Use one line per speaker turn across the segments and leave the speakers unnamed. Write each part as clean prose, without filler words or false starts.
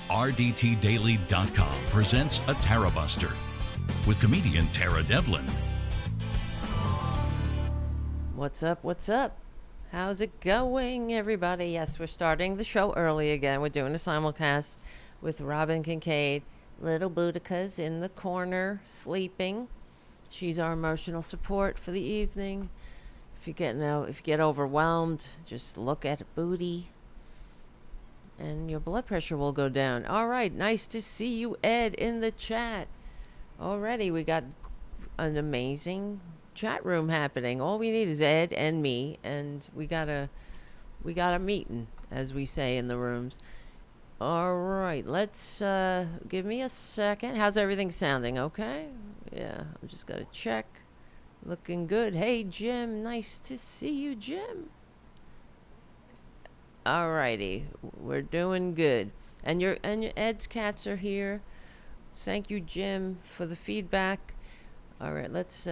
RDTDaily.com presents a Tarabuster with comedian Tara Devlin.
What's up? What's up? How's it going, everybody? Yes, we're starting the show early again. We're doing a simulcast with Robyn Kincaid. Little Boudica's in the corner sleeping. She's our emotional support for the evening. If you get overwhelmed, just look at Booty and your blood pressure will go down. All right, nice to see you, Ed, in the chat. Already we got an amazing chat room happening. All we need is Ed and me, and we got a meeting, as we say in the rooms. All right, let's give me a second. How's everything sounding? Okay? Yeah, I'm just gonna check. Looking good. Hey, Jim, nice to see you, Jim. Alrighty, we're doing good. And your Ed's cats are here. Thank you, Jim, for the feedback. All right, let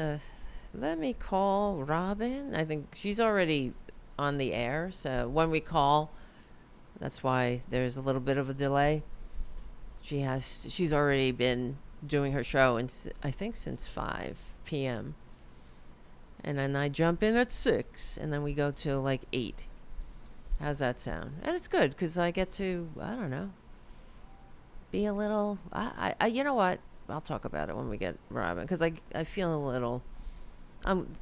me call Robyn. I think she's already on the air, so when we call, that's why there's a little bit of a delay. She's already been doing her show, I think since 5 p.m. And then I jump in at 6, and then we go till like 8. How's that sound? And it's good because I get to, I don't know, be a little, I you know what? I'll talk about it when we get Robyn, because I feel a little, I'm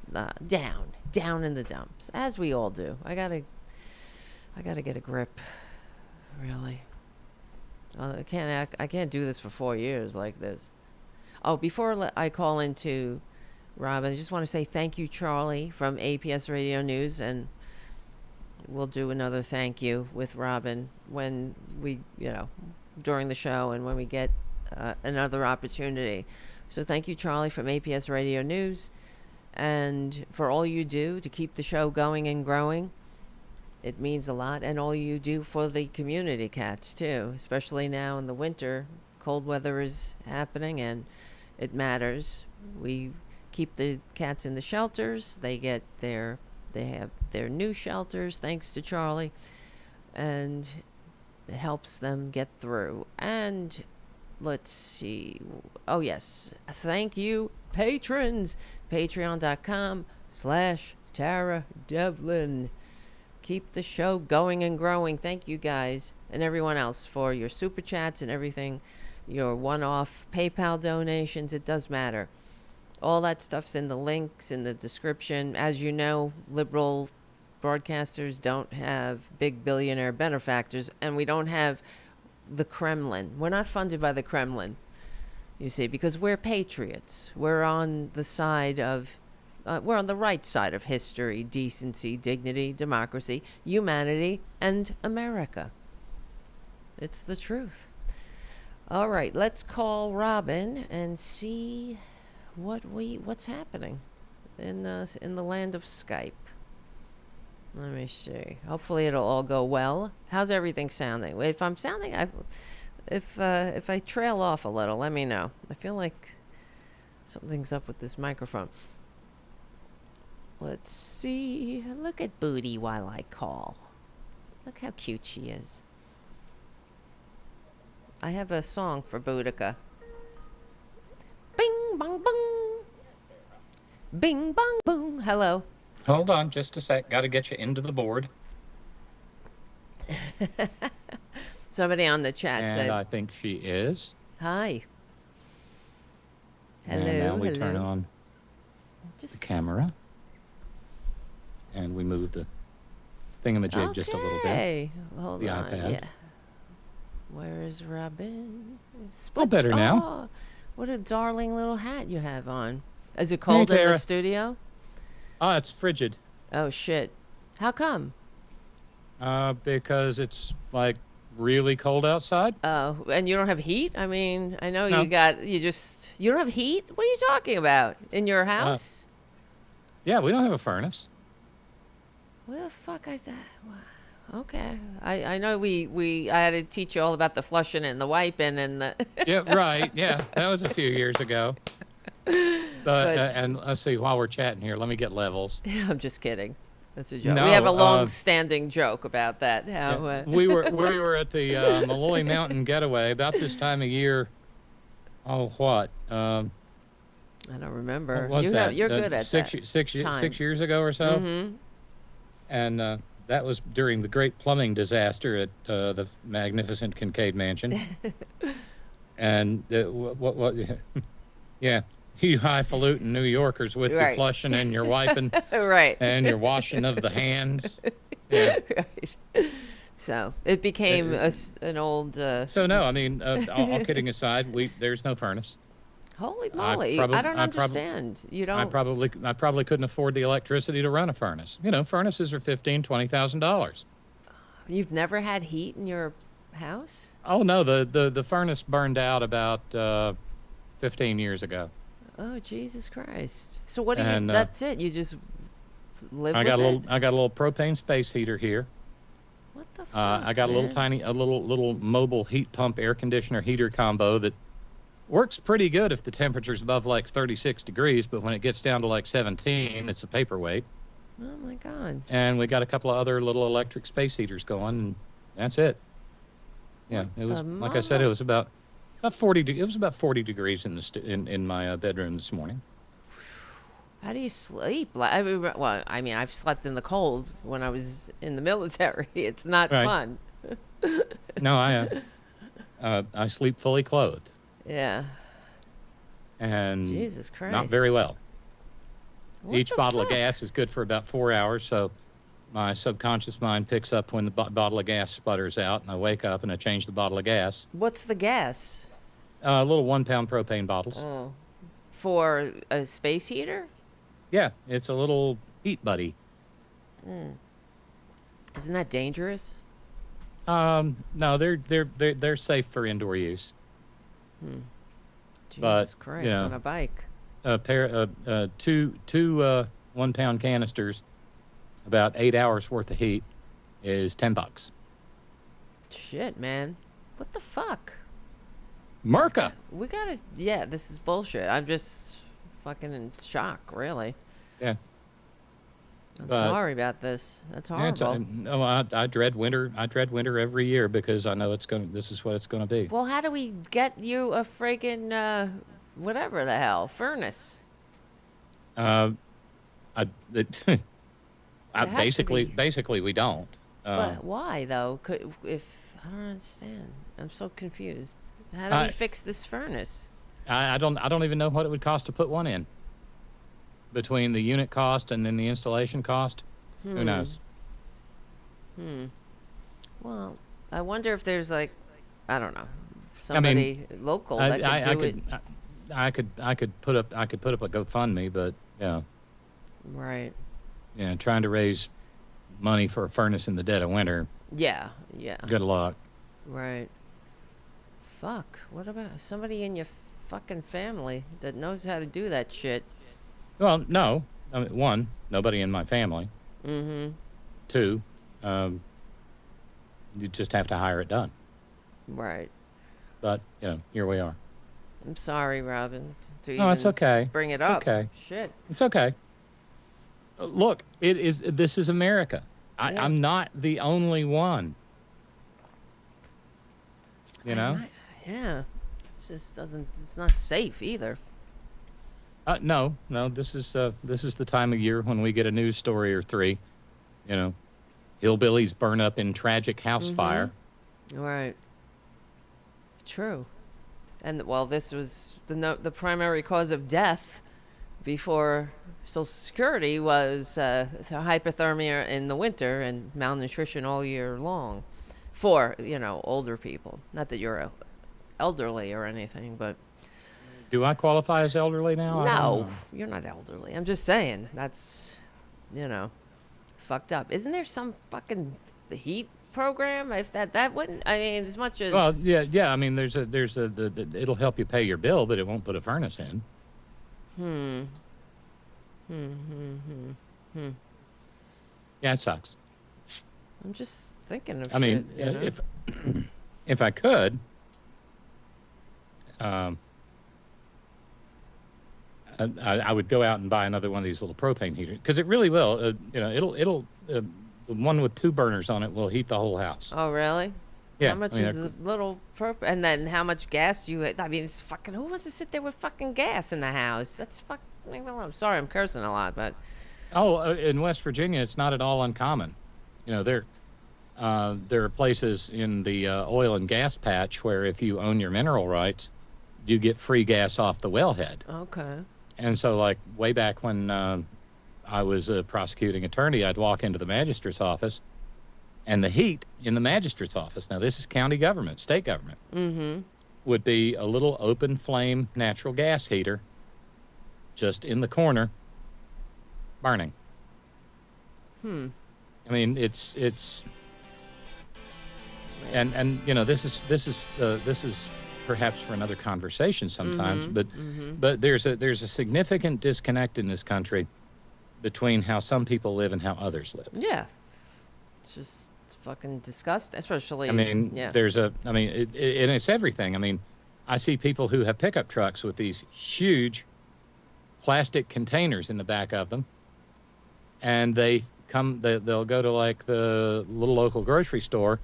down in the dumps, as we all do. I gotta get a grip, really. I can't do this for 4 years like this. Oh, before I call into Robyn, I just want to say thank you, Charlie from APS Radio News, and we'll do another thank you with Robyn when we, during the show and when we get another opportunity. So thank you, Charlie from APS Radio News, and for all you do to keep the show going and growing. It means a lot, and all you do for the community cats too, especially now in the winter. Cold weather is happening and it matters. We keep the cats in the shelters. They have their new shelters thanks to Charlie, and it helps them get through. And let's see. Oh yes, thank you, patrons. Patreon.com/Tara Devlin. Keep the show going and growing. Thank you guys and everyone else for your super chats and everything, your one-off PayPal donations. It does matter. All that stuff's in the links in the description. As you know, liberal broadcasters don't have big billionaire benefactors, and we don't have the Kremlin. We're not funded by the Kremlin, you see, because we're patriots. We're on the side of, we're on the right side of history, decency, dignity, democracy, humanity, and America. It's the truth. All right, let's call Robyn and see what's happening in the land of Skype. Let me see. Hopefully it'll all go well. How's everything sounding? If I'm sounding, if I trail off a little, let me know. I feel like something's up with this microphone. Let's see. Look at Booty while I call. Look how cute she is. I have a song for Boudica. Bing, bong, bong. Bing, bong, boom. Hello.
Hold on just a sec. Got to get you into the board.
Somebody on the chat said...
And I think she is.
Hi. Hello,
and now we
hello.
turn on the camera. And we move the thingamajig just a little bit.
Okay. Hold
the
on.
iPad.
Yeah. Where is Robyn?
Oh, better now.
What a darling little hat you have on. Is it cold in the studio?
Oh, it's frigid.
Oh, shit. How come?
Because it's, like, really cold outside.
Oh, and you don't have heat? I mean, I know
No.
you don't have heat? What are you talking about? In your house?
Yeah, we don't have a furnace.
Where the fuck I thought? Wow. Okay. I know I had to teach you all about the flushing and the wiping and the...
Yeah, right. Yeah, that was a few years ago. And let's see, while we're chatting here, let me get levels.
I'm just kidding. That's a joke.
No,
we have a long-standing joke about that. How
we were at the Malloy Mountain Getaway about this time of year. Oh, what?
I don't remember.
What was that?
You're good at
six
that.
6 years ago or so.
Mm-hmm.
And that was during the great plumbing disaster at the magnificent Kincaid Mansion. And what? Yeah, you highfalutin New Yorkers with your flushing and your wiping,
right,
and your washing of the hands. Yeah.
Right. So it became an old.
So no, I mean, all kidding aside, there's no furnace.
Holy moly! I don't understand. You don't.
I probably couldn't afford the electricity to run a furnace. You know, furnaces are $15,000-$20,000.
You've never had heat in your house?
Oh no, the furnace burned out about 15 years ago.
Oh Jesus Christ! So what do you? That's it. You just live with it?
I got a little propane space heater here.
What the fuck?
I got a little mobile heat pump air conditioner heater combo that works pretty good if the temperature's above like 36 degrees, but when it gets down to like 17, it's a paperweight.
Oh my God.
And we got a couple of other little electric space heaters going, and that's it. Yeah, it was like I said, it was about 40. It was about 40 degrees in my bedroom this morning.
How do you sleep? Well, I mean, I've slept in the cold when I was in the military. It's not fun.
No, I sleep fully clothed.
Yeah.
And
Jesus Christ.
not very well. Each bottle
fuck?
of gas is good for about 4 hours, so my subconscious mind picks up when the bottle of gas sputters out, and I wake up and I change the bottle of gas.
What's the gas?
Little 1-pound propane bottles.
Oh. For a space heater?
Yeah, it's a little heat buddy.
Isn't that dangerous?
No, they're safe for indoor use.
Jesus Christ, on a bike.
Two 1-pound canisters, about 8 hours worth of heat, is $10.
Shit, man. What the fuck?
Merca.
We gotta. Yeah, this is bullshit. I'm just fucking in shock, really.
Yeah.
I'm sorry about this. That's horrible.
I dread winter. I dread winter every year because I know this is what it's gonna be.
Well, how do we get you a friggin' whatever the hell furnace?
Basically we don't.
But why though? If I don't understand, I'm so confused. How do we fix this furnace?
I don't even know what it would cost to put one in. Between the unit cost and then the installation cost, who knows?
Well, I wonder if there's I don't know, somebody local that could do it.
I could put up a GoFundMe, but yeah.
Right.
Yeah, trying to raise money for a furnace in the dead of winter.
Yeah.
Good luck.
Right. Fuck. What about somebody in your fucking family that knows how to do that shit?
Well, no. I mean, one, nobody in my family.
Mm-hmm.
Two, you just have to hire it done.
Right.
But, here we are.
I'm sorry, Robyn.
No, it's okay.
Bring it
it's
up.
Okay.
Shit.
It's okay. Look, this is America. I'm not the only one.
Yeah. It just it's not safe either.
No, this is the time of year when we get a news story or three. Hillbillies burn up in tragic house fire.
Right. True. And this was the primary cause of death before Social Security was hypothermia in the winter and malnutrition all year long for older people. Not that you're elderly or anything, but.
Do I qualify as elderly now?
No, you're not elderly. I'm just saying that's, fucked up. Isn't there some fucking heat program? If that wouldn't, I mean, as much as.
Well, yeah. I mean, there's it'll help you pay your bill, but it won't put a furnace in. Yeah, it sucks.
I'm just thinking of.
I mean, if I could. I would go out and buy another one of these little propane heaters because it really will. It'll the one with 2 burners on it will heat the whole house.
Oh, really?
Yeah.
How much is a little and then how much gas do you? I mean, it's fucking. Who wants to sit there with fucking gas in the house? That's fucking. Well, I'm sorry, I'm cursing a lot, but.
Oh, in West Virginia, it's not at all uncommon. There are places in the oil and gas patch where if you own your mineral rights, you get free gas off the wellhead.
Okay.
And so, like, way back when I was a prosecuting attorney, I'd walk into the magistrate's office, and the heat in the magistrate's office, now this is county government, state government, would be a little open flame natural gas heater just in the corner, burning. I mean, it's and this is perhaps for another conversation sometimes, but there's a significant disconnect in this country between how some people live and how others live.
Yeah, it's just fucking disgusting, especially.
I mean, and it's everything. I mean, I see people who have pickup trucks with these huge plastic containers in the back of them, and they'll go to like the little local grocery store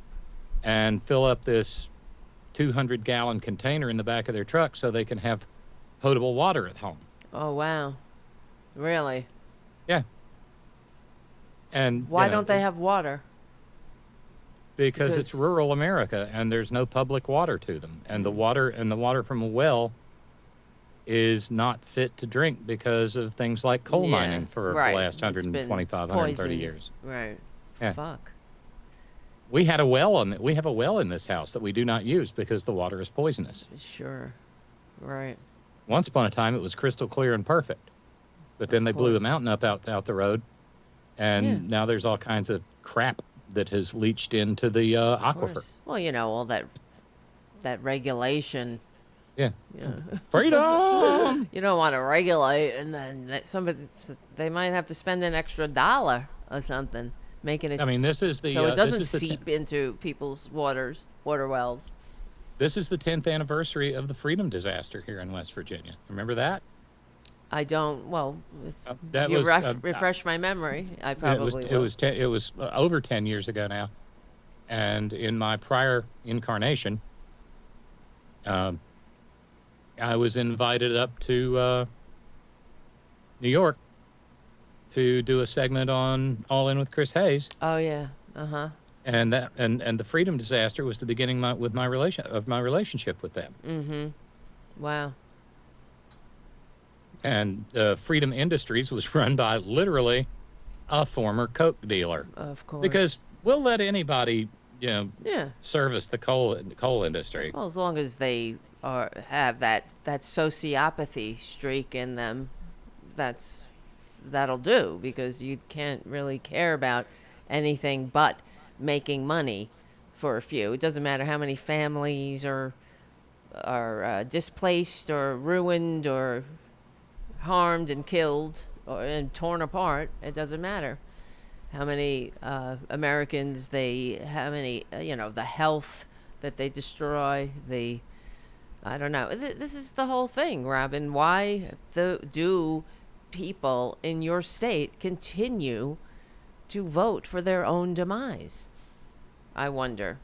and fill up this 200-gallon container in the back of their truck so they can have potable water at home.
Oh, wow. Really?
Yeah. And
why don't they have water?
Because it's rural America and there's no public water to them, and the water from a well is not fit to drink because of things like coal mining for the last 125, 130 years.
Right.
Yeah.
Fuck.
We have a well in this house that we do not use because the water is poisonous.
Sure. Right.
Once upon a time, it was crystal clear and perfect, but then they blew a mountain up out the road, and now there's all kinds of crap that has leached into the aquifer.
Well, all that regulation.
Yeah. Freedom.
You don't want to regulate, and then they might have to spend an extra $1 or something. Making it.
I mean, this is the
so it doesn't seep into people's water wells.
This is the 10th anniversary of the Freedom disaster here in West Virginia. Remember that?
I don't. Well, if you refresh my memory, I probably will.
It was over 10 years ago now, and in my prior incarnation, I was invited up to New York to do a segment on All In with Chris Hayes.
Oh yeah,
And the Freedom disaster was the beginning of my relationship with them.
Wow.
And Freedom Industries was run by literally a former coke dealer.
Of course.
Because we'll let anybody, service the coal industry.
Well, as long as they have that sociopathy streak in them, that'll do, because you can't really care about anything but making money for a few. It doesn't matter how many families are displaced or ruined or harmed and killed and torn apart. It doesn't matter how many Americans the health that they destroy. I don't know. This is the whole thing, Robyn. Why do people in your state continue to vote for their own demise? I wonder.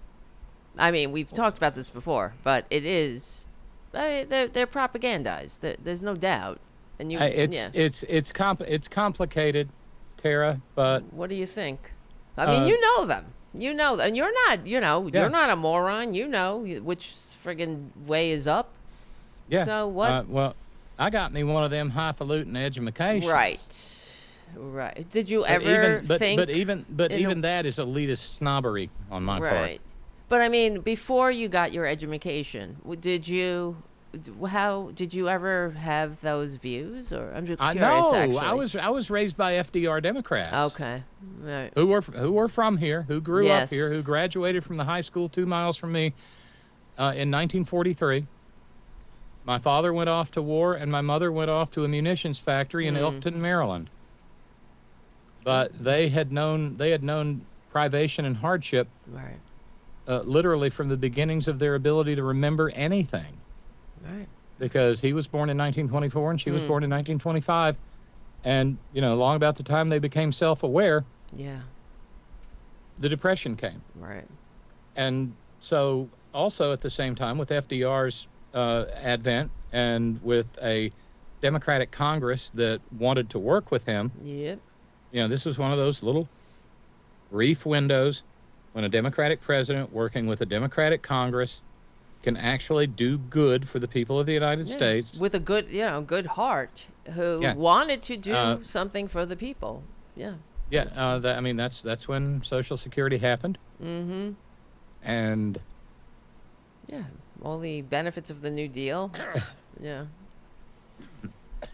I mean, we've talked about this before, but it is they're propagandized. There's no doubt. And
it's complicated, Tara. But
what do you think? I mean, you know them. And you're not. You're not a moron. You know which friggin' way is up.
Yeah.
So what?
Well, I got me one of them highfalutin educations.
Right. Did you ever think?
But even that is elitist snobbery on my part.
Right. But I mean, before you got your education, did you ever have those views? Or I'm just curious. Actually,
I was raised by FDR Democrats.
Okay. Right.
Who were from here, who grew up here, who graduated from the high school 2 miles from me in 1943. My father went off to war, and my mother went off to a munitions factory in Elkton, Maryland. But they had known privation and hardship,
right?
Literally from the beginnings of their ability to remember anything.
Right.
because he was born in 1924 and she was born in 1925. And, long about the time they became self-aware,
Yeah.
the Depression came.
Right.
And so also at the same time with FDR's advent and with a Democratic Congress that wanted to work with him,
Yep.
this was one of those little brief windows when a Democratic president working with a Democratic Congress can actually do good for the people of the United States.
With a good, good heart, who wanted to do something for the people. Yeah.
Yeah, that's when Social Security happened.
Mm-hmm.
And
yeah, all the benefits of the New Deal. Yeah.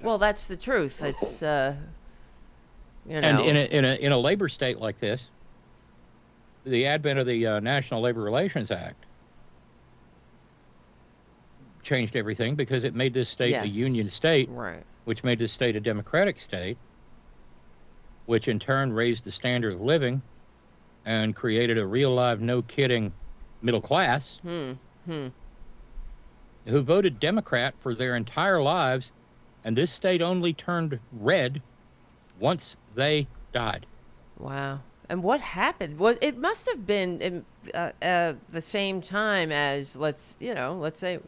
Well, that's the truth. It's
and in a labor state like this, the advent of the National Labor Relations Act changed everything because it made this state a union state,
right,
which made this state a democratic state, which in turn raised the standard of living and created a real live, no kidding middle class who voted Democrat for their entire lives, and this state only turned red once they died.
Wow. And what happened? It must have been in, the same time as let's say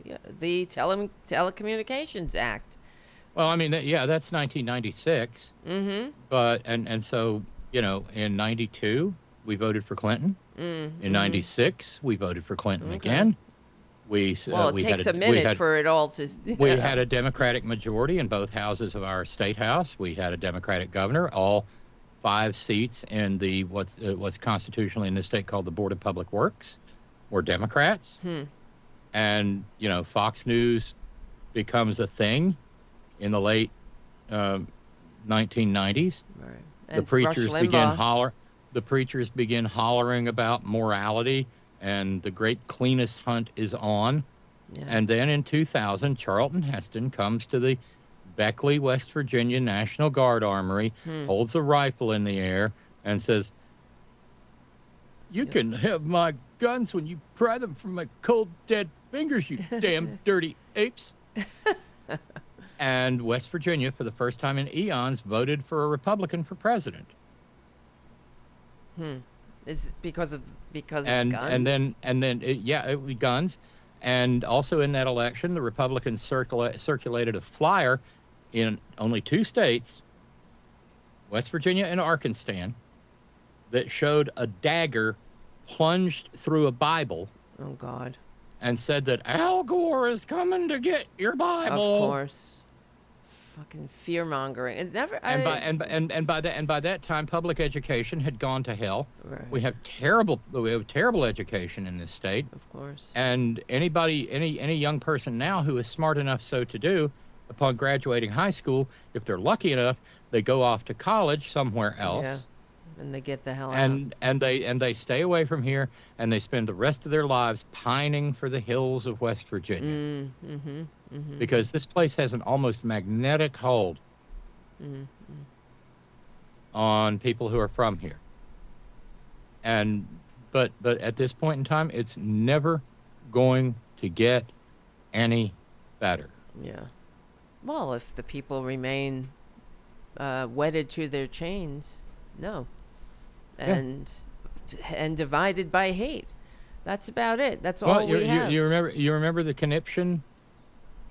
the Telecommunications Act.
Well, that's 1996.
Mm-hmm.
But and so in '92 we voted for Clinton.
Mm-hmm.
In '96 we voted for Clinton again.
It takes a minute for it all to.
We had a Democratic majority in both houses of our state house. We had a Democratic governor. All 5 seats in the what's constitutionally in this state called the Board of Public Works were Democrats. And Fox News becomes a thing in the late 1990s.
Right.
The preachers begin hollering about morality, and the great cleanest hunt is on. Yeah. And then in 2000, Charlton Heston comes to the Beckley, West Virginia National Guard Armory, holds a rifle in the air, and says, "You can have my guns when you pry them from my cold, dead fingers, you damn dirty apes." And West Virginia, for the first time in eons, voted for a Republican for president.
Is because of guns?
And then it was guns. And also in that election, the Republicans circulated a flyer in only 2 states, West Virginia and Arkansas, that showed a dagger plunged through a Bible.
Oh, God.
And said that Al Gore is coming to get your Bible.
Of course. Fucking fear mongering. And
by that time, public education had gone to hell.
Right.
We have terrible education in this state.
Of course.
And any young person now who is smart enough so to do, upon graduating high school, if they're lucky enough, they go off to college somewhere else.
Yeah. And they get the hell out.
And they stay away from here, and they spend the rest of their lives pining for the hills of West Virginia. Because this place has an almost magnetic hold on people who are from here. But at this point in time, it's never going to get any better.
Yeah. Well, if the people remain wedded to their chains, no. And divided by hate. That's about it. That's all we have.
You remember the conniption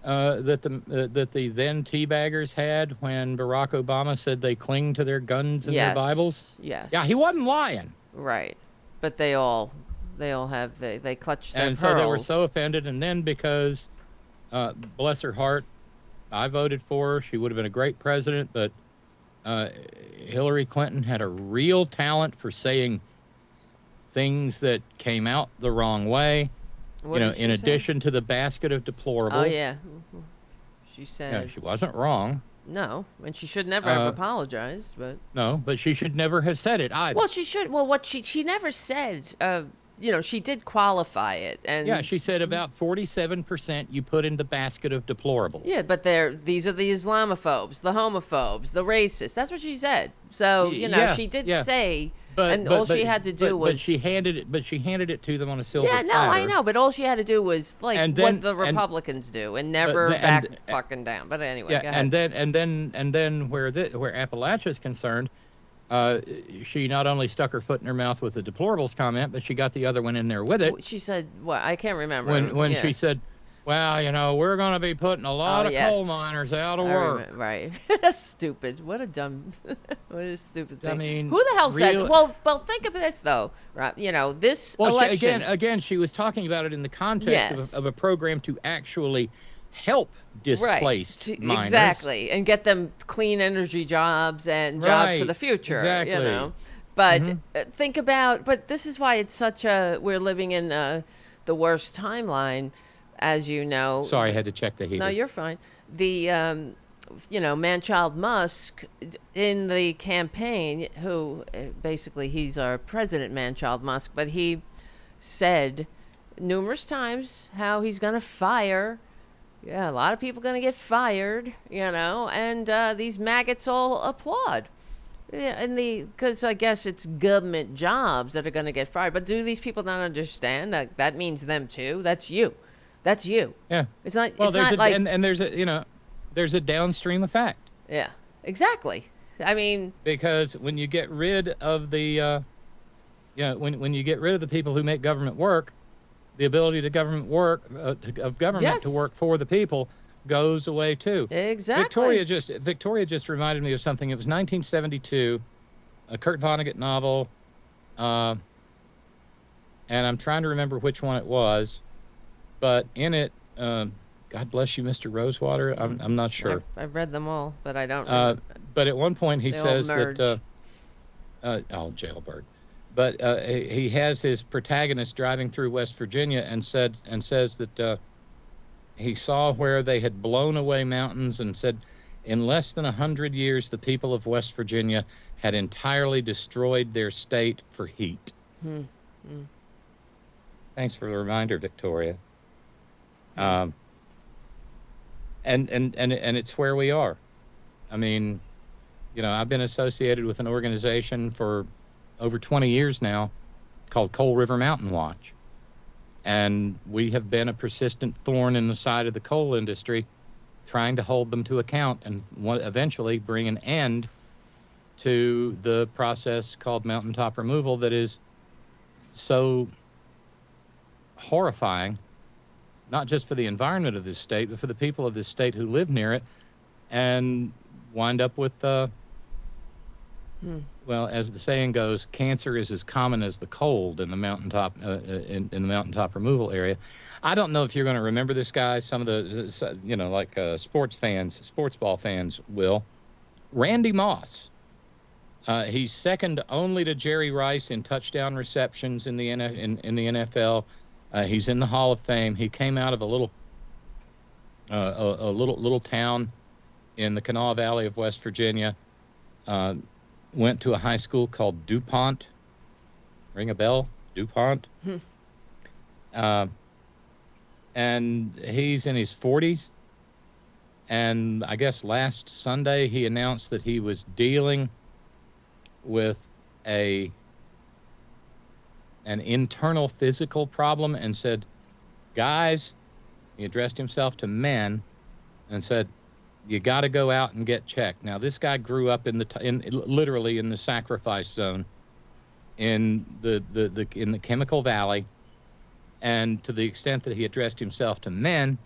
that the then teabaggers had when Barack Obama said they cling to their guns and their Bibles?
Yes.
Yeah, he wasn't lying.
Right. But they all have they clutch their pearls.
And so they were so offended, and then because bless her heart, I voted for her. She would have been a great president, but Hillary Clinton had a real talent for saying things that came out the wrong way. In addition to the basket of deplorables.
Oh, yeah. She said...
she wasn't wrong.
No, and she should never have apologized, but...
No, but she should never have said it either.
Well, she should... Well, what she never said... she did qualify it, and...
Yeah, she said about 47% you put in the basket of deplorables.
Yeah, but these are the Islamophobes, the homophobes, the racists. That's what she said. So, she did say... And all she had to do was.
But she handed it to them on a silver
Yeah, no,
platter.
I know, but all she had to do was like
And then-
what the Republicans do, and never back fucking down. But anyway,
Yeah,
go ahead.
and then where Appalachia is concerned, she not only stuck her foot in her mouth with the deplorables comment, but she got the other one in there with it.
She said, "What? I can't remember."
When
Yeah.
she said, "Well, we're going to be putting a lot of coal miners out of work."
Right. That's stupid. What a dumb, what a stupid thing.
I mean,
who the hell says it? Well, think of this though, right? This election.
Again, she was talking about it in the context of a program to actually help displaced miners.
Exactly, and get them clean energy jobs and jobs for the future.
Exactly.
But think about. But this is why it's such a. We're living in the worst timeline. As you know.
Sorry, I had to check the heater.
No, you're fine. The, man-child Musk in the campaign, who basically he's our president, man-child Musk, but he said numerous times how he's going to fire. Yeah, a lot of people going to get fired, and these maggots all applaud. Yeah, because I guess it's government jobs that are going to get fired. But do these people not understand that means them too? That's you. That's you.
Yeah.
It's not.
Well,
it's not like.
And there's a downstream effect.
Yeah. Exactly. I mean.
Because when you get rid of the, when you get rid of the people who make government work, the ability to government to work for the people goes away too.
Exactly.
Victoria just reminded me of something. It was 1972, a Kurt Vonnegut novel, and I'm trying to remember which one it was. But in it, God bless you, Mr. Rosewater. I'm not sure.
I've read them all, but I don't.
But at one point he says that, jailbird. But he has his protagonist driving through West Virginia and says that he saw where they had blown away mountains and said, in less than 100 years, the people of West Virginia had entirely destroyed their state for heat. Thanks for the reminder, Victoria. And it's where we are. I mean, I've been associated with an organization for over 20 years now called Coal River Mountain Watch. And we have been a persistent thorn in the side of the coal industry, trying to hold them to account and eventually bring an end to the process called mountaintop removal that is so horrifying, not just for the environment of this state, but for the people of this state who live near it, and wind up with, well, as the saying goes, cancer is as common as the cold in the mountaintop in the mountaintop removal area. I don't know if you're going to remember this guy. Some of the, sports ball fans will. Randy Moss. He's second only to Jerry Rice in touchdown receptions in the NFL. He's in the Hall of Fame. He came out of a little town in the Kanawha Valley of West Virginia. Went to a high school called DuPont. Ring a bell? DuPont. And he's in his 40s. And I guess last Sunday he announced that he was dealing with an internal physical problem and said, guys, he addressed himself to men and said, you got to go out and get checked. Now, this guy grew up literally in the sacrifice zone in the Chemical Valley, and to the extent that he addressed himself to men,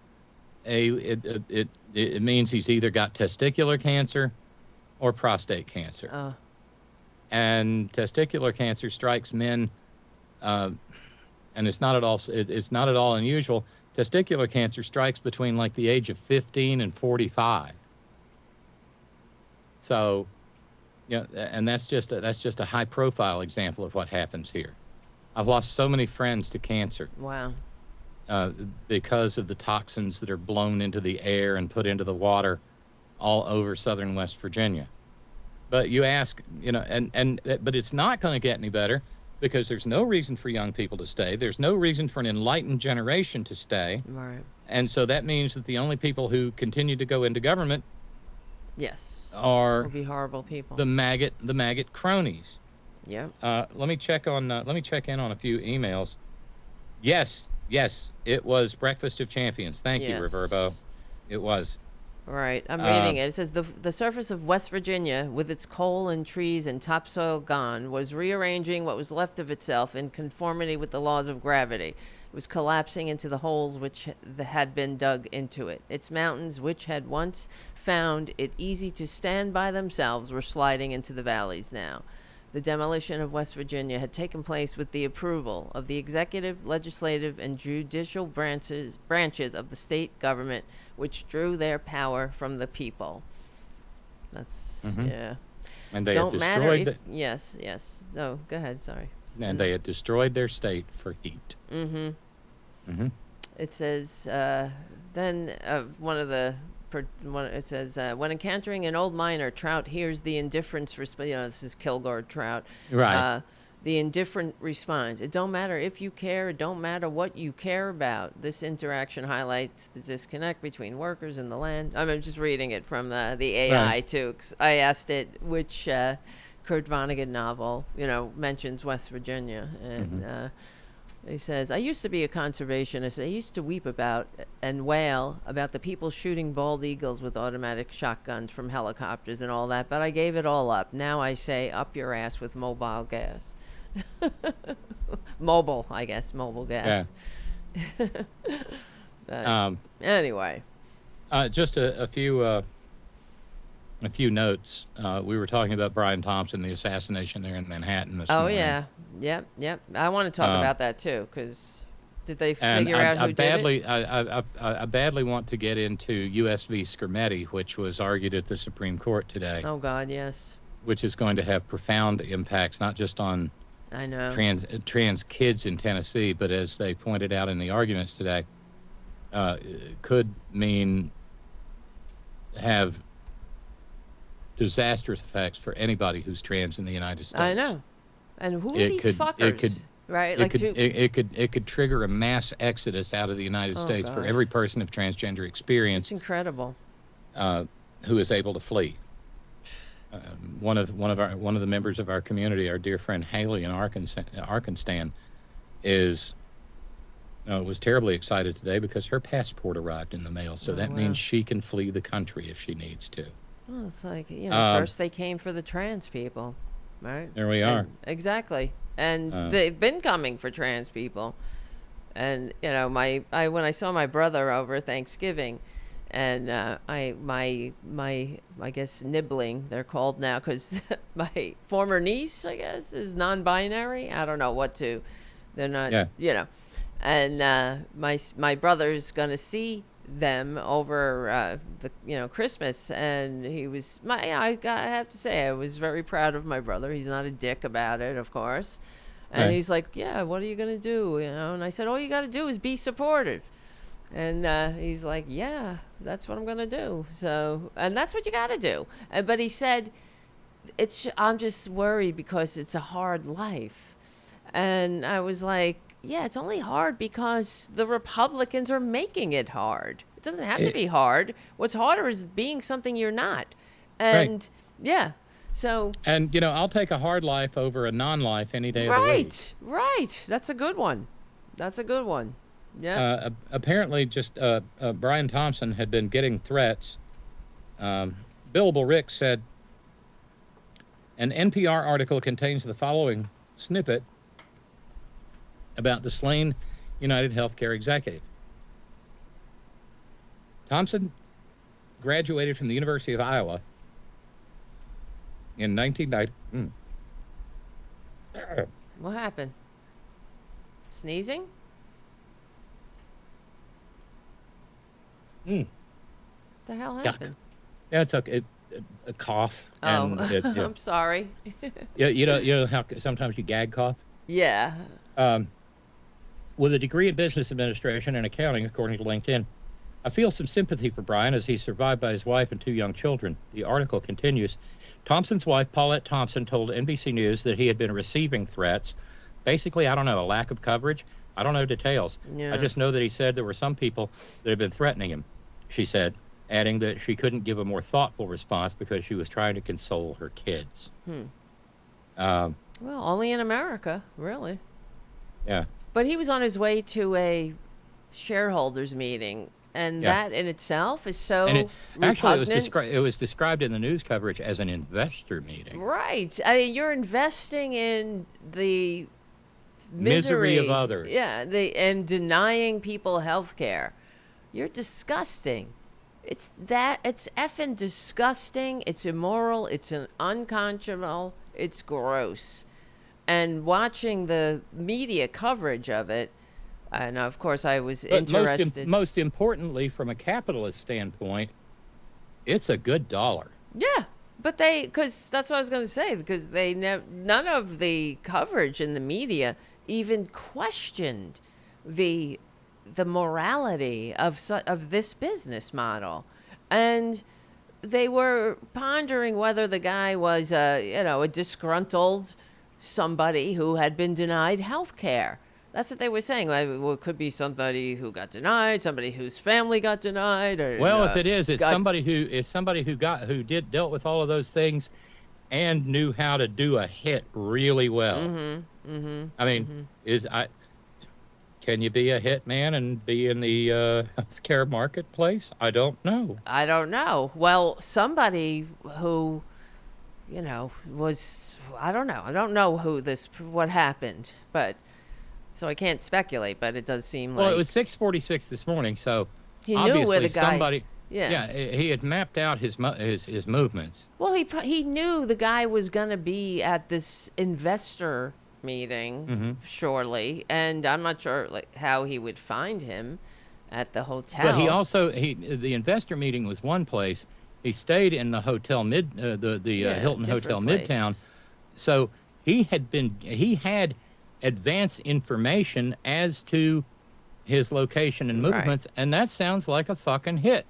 it means he's either got testicular cancer or prostate cancer. And testicular cancer strikes men, and it's not at all unusual. Testicular cancer strikes between like the age of 15 and 45. So, and that's just a high profile example of what happens here. I've lost so many friends to cancer.
Wow.
Because of the toxins that are blown into the air and put into the water all over southern West Virginia. But you ask, but it's not going to get any better, because there's no reason for young people to stay. There's no reason for an enlightened generation to stay.
Right.
And so that means that the only people who continue to go into government
will be horrible people.
The maggot cronies.
Yep.
Let me check in on a few emails. Yes, it was Breakfast of Champions. Thank you, Reverbo. It was.
Right, I'm reading it. It says the surface of West Virginia, with its coal and trees and topsoil gone, was rearranging what was left of itself in conformity with the laws of gravity. It was collapsing into the holes which had been dug into it. Its mountains, which had once found it easy to stand by themselves, were sliding into the valleys now. The demolition of West Virginia had taken place with the approval of the executive, legislative, and judicial branches of the state government, which drew their power from the people. That's, yeah.
And they
Don't
had
matter
destroyed
if, yes. No, go ahead, sorry.
and they had destroyed their state for heat.
It says, then it says, when encountering an old miner, Trout hears the indifference this is Kilgore Trout.
Right.
The indifferent response. It don't matter if you care. It don't matter what you care about. This interaction highlights the disconnect between workers and the land. I'm just reading it from the AI,
Right.
too. 'Cause I asked it which Kurt Vonnegut novel, mentions West Virginia. And he says, I used to be a conservationist. I used to weep about and wail about the people shooting bald eagles with automatic shotguns from helicopters and all that, but I gave it all up. Now I say, up your ass with mobile gas. Mobile gas. But anyway.
Just a few notes. We were talking about Brian Thompson, the assassination there in Manhattan this morning.
Yeah. Yep. I want to talk about that too, because did they figure out who did it?
I badly want to get into U.S. v. Skermetti, which was argued at the Supreme Court today.
Oh, God, yes.
Which is going to have profound impacts, not just on
I know.
trans kids in Tennessee, but as they pointed out in the arguments today, could have disastrous effects for anybody who's trans in the United States.
I know. And who are these fuckers? Right?
It could trigger a mass exodus out of the United States for every person of transgender experience.
It's incredible.
Who is able to flee. One of the members of our community, our dear friend Haley in Arkansas, was terribly excited today because her passport arrived in the mail. So that means she can flee the country if she needs to.
Well, it's like, first they came for the trans people, right?
There we are.
Exactly. And they've been coming for trans people. And, when I saw my brother over Thanksgiving, and I guess nibbling, they're called now, because my former niece, I guess, is non-binary. I don't know what to. They're not, And my brother's going to see them over Christmas, and he was I have to say I was very proud of my brother. He's not a dick about it, of course. And he's like, yeah, what are you going to do? And I said, all you got to do is be supportive. And he's like, yeah, that's what I'm going to do. So, and that's what you got to do. But he said, I'm just worried because it's a hard life. And I was like, yeah, it's only hard because the Republicans are making it hard. It doesn't have to be hard. What's harder is being something you're not. And so. And,
I'll take a hard life over a non-life any day of the week.
Right. That's a good one. Yeah.
Apparently, just Brian Thompson had been getting threats. Billable Rick said, an NPR article contains the following snippet about the slain United Healthcare executive. Thompson graduated from the University of Iowa in 1990.
What happened? Sneezing? What the hell happened?
Yeah, it's a cough.
Oh, and I'm sorry.
You know how sometimes you gag cough?
Yeah.
With a degree in business administration and accounting, according to LinkedIn, I feel some sympathy for Brian as he's survived by his wife and 2 young children. The article continues. Thompson's wife, Paulette Thompson, told NBC News that he had been receiving threats. Basically, I don't know, a lack of coverage. I don't know details.
Yeah.
I just know that he said there were some people that had been threatening him, she said, adding that she couldn't give a more thoughtful response because she was trying to console her kids.
Well, only in America, really.
Yeah.
But he was on his way to a shareholders meeting, and
Yeah.
that in itself is
And
so
actually,
repugnant.
it was described in the news coverage as an investor meeting.
Right. I mean, you're investing in the
Misery of others.
Yeah, and denying people health care. You're disgusting. It's effing disgusting. It's immoral. It's unconscionable. It's gross. And watching the media coverage of it, and of course I was
But
interested.
most importantly, from a capitalist standpoint, it's a good dollar.
Yeah, but because that's what I was going to say, because none of the coverage in the media even questioned the morality of this business model, and they were pondering whether the guy was a disgruntled somebody who had been denied health care. That's what they were saying. Well, it could be somebody who got denied, somebody whose family got denied, or
Well, if it is, it's somebody who dealt with all of those things and knew how to do a hit really well. I mean, can you be a hit man and be in the healthcare marketplace? I don't know.
I don't know. Well, somebody who, was, I don't know. I don't know what happened, but so I can't speculate, but it does seem like.
Well, it was 6:46 this morning, so
he
obviously
knew where the guy.
somebody.
Yeah,
he had mapped out his movements.
Well, he knew the guy was gonna be at this investor meeting, surely, and I'm not sure how he would find him at the hotel.
But the investor meeting was one place. He stayed in the hotel Hilton Hotel
place.
Midtown, so he had advance information as to his location and movements, and that sounds like a fucking hit.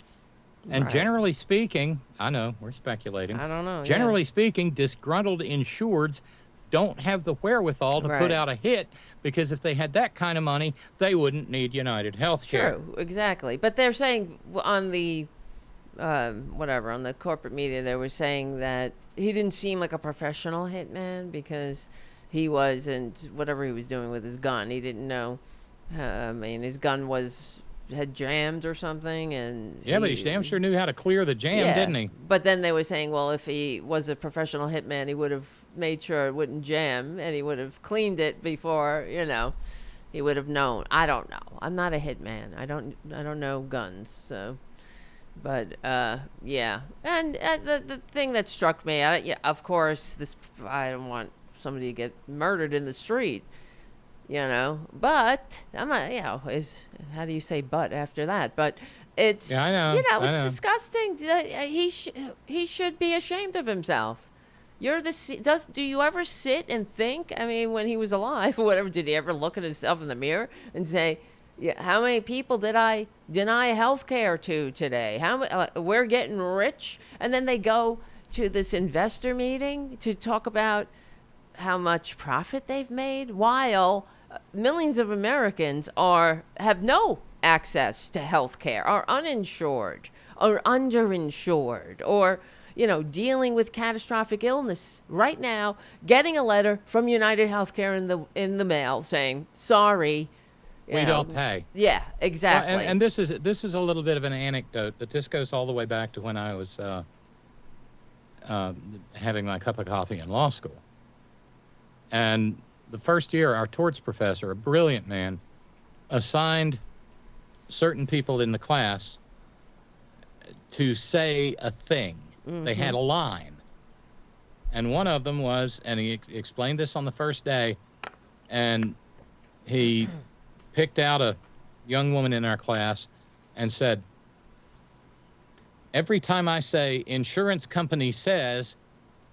And generally speaking, I know we're speculating.
I don't know.
Generally speaking, disgruntled insureds don't have the wherewithal to put out a hit, because if they had that kind of money, they wouldn't need United Healthcare.
True, exactly. But they're saying on the on the corporate media, they were saying that he didn't seem like a professional hitman because he wasn't, whatever he was doing with his gun, he didn't know. I mean, his gun had jammed or something, and
but he damn sure knew how to clear the jam, didn't he?
But then they were saying, well, if he was a professional hitman, he would have made sure it wouldn't jam, and he would have cleaned it before, he would have known. I don't know. I'm not a hitman. I don't know guns, so. But yeah, and the thing that struck me, of course, I don't want somebody to get murdered in the street, but I'm not, how do you say but after that? But it's,
I know,
it's disgusting. He should be ashamed of himself. Do you ever sit and think? I mean, when he was alive or whatever, did he ever look at himself in the mirror and say, how many people did I deny health care to today? We're getting rich, and then they go to this investor meeting to talk about how much profit they've made, while millions of Americans have no access to health care, are uninsured or underinsured, or dealing with catastrophic illness right now, getting a letter from United Healthcare in the mail saying, sorry,
we don't pay.
Yeah, exactly.
Well, and this is a little bit of an anecdote, but this goes all the way back to when I was having my cup of coffee in law school. And the first year, our torts professor, a brilliant man, assigned certain people in the class to say a thing. They had a line. And one of them was, and he explained this on the first day, and he picked out a young woman in our class and said, every time I say insurance company says,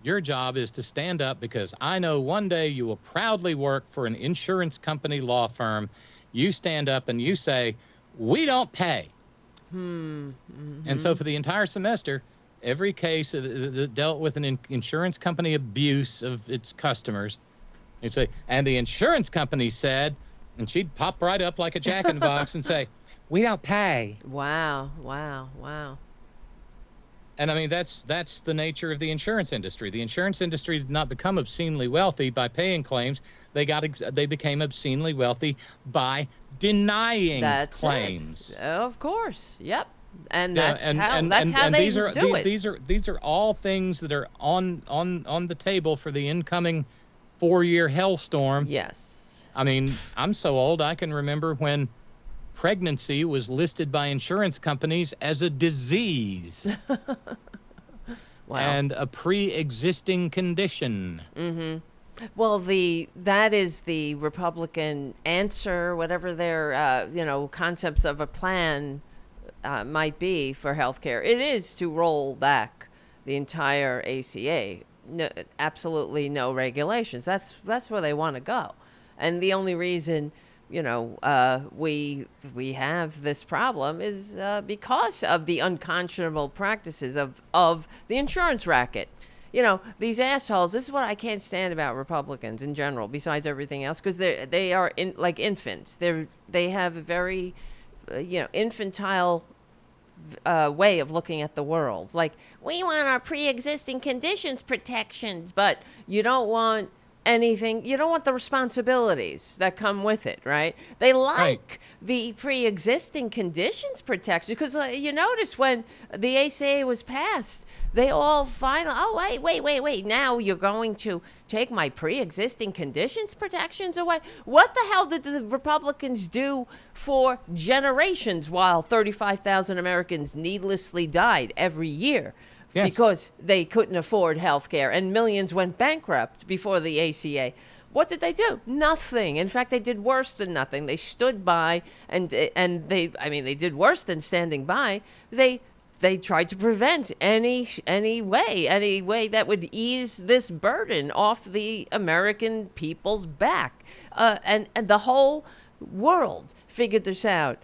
your job is to stand up, because I know one day you will proudly work for an insurance company law firm. You stand up and you say, we don't pay. And so for the entire semester, every case that dealt with an insurance company abuse of its customers, you'd say, and the insurance company said, and she'd pop right up like a jack-in-the-box and say, we don't pay.
Wow.
And I mean, that's the nature of the insurance industry. The insurance industry did not become obscenely wealthy by paying claims. They became obscenely wealthy by denying
That's
claims.
it. Of course. Yep. And
Yeah,
that's how they do it.
These are all things that are on the table for the incoming 4-year hellstorm.
Yes.
I mean, I'm so old I can remember when pregnancy was listed by insurance companies as a disease.
Wow.
And a pre-existing condition.
Mm-hmm. Well, that is the Republican answer, whatever their concepts of a plan might be for healthcare. It is to roll back the entire ACA. No, absolutely no regulations. That's where they want to go, and the only reason we have this problem is because of the unconscionable practices of the insurance racket. These assholes. This is what I can't stand about Republicans in general, besides everything else, because they are like infants. They have a very infantile way of looking at the world. Like, we want our pre-existing conditions protections, but you don't want anything. You don't want the responsibilities that come with it, right? They like the pre-existing conditions protection because you notice when the ACA was passed, they all finally, wait. Now you're going to take my pre-existing conditions protections away? What the hell did the Republicans do for generations while 35,000 Americans needlessly died every year? Yes. Because they couldn't afford health care and millions went bankrupt before the ACA. What did they do? Nothing. In fact, they did worse than nothing. They stood by and they did worse than standing by. They tried to prevent any way that would ease this burden off the American people's back. And the whole world figured this out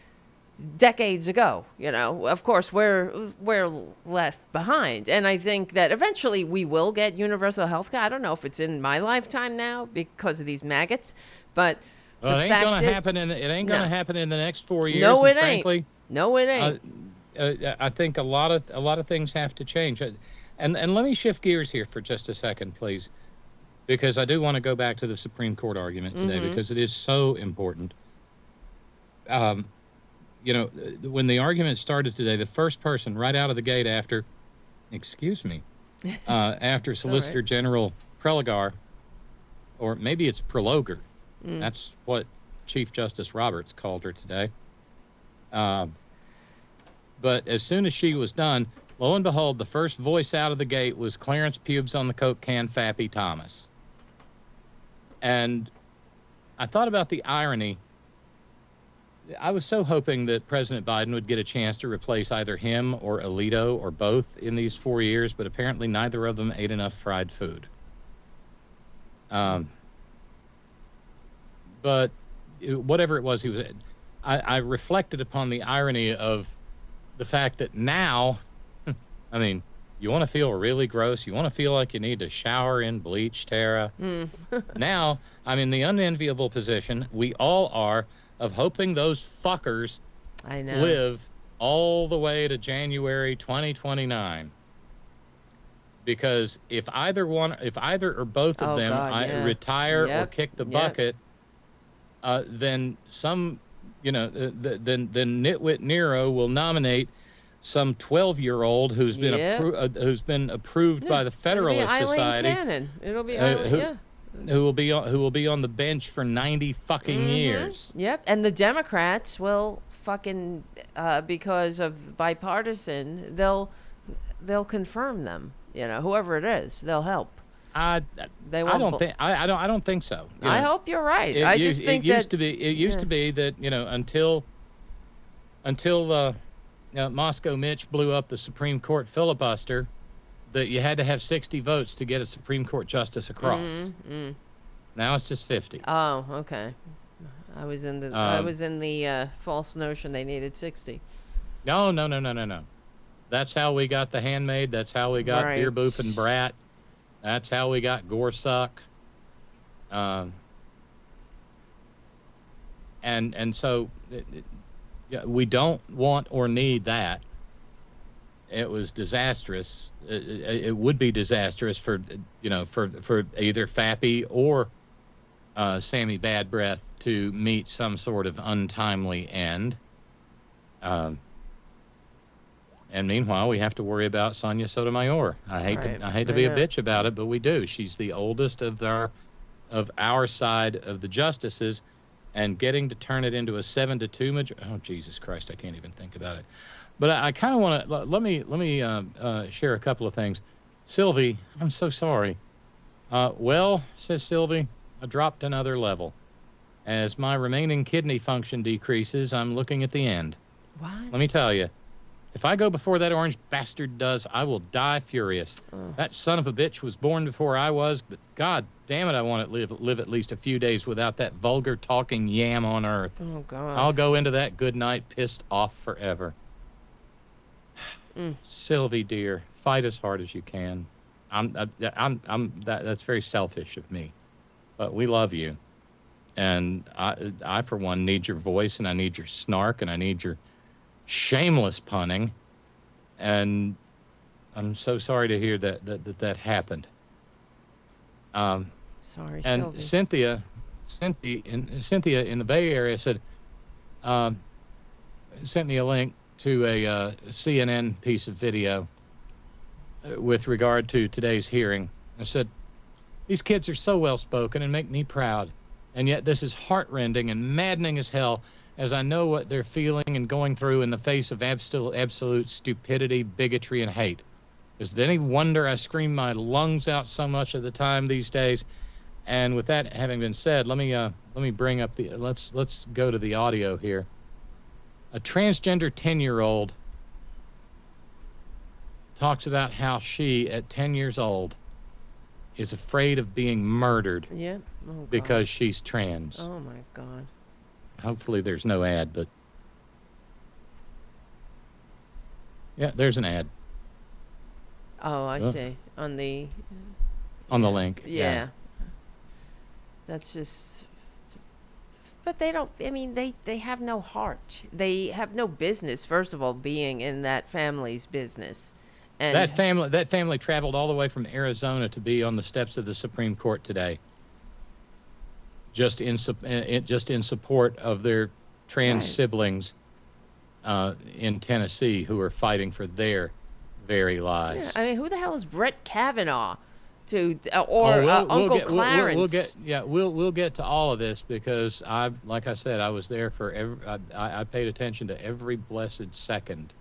decades ago. Of course, we're left behind. And I think that eventually we will get universal health care. I don't know if it's in my lifetime now because of these maggots, but
well, it ain't going to happen in the next 4 years. No, it ain't.
No, it ain't.
I think a lot of things have to change. And let me shift gears here for just a second, please, because I do want to go back to the Supreme Court argument today because it is so important. When the argument started today, the first person right out of the gate after Solicitor General Preligar, or maybe it's Prelogar, that's what Chief Justice Roberts called her today. But as soon as she was done, lo and behold, the first voice out of the gate was Clarence Pubes on the Coke can Fappy Thomas. And I thought about the irony. I was so hoping that President Biden would get a chance to replace either him or Alito or both in these 4 years, but apparently neither of them ate enough fried food. But whatever it was, I reflected upon the irony of the fact that now, I mean, you want to feel really gross, you want to feel like you need to shower in bleach, Tara. Now, I'm in the unenviable position, we all are, of hoping those fuckers live all the way to January 2029. Because if either or both of them retire or kick the bucket, then some, then Nitwit Nero will nominate some 12-year-old who's been approved by the Federalist Society.
It'll be
who will be on the bench for 90 fucking years.
Yep, and the Democrats will fucking because of bipartisan, they'll confirm them. Whoever it is, they'll help. I don't think so. I hope you're right. I just think
it used to be that until Moscow Mitch blew up the Supreme Court filibuster, that you had to have 60 votes to get a Supreme Court justice across. Now it's just 50.
Oh, okay. I was in the false notion they needed 60.
No. That's how we got The Handmaid. That's how we got Beer Boop and Brat. That's how we got Gorsuch. And so we don't want or need that. it was disastrous. It would be disastrous for either Fappy or Sammy Bad Breath to meet some sort of untimely end. And meanwhile, we have to worry about Sonia Sotomayor. I hate to be a bitch about it, but we do. She's the oldest of our side of the justices, and getting to turn it into a 7-2 majority. Oh, Jesus Christ, I can't even think about it. But I kind of want to let me share a couple of things. Sylvie, I'm so sorry. Well, says Sylvie, I dropped another level. As my remaining kidney function decreases, I'm looking at the end.
What?
Let me tell you, if I go before that orange bastard does, I will die furious. That son of a bitch was born before I was, but God damn it, I want to live at least a few days without that vulgar talking yam on earth.
Oh, God.
I'll go into that good night pissed off forever. Sylvie, dear, fight as hard as you can. That's very selfish of me, but we love you, and I for one need your voice, and I need your snark, and I need your shameless punning, and I'm so sorry to hear that happened.
Sorry,
and
Sylvie.
Cynthia in the Bay Area said, sent me a link to a CNN piece of video with regard to today's hearing. I said, these kids are so well-spoken and make me proud, and yet this is heartrending and maddening as hell, as I know what they're feeling and going through in the face of absolute stupidity, bigotry, and hate. Is it any wonder I scream my lungs out so much of the time these days? And with that having been said, let me bring up let's go to the audio here. A transgender 10-year-old talks about how she, at 10 years old, is afraid of being murdered because she's trans.
Oh, my God.
Hopefully there's no ad, but... Yeah, there's an ad.
Oh, I see. On the
link.
Yeah. That's just... But they don't, I mean, they have no heart. They have no business, first of all, being in that family's business. And
that family traveled all the way from Arizona to be on the steps of the Supreme Court today, just in support of their trans siblings in Tennessee who are fighting for their very lives.
Yeah, I mean, who the hell is Brett Kavanaugh? Uncle Clarence.
We'll get to all of this, because like I said, I was there for I paid attention to every blessed second.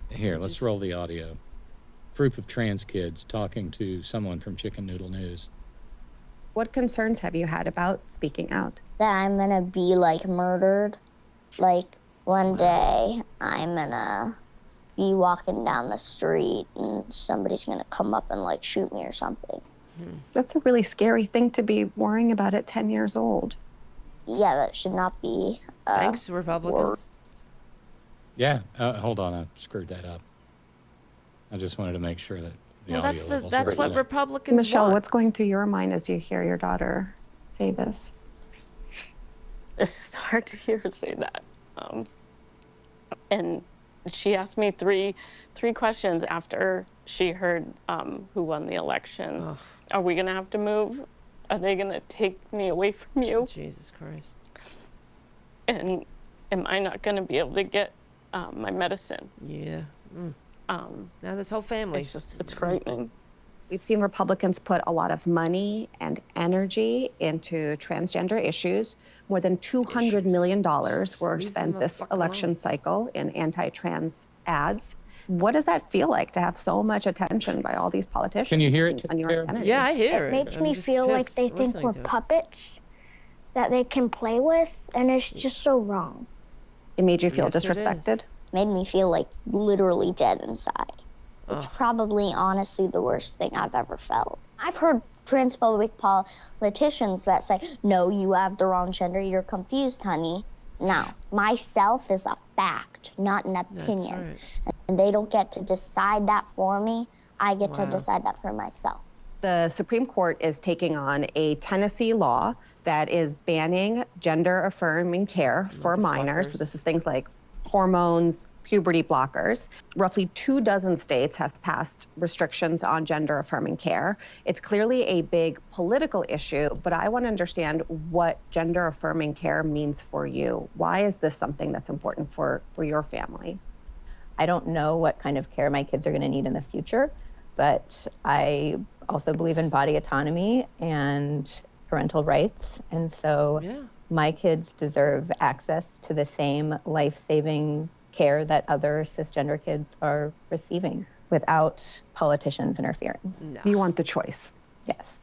Here, let's roll the audio. Group of trans kids talking to someone from Chicken Noodle News.
What concerns have you had about speaking out?
That I'm gonna be like murdered. Like one day I'm gonna be walking down the street and somebody's gonna come up and like shoot me or something.
That's a really scary thing to be worrying about at 10 years old.
Yeah, that should not be.
Thanks, Republicans.
Yeah, hold on, I screwed that up. I just wanted to make sure that the audio
that's what Republicans
Michelle,
want.
what's going through your mind as you hear your daughter say this?
It's just hard to hear her say that. And she asked me three questions after she heard who won the election.
Ugh.
Are we gonna have to move? Are they gonna take me away from you?
Jesus Christ.
And am I not gonna be able to get my medicine?
Yeah. Now this whole family.
It's frightening.
We've seen Republicans put a lot of money and energy into transgender issues. More than $200 million were spent this election cycle in anti-trans ads. What does that feel like to have so much attention by all these politicians?
Can you hear it,
on your
Tara?
identity?
Yeah, I hear
It
it.
makes
I'm
me
just
feel like
pissed
they think
listening
we're
to it.
puppets that they can play with, and it's just so wrong.
It made you feel
Yes, it is.
disrespected?
Made me feel like literally dead inside. It's
Ugh.
probably honestly the worst thing I've ever felt. I've heard transphobic politicians that say, no, you have the wrong gender, you're confused, honey. Now, myself is a fact, not an opinion.
Right.
And they don't get to decide that for me. I get to
Wow.
decide that for myself.
The Supreme Court is taking on a Tennessee law that is banning gender-affirming care for minors. So
Motherfuckers.
this is things like hormones, puberty blockers. Roughly 24 states have passed restrictions on gender-affirming care. It's clearly a big political issue, but I want to understand what gender-affirming care means for you. Why is this something that's important for your family?
I don't know what kind of care my kids are going to need in the future, but I also believe in body autonomy and parental rights. And so my kids deserve access to the same life-saving care that other cisgender kids are receiving without politicians interfering.
No. You want the choice?
Yes.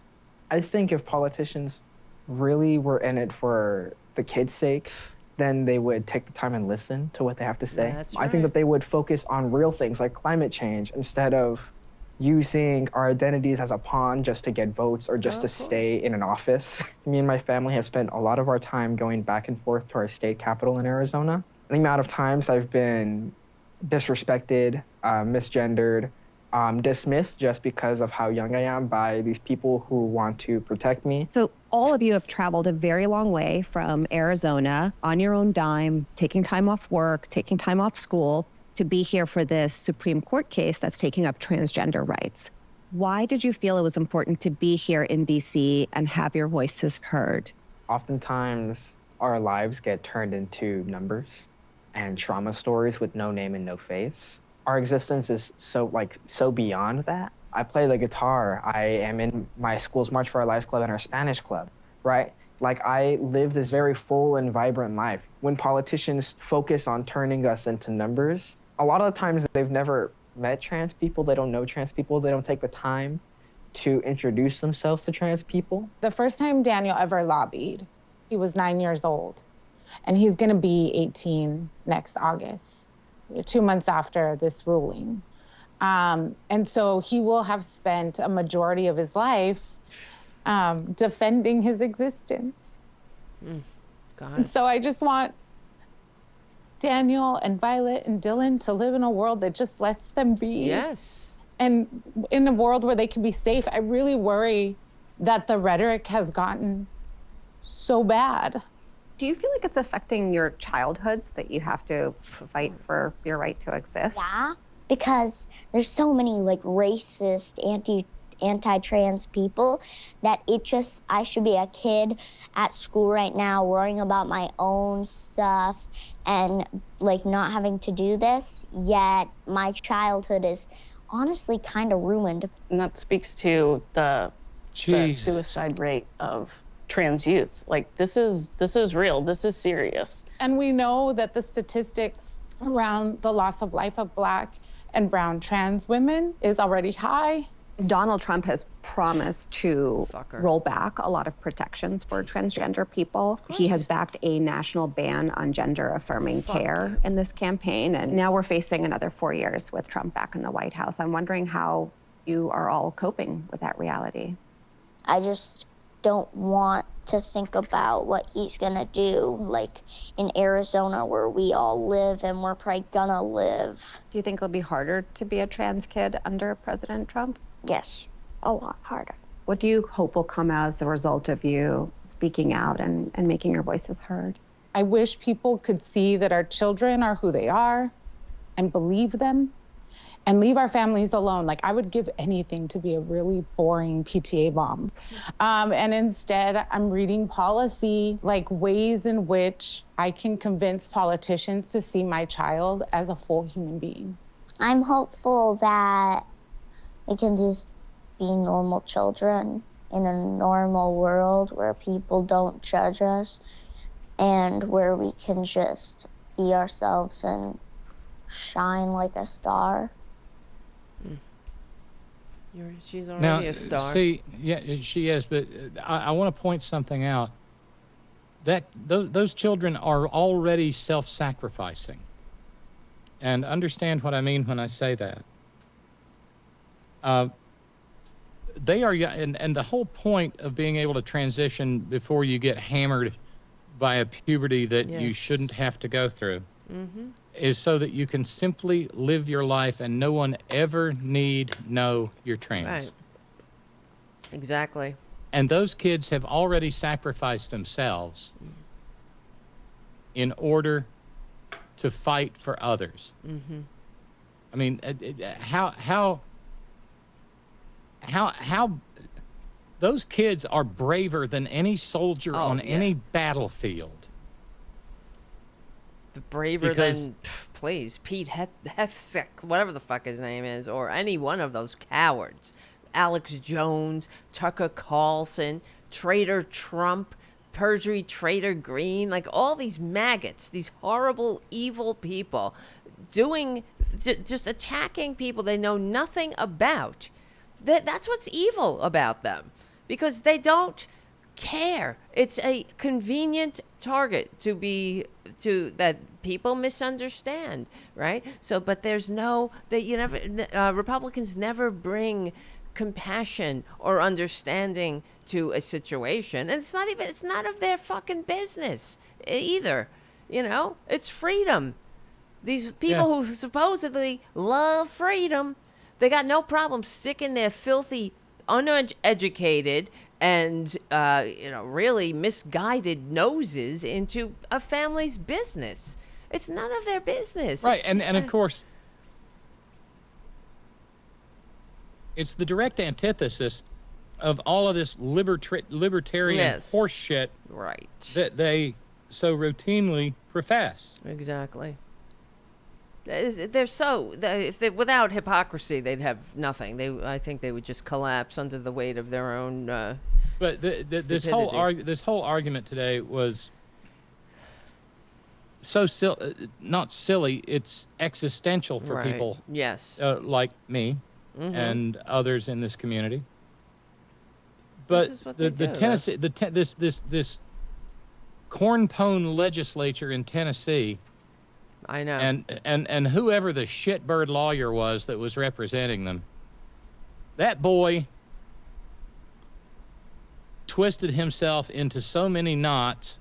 I think if politicians really were in it for the kids' sake, then they would take the time and listen to what they have to say.
That's
I think that they would focus on real things like climate change instead of using our identities as a pawn just to get votes or just to stay in an office. Me and my family have spent a lot of our time going back and forth to our state capital in Arizona. The amount of times I've been disrespected, misgendered, dismissed just because of how young I am by these people who want to protect me.
So all of you have traveled a very long way from Arizona on your own dime, taking time off work, taking time off school to be here for this Supreme Court case that's taking up transgender rights. Why did you feel it was important to be here in DC and have your voices heard?
Oftentimes, our lives get turned into numbers and trauma stories with no name and no face. Our existence is so beyond that. I play the guitar. I am in my school's March for Our Lives club and our Spanish club, right? Like, I live this very full and vibrant life. When politicians focus on turning us into numbers, a lot of the times they've never met trans people. They don't know trans people. They don't take the time to introduce themselves to trans people.
The first time Daniel ever lobbied, he was 9 years old. And he's going to be 18 next August, 2 months after this ruling. And so he will have spent a majority of his life defending his existence. And so I just want Daniel and Violet and Dylan to live in a world that just lets them be.
Yes.
And in a world where they can be safe. I really worry that the rhetoric has gotten so bad.
Do you feel like it's affecting your childhoods that you have to fight for your right to exist?
Yeah, because there's so many like racist, anti-trans people that I should be a kid at school right now worrying about my own stuff and like not having to do this, yet my childhood is honestly kind of ruined.
And that speaks to the suicide rate of trans youth. Like, this is real. This is serious.
And we know that the statistics around the loss of life of Black and brown trans women is already high.
Donald Trump has promised to roll back a lot of protections for transgender people. He has backed a national ban on gender-affirming care in this campaign, and now we're facing another 4 years with Trump back in the White House. I'm wondering how you are all coping with that reality.
I just don't want to think about what he's gonna do, like in Arizona where we all live and we're probably gonna live.
Do you think it'll be harder to be a trans kid under President Trump?
Yes, a lot harder.
What do you hope will come as a result of you speaking out and making your voices heard?
I wish people could see that our children are who they are and believe them and leave our families alone. Like, I would give anything to be a really boring PTA mom. And instead, I'm reading policy, like ways in which I can convince politicians to see my child as a full human being.
I'm hopeful that we can just be normal children in a normal world where people don't judge us and where we can just be ourselves and shine like a star.
She's already a star.
See, yeah, she is, but I want to point something out. That those children are already self-sacrificing. And understand what I mean when I say that. They are, and the whole point of being able to transition before you get hammered by a puberty that you shouldn't have to go through is so that you can simply live your life and no one ever need know you're trans.
Right. Exactly.
And those kids have already sacrificed themselves in order to fight for others.
Mm-hmm.
I mean, how those kids are braver than any soldier on any battlefield.
Braver than, please, Pete Hegseth, whatever the fuck his name is, or any one of those cowards. Alex Jones, Tucker Carlson, Traitor Trump, Perjury Traitor Green, like all these maggots, these horrible, evil people just attacking people they know nothing about. That's what's evil about them, because they don't care. It's a convenient target that people misunderstand, right? So, but there's Republicans never bring compassion or understanding to a situation, and it's not of their fucking business either. It's freedom. These people who supposedly love freedom, they got no problem sticking their filthy, uneducated, and really misguided noses into a family's business. It's none of their business.
Right, and of course, it's the direct antithesis of all of this libertarian horseshit,
right,
that they so routinely profess.
Exactly. Without hypocrisy, they'd have nothing. I think they would just collapse under the weight of their own.
But this whole argument today was so not silly. It's existential for people.
Yes.
Like me and others in this community. But
this is what
this cornpone legislature in Tennessee.
I know.
And whoever the shitbird lawyer was that was representing them, that boy twisted himself into so many knots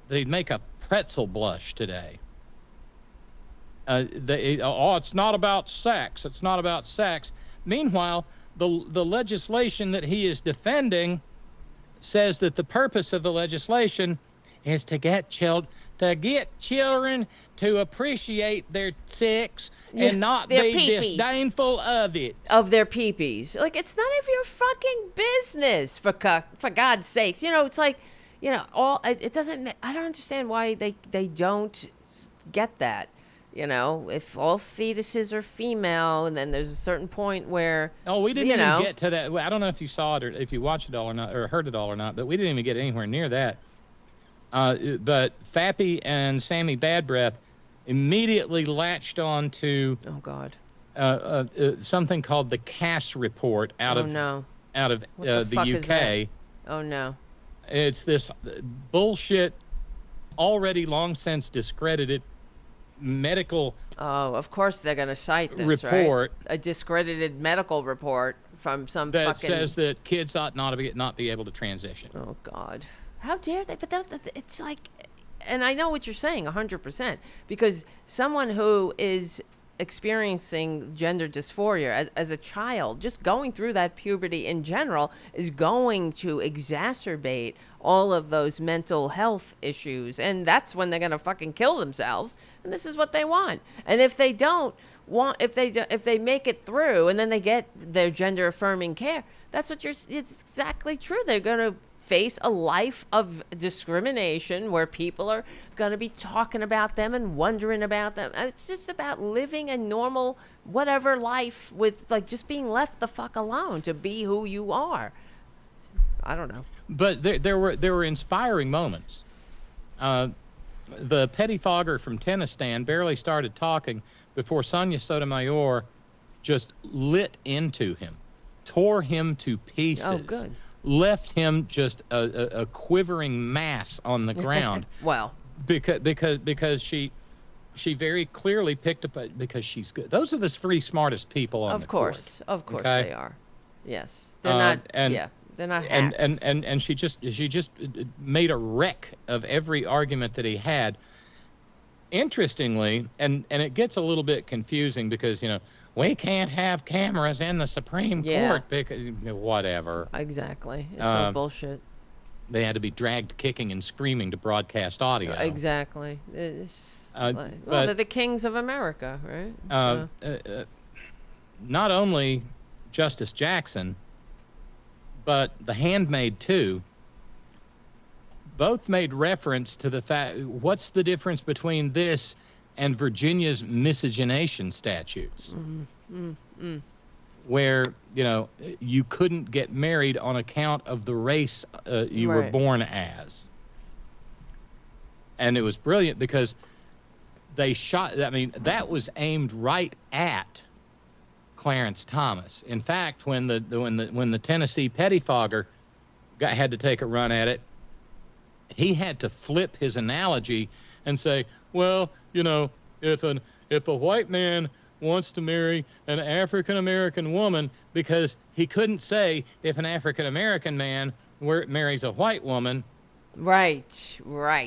that he'd make a pretzel blush today. It's not about sex. It's not about sex. Meanwhile, the legislation that he is defending says that the purpose of the legislation is to get children to appreciate their sex and not be disdainful of it.
Of their peepees. Like, it's none of your fucking business, for God's sakes. It's like, it doesn't, I don't understand why they don't get that. If all fetuses are female, and then there's a certain point where...
Oh, we didn't even get to that. I don't know if you saw it or if you watched it all or not, or heard it all or not, but we didn't even get anywhere near that. But Fappy and Sammy Badbreath immediately latched on to something called the Cass report out of the UK.
Oh no!
It's this bullshit, already long since discredited medical.
Oh, of course they're going to cite this
report,
right? A discredited medical report from some
that says that kids ought not be able to transition.
Oh God. How dare they? But it's like, and I know what you're saying 100%, because someone who is experiencing gender dysphoria as a child, just going through that puberty in general, is going to exacerbate all of those mental health issues, and that's when they're going to fucking kill themselves, and this is what they want. And if they if they make it through and then they get their gender affirming care, it's exactly true. They're going to face a life of discrimination where people are going to be talking about them and wondering about them. And it's just about living a normal whatever life with, like, just being left the fuck alone to be who you are. I don't know.
But there were inspiring moments. The pettifogger from Tennistan barely started talking before Sonia Sotomayor just lit into him, tore him to pieces.
Oh, good.
Left him just a quivering mass on the ground.
Well,
because she very clearly picked up because she's good. Those are the three smartest people on the court.
Of course they are. Yes, they're not. They're not hacks.
And she just made a wreck of every argument that he had. Interestingly, and it gets a little bit confusing because we can't have cameras in the Supreme Court because whatever.
Exactly. It's so bullshit.
they had to be dragged kicking and screaming to broadcast audio.
Exactly. It's
but
they're the kings of America, right?
Not only Justice Jackson, but the handmaid too, both made reference to the fact, what's the difference between this and Virginia's miscegenation statutes, where, you know, you couldn't get married on account of the race you were born as. And it was brilliant because they shot, I mean, that was aimed right at Clarence Thomas. In fact, when the Tennessee pettifogger had to take a run at it, he had to flip his analogy and say, well, you know, if a white man wants to marry an African-American woman, because he couldn't say if an African-American man marries a white woman.
Right.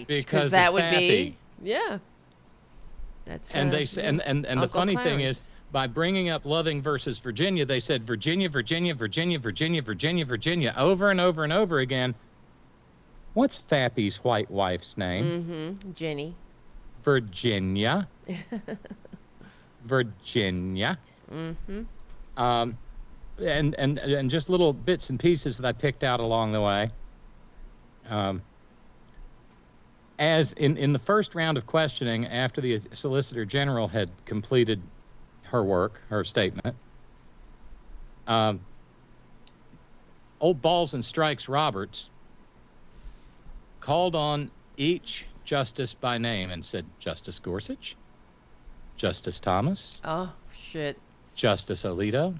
Because that would be, That's
and they say, and the funny thing is, by bringing up Loving versus Virginia, they said Virginia, Virginia, Virginia, Virginia, Virginia, Virginia, over and over and over again. What's Thappy's white wife's name?
Jenny.
Virginia. Virginia. And just little bits and pieces that I picked out along the way. As in the first round of questioning, after the Solicitor General had completed her work, her statement, old Balls and Strikes Roberts called on each justice by name and said, Justice Gorsuch, Justice Thomas,
oh shit,
Justice Alito,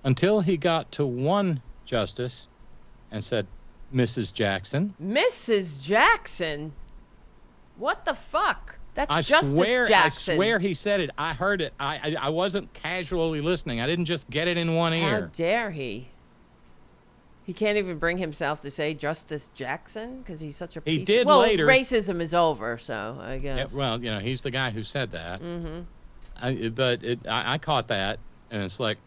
until he got to one justice and said, Mrs. Jackson.
Mrs. Jackson? What the fuck? That's Justice Jackson.
I swear he said it. I heard it. I wasn't casually listening. I didn't just get it in one ear.
How dare he? He can't even bring himself to say Justice Jackson because he's such a piece.
He did
well,
later.
Racism is over, so I guess.
Yeah, well, you know, he's the guy who said that. But I caught that, and it's like,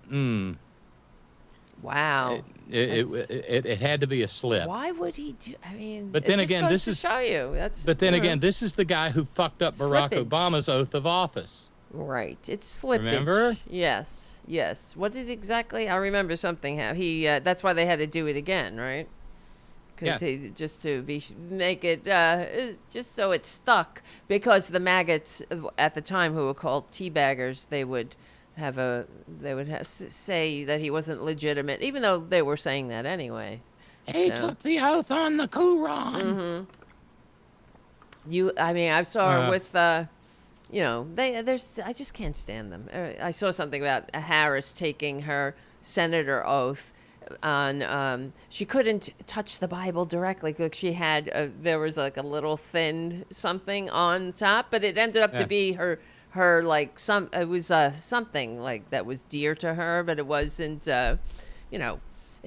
wow.
It had to be a slip.
Why would he do? I mean,
but then again, this
is to show you. That's.
But then again, this is the guy who fucked up Barack Obama's oath of office.
Right. It's slippage.
Remember?
Yes. What did exactly? I remember something. He. That's why they had to do it again, right? Because he just to make it just so it stuck. Because the maggots at the time, who were called teabaggers, they would say that he wasn't legitimate, even though they were saying that anyway.
He took the oath on the Quran.
I saw with, I just can't stand them. I saw something about Harris taking her senator oath on, she couldn't touch the Bible directly because she had, there was like a little thin something on top, but it ended up to be her like it was something like that was dear to her, but it wasn't it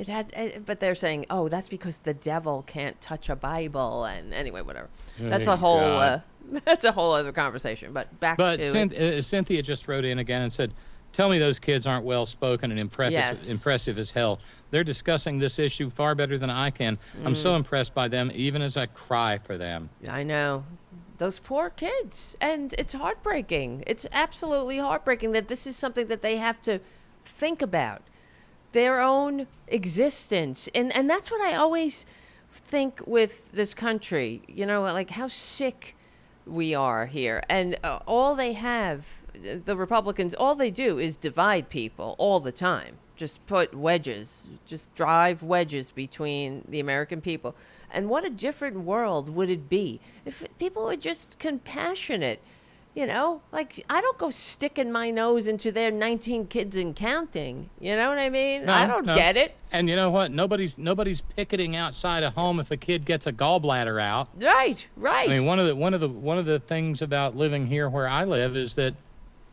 had but they're saying, oh, that's because the devil can't touch a Bible, and anyway, whatever. That's a whole that's a whole other conversation, but
Cynthia just wrote in again and said, tell me those kids aren't well spoken and impressive as hell. They're discussing this issue far better than I can. I'm so impressed by them, even as I cry for them.
I know. Those poor kids. And it's heartbreaking. It's absolutely heartbreaking that this is something that they have to think about. Their own existence. And that's what I always think with this country. You know, like how sick we are here. And all they have, the Republicans, all they do is divide people all the time. Just put wedges, just drive wedges between the American people. And what a different world would it be if people were just compassionate, you know? Like, I don't go sticking my nose into their 19 kids and counting. You know what I mean? I don't get it.
And you know what? Nobody's picketing outside a home if a kid gets a gallbladder out.
Right.
I mean, one of the things about living here where I live is that,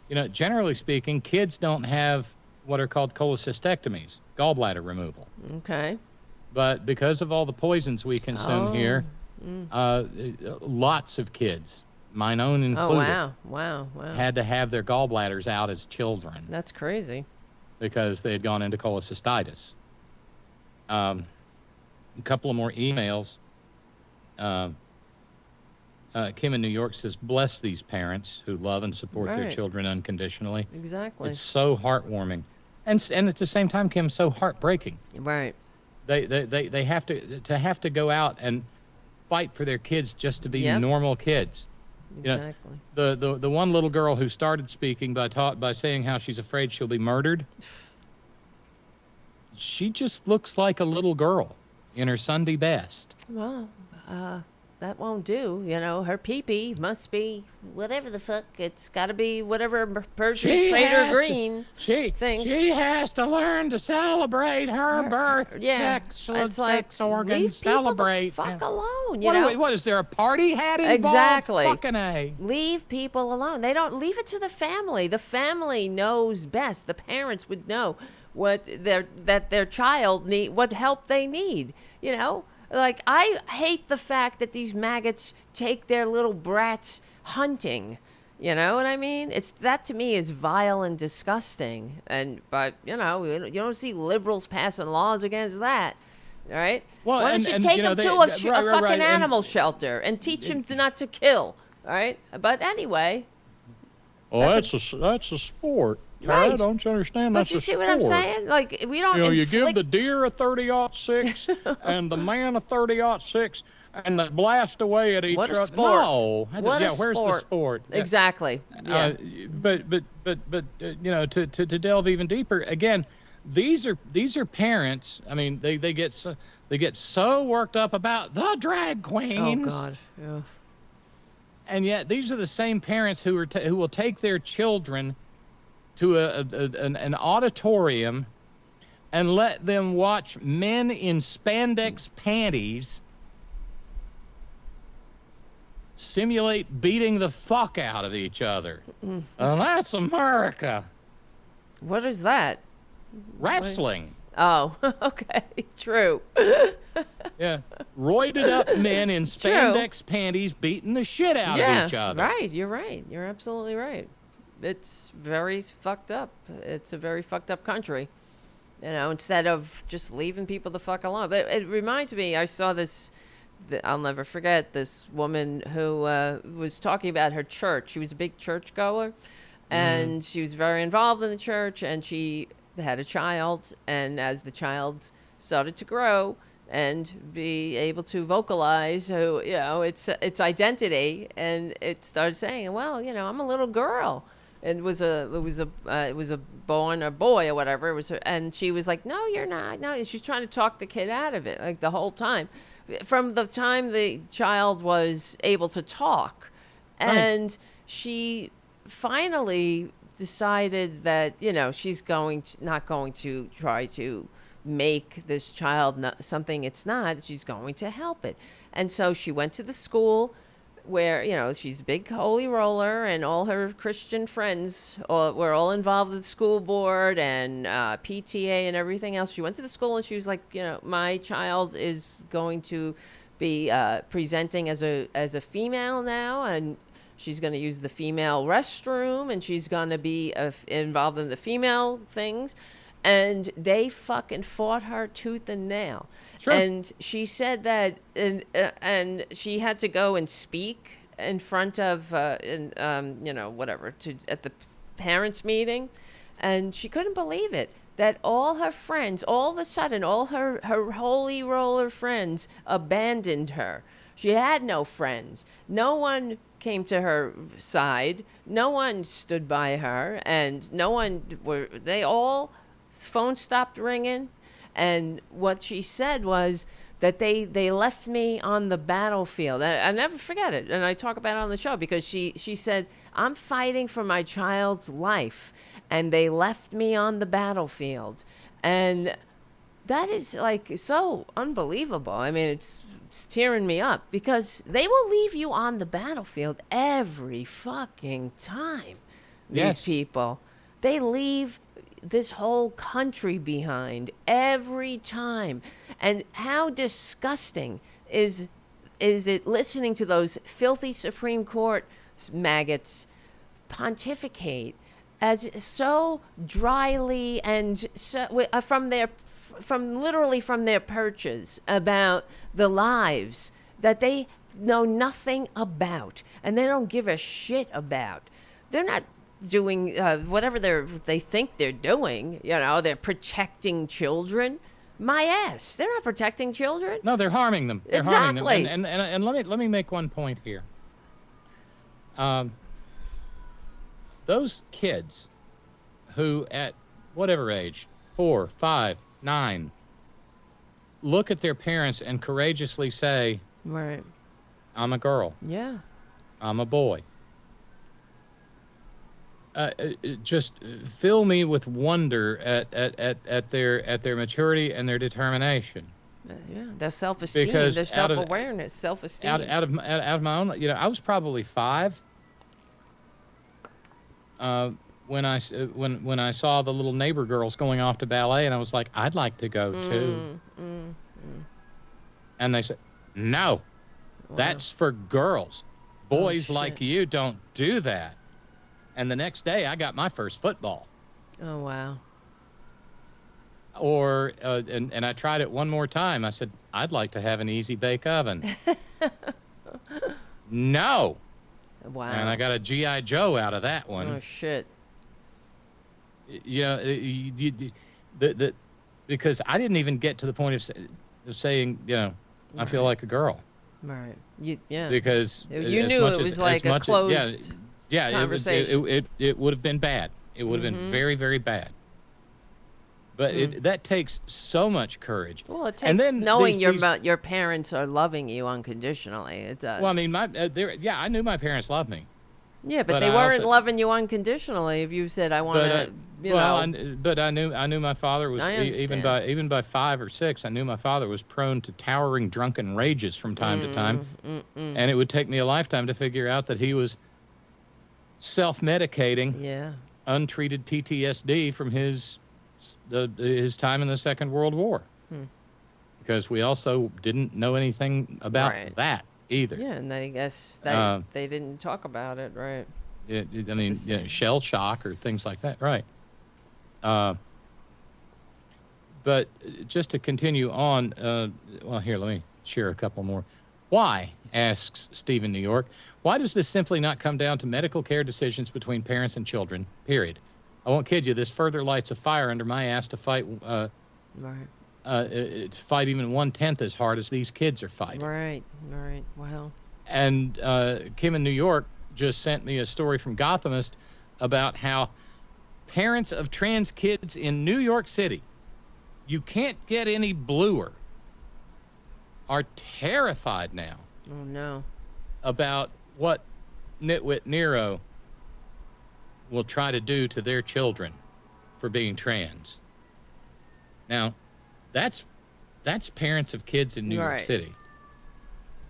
you know, generally speaking, kids don't have what are called cholecystectomies, gallbladder removal.
Okay.
But because of all the poisons we consume here, lots of kids, mine own included,
wow,
had to have their gallbladders out as children.
That's crazy.
Because they had gone into cholecystitis. a couple of more emails. Kim in New York says, bless these parents who love and support their children unconditionally.
Exactly.
It's so heartwarming. And at the same time, Kim, so heartbreaking.
Right.
They have to go out and fight for their kids just to be normal kids.
Exactly.
You know, the one little girl who started speaking by saying how she's afraid she'll be murdered. She just looks like a little girl in her Sunday best.
Well, that won't do. You know, her pee-pee must be whatever the fuck. It's got to be whatever Persian Trader Green thinks.
She has to learn to celebrate her birth, sex organ, celebrate.
Leave people the fuck alone,
What is there, a party hat involved?
Exactly.
Fucking A.
Leave people alone. They don't leave it to the family. The family knows best. The parents would know what their child what help they need, you know? Like, I hate the fact that these maggots take their little brats hunting. You know what I mean? That to me is vile and disgusting. But you know, you don't see liberals passing laws against that, all right?
Well,
why don't you take them to a fucking animal shelter and teach them not to kill, all right? But anyway.
Well, that's a sport.
Right.
Don't you understand?
But
That's
you
a
see
sport.
what I'm saying? Like, we don't
you give the deer a 30-06 and the man a 30-06 and they blast away at each other.
What a sport.
No. Where's the sport?
Exactly. Yeah.
But you know, to delve even deeper, again, these are parents. I mean, they get so worked up about the drag queens.
Oh God. Yeah.
And yet these are the same parents who will take their children to an auditorium and let them watch men in spandex panties simulate beating the fuck out of each other. And that's America.
What is that?
Wrestling.
Oh, okay. True.
Yeah. Roided up men in spandex panties beating the shit out of each other.
Right. You're right. You're absolutely right. It's very fucked up. It's a very fucked up country, you know, instead of just leaving people the fuck alone. But it reminds me, I saw this, I'll never forget, this woman who was talking about her church. She was a big church goer, and she was very involved in the church, and she had a child, and as the child started to grow and be able to vocalize, you know, its identity, and it started saying, well, you know, I'm a little girl. It was a born a boy or whatever. It was her, and she was like, "No, you're not." No, and she's trying to talk the kid out of it, like the whole time, from the time the child was able to talk, and she finally decided that, you know, she's not going to try to make this child something it's not. She's going to help it, and so she went to the school where, you know, she's a big holy roller, and all her Christian friends were all involved with the school board and PTA and everything else. She went to the school and she was like, you know, my child is going to be presenting as a female now, and she's going to use the female restroom, and she's going to be involved in the female things. And they fucking fought her tooth and nail. Sure. And she said that, and she had to go and speak in front of, you know, whatever, at the parents' meeting, and she couldn't believe it. That all her friends, all of a sudden, all her holy roller friends abandoned her. She had no friends. No one came to her side. No one stood by her, and they all, phone stopped ringing. And what she said was that they left me on the battlefield. I never forget it. And I talk about it on the show because she said, I'm fighting for my child's life, and they left me on the battlefield. And that is like so unbelievable. I mean, it's tearing me up because they will leave you on the battlefield every fucking time. These people, they leave this whole country behind every time. And how disgusting is it listening to those filthy Supreme Court maggots pontificate as so dryly and so, from their literally from their perches about the lives that they know nothing about and they don't give a shit about. They're not doing whatever they think they're doing. You know, they're protecting children. My ass. They're not protecting children.
No, they're harming them. They're
Exactly.
harming them. And let me make one point here. Those kids who at whatever age, 4, 5, 9, look at their parents and courageously say,
right,
I'm a girl.
Yeah.
I'm a boy. Just fill me with wonder at their maturity and their determination.
Yeah, their self-esteem,
Because
their self-awareness, self-esteem.
Out of my own, I was probably 5 when I saw the little neighbor girls going off to ballet, and I was like, I'd like to go too. And they said, no, that's for girls. Boys like you don't do that. And the next day, I got my first football.
Oh, wow.
Or, and I tried it one more time. I said, I'd like to have an easy bake oven. No.
Wow.
And I got a G.I. Joe out of that one.
Oh, shit.
Because I didn't even get to the point of saying, I feel like a girl.
Right. Yeah.
Because
you knew it was like a closed conversation.
It would have been bad. It would have been very, very bad. But that takes so much courage.
Well, it takes knowing your parents are loving you unconditionally. It does.
Well, I mean, I knew my parents loved me.
Yeah, but they weren't loving you unconditionally. If you said, "I want to,"
but I knew my father was even by 5 or 6. I knew my father was prone to towering drunken rages from time to time, and it would take me a lifetime to figure out that he was self-medicating untreated PTSD from his time in the Second World War, because we also didn't know anything about that either.
Yeah, and I guess that they didn't talk about it, right?
I mean, shell shock or things like that, right? But just to continue on, well, here, let me share a couple more. Why, asks Stephen, New York, why does this simply not come down to medical care decisions between parents and children, period? I won't kid you, this further lights a fire under my ass to fight to fight even 1/10 as hard as these kids are fighting.
Right. Wow.
And Kim in New York just sent me a story from Gothamist about how parents of trans kids in New York City, you can't get any bluer, are terrified now.
Oh, no.
About what nitwit Nero will try to do to their children for being trans. Now, that's parents of kids in New York City.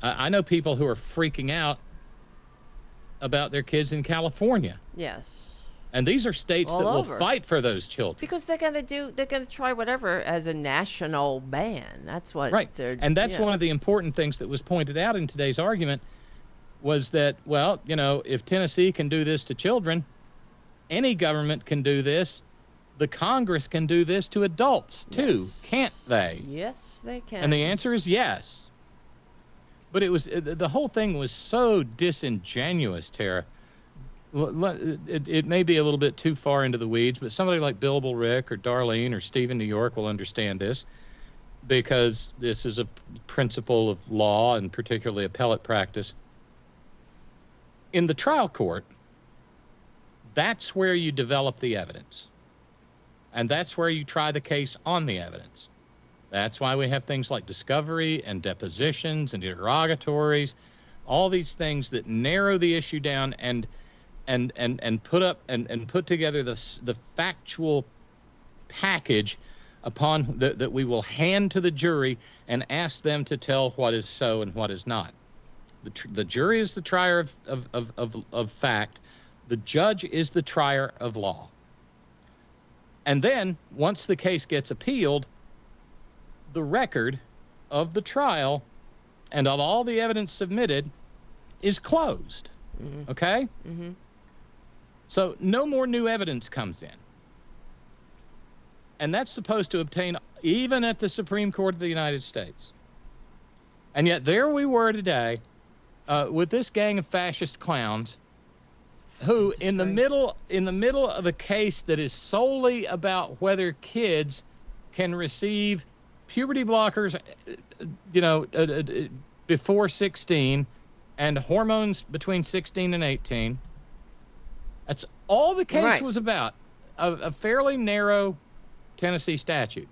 I know people who are freaking out about their kids in California.
Yes.
And these are states that will fight for those children.
Because they're gonna try whatever as a national ban. That's what they're.
And that's one of the important things that was pointed out in today's argument, was that, well, if Tennessee can do this to children, any government can do this. The Congress can do this to adults too, can't they?
Yes, they can.
And the answer is yes. But the whole thing was so disingenuous, Tara. It may be a little bit too far into the weeds, but somebody like Billable Rick or Darlene or Stephen New York will understand this, because this is a principle of law and particularly appellate practice. In the trial court, that's where you develop the evidence. And that's where you try the case on the evidence. That's why we have things like discovery and depositions and interrogatories, all these things that narrow the issue down and put together the factual package upon that we will hand to the jury and ask them to tell what is so and what is not. The jury is the trier of fact. The judge is the trier of law. And then, once the case gets appealed, the record of the trial and of all the evidence submitted is closed. Okay? So no more new evidence comes in. And that's supposed to obtain even at the Supreme Court of the United States. And yet there we were today with this gang of fascist clowns who, in the middle of a case that is solely about whether kids can receive puberty blockers, before 16 and hormones between 16 and 18. That's all the case was about. A fairly narrow Tennessee statute.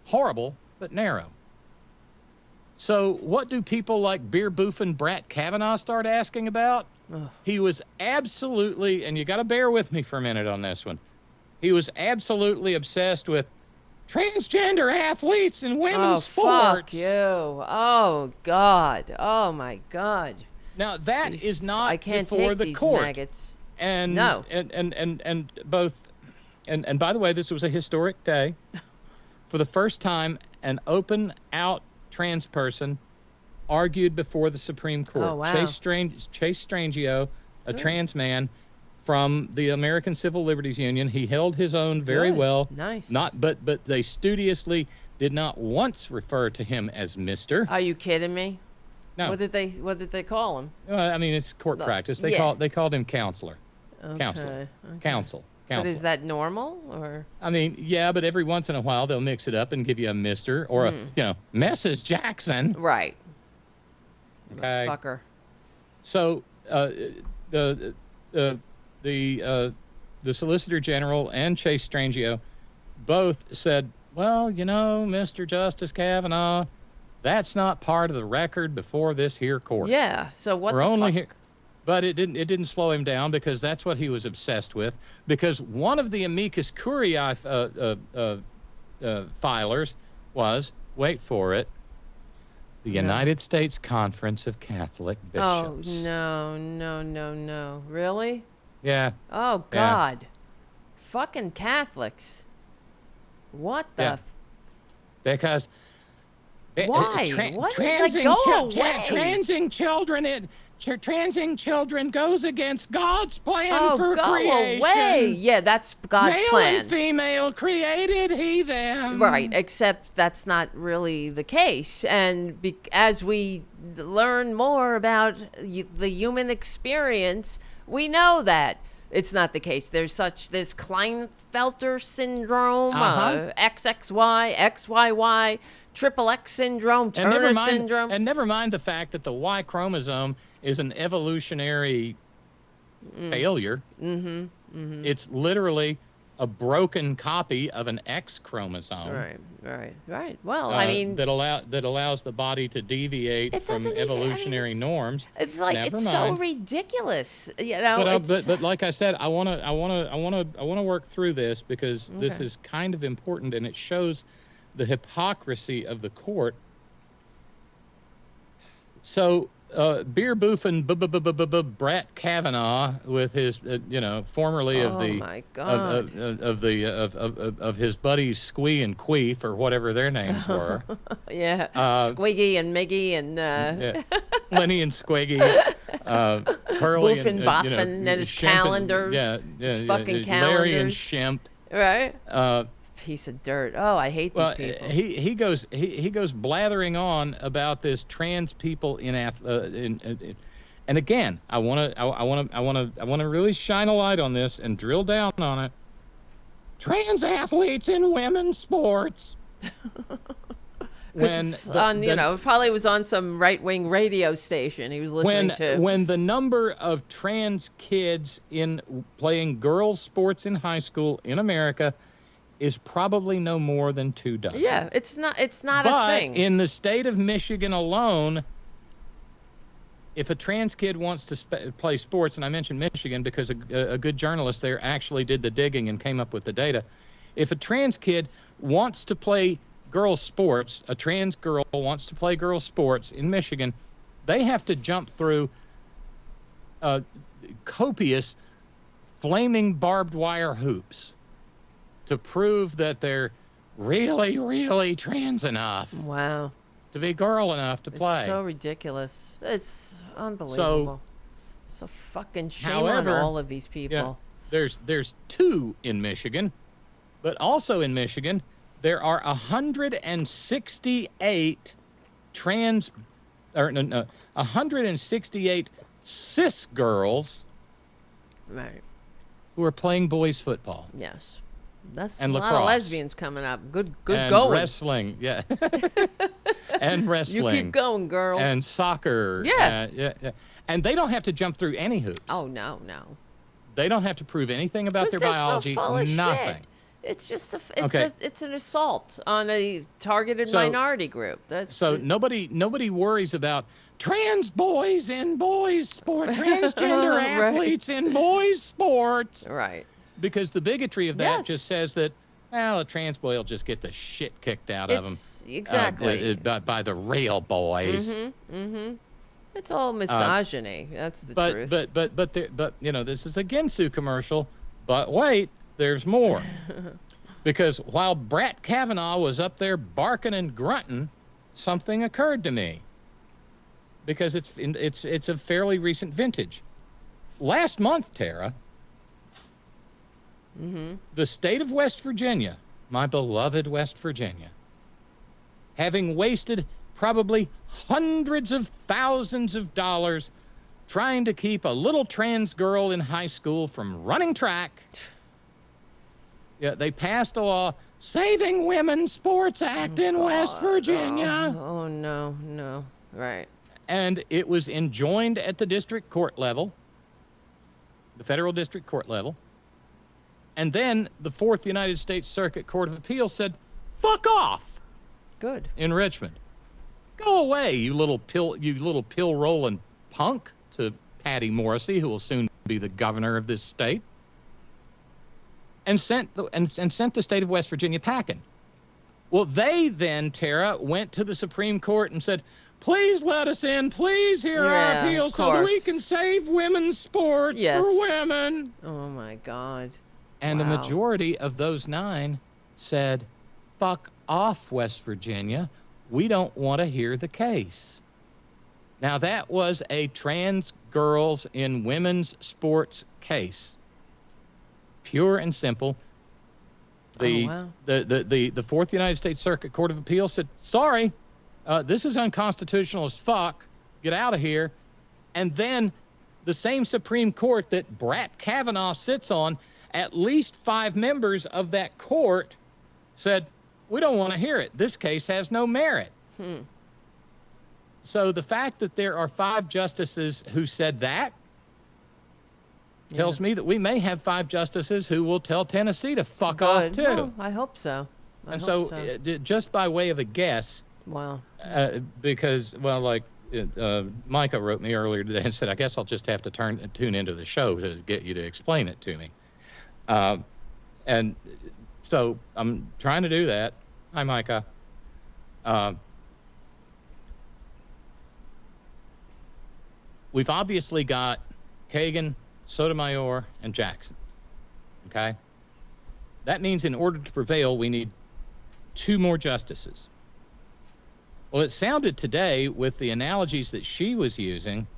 Horrible, but narrow. So what do people like beer boofing Brett Kavanaugh start asking about? Ugh. He was absolutely, and you got to bear with me for a minute on this one, he was absolutely obsessed with transgender athletes and women's sports.
Oh, fuck you. Oh, God. Oh, my God.
Now, that is not
I can't
before
take
the
these
court.
maggots.
And,
no.
And both, and by the way, this was a historic day. For the first time, an open-out trans person argued before the Supreme Court.
Oh, wow.
Chase Strangio, a trans man from the American Civil Liberties Union. He held his own very well.
Nice.
But they studiously did not once refer to him as Mr.
Are you kidding me?
No.
What did they call him?
I mean, it's court practice. They called him counselor.
Okay.
Counselor.
Okay.
Counsel.
But is that normal, or?
I mean, yeah, but every once in a while they'll mix it up and give you a Mr. or a Mrs. Jackson.
Right.
Okay.
Fucker.
So the Solicitor General and Chase Strangio both said, well, Mr. Justice Kavanaugh, that's not part of the record before this here court.
Yeah. So what?
We're
the
only
fuck?
here. But it didn't slow him down, because that's what he was obsessed with. Because one of the amicus curiae filers was, wait for it, the United States Conference of Catholic Bishops.
Oh, no. Really?
Yeah.
Oh, God. Fucking Catholics. What the?
Because.
Why? What?
Transing children. Transing children goes against God's plan for creation.
Go away. Yeah, that's God's plan.
Male and female created he them.
Right, except that's not really the case. And as we learn more about the human experience, we know that it's not the case. There's this Klinefelter syndrome, XXY, XYY, triple X syndrome, Turner syndrome.
And never mind the fact that the Y chromosome is an evolutionary failure. It's literally a broken copy of an X chromosome.
Right. Well, I mean,
that allows the body to deviate from evolutionary norms.
It's like so ridiculous,
But like I said, I want to work through this, because this is kind of important, and it shows the hypocrisy of the court. So beer boofing Brett Kavanaugh with his formerly of his buddies Squee and Queef, or whatever their names were.
Squiggy and Miggy and
Lenny and Squiggy, Curly
Boofing Boffin and his calendars, his fucking calendars,
Larry and Shemp,
right? Piece of dirt. Oh, I hate these people.
He goes blathering on about this trans people and again, I want to really shine a light on this and drill down on it. Trans athletes in women's sports.
Probably was on some right-wing radio station he was listening to.
When the number of trans kids in playing girls' sports in high school in America is probably no more than 2 dozen.
Yeah, it's not a thing.
But in the state of Michigan alone, if a trans kid wants to play sports, and I mentioned Michigan because a good journalist there actually did the digging and came up with the data. If a trans kid wants to play girls' sports, a trans girl wants to play girls' sports in Michigan, they have to jump through copious flaming barbed wire hoops to prove that they're really, really trans enough.
Wow.
To be girl enough to play.
It's so ridiculous. It's unbelievable. So fucking shame on all of these people.
Yeah, there's 2 in Michigan, but also in Michigan, there are 168 168 cis girls
Right.
who are playing boys football.
Yes. That's
And
a lot of
lacrosse.
lesbians coming up. Good
And
going.
wrestling, yeah. And wrestling.
You keep going, girls.
And soccer.
Yeah.
Yeah. And they don't have to jump through any hoops.
Oh, no.
They don't have to prove anything about their
they're
biology.
So full of
Nothing.
Shit. It's just it's an assault on a targeted minority group.
Nobody worries about trans boys in boys sport, transgender athletes in boys sports.
Right.
Because the bigotry of that just says that, well, a trans boy will just get the shit kicked out of him.
Exactly.
By the rail boys.
It's all misogyny. That's the truth.
But you know, this is a Ginsu commercial. But wait, there's more. Because while Brett Kavanaugh was up there barking and grunting, something occurred to me. Because it's a fairly recent vintage. Last month, Tara, the state of West Virginia, my beloved West Virginia, having wasted probably hundreds of thousands of dollars trying to keep a little trans girl in high school from running track, they passed a law, Saving Women's Sports Act in West Virginia.
Oh, no. Right.
And it was enjoined at the district court level, the federal district court level. And then the Fourth United States Circuit Court of Appeals said, fuck off.
Good.
In Richmond. Go away, you little pill rolling punk, to Patty Morrissey, who will soon be the governor of this state. And sent the state of West Virginia packing. Well, they then, Tara, went to the Supreme Court and said, please let us in. Please hear our appeal so that we can save women's sports for women.
Oh, my God.
And the majority of those 9 said, fuck off, West Virginia. We don't want to hear the case. Now, that was a trans girls in women's sports case. Pure and simple. The Fourth United States Circuit Court of Appeals said, sorry, this is unconstitutional as fuck. Get out of here. And then the same Supreme Court that Brett Kavanaugh sits on, at least 5 members of that court said, we don't want to hear it. This case has no merit. So the fact that there are 5 justices who said that tells me that we may have 5 justices who will tell Tennessee to fuck off, too.
Well, I hope so.
Just by way of a guess.
Wow.
Because, Micah wrote me earlier today and said, I guess I'll just have to tune into the show to get you to explain it to me. And so I'm trying to do that. Hi, Micah. We've obviously got Kagan, Sotomayor, and Jackson. Okay? That means in order to prevail, we need 2 more justices. Well, it sounded today with the analogies that she was using,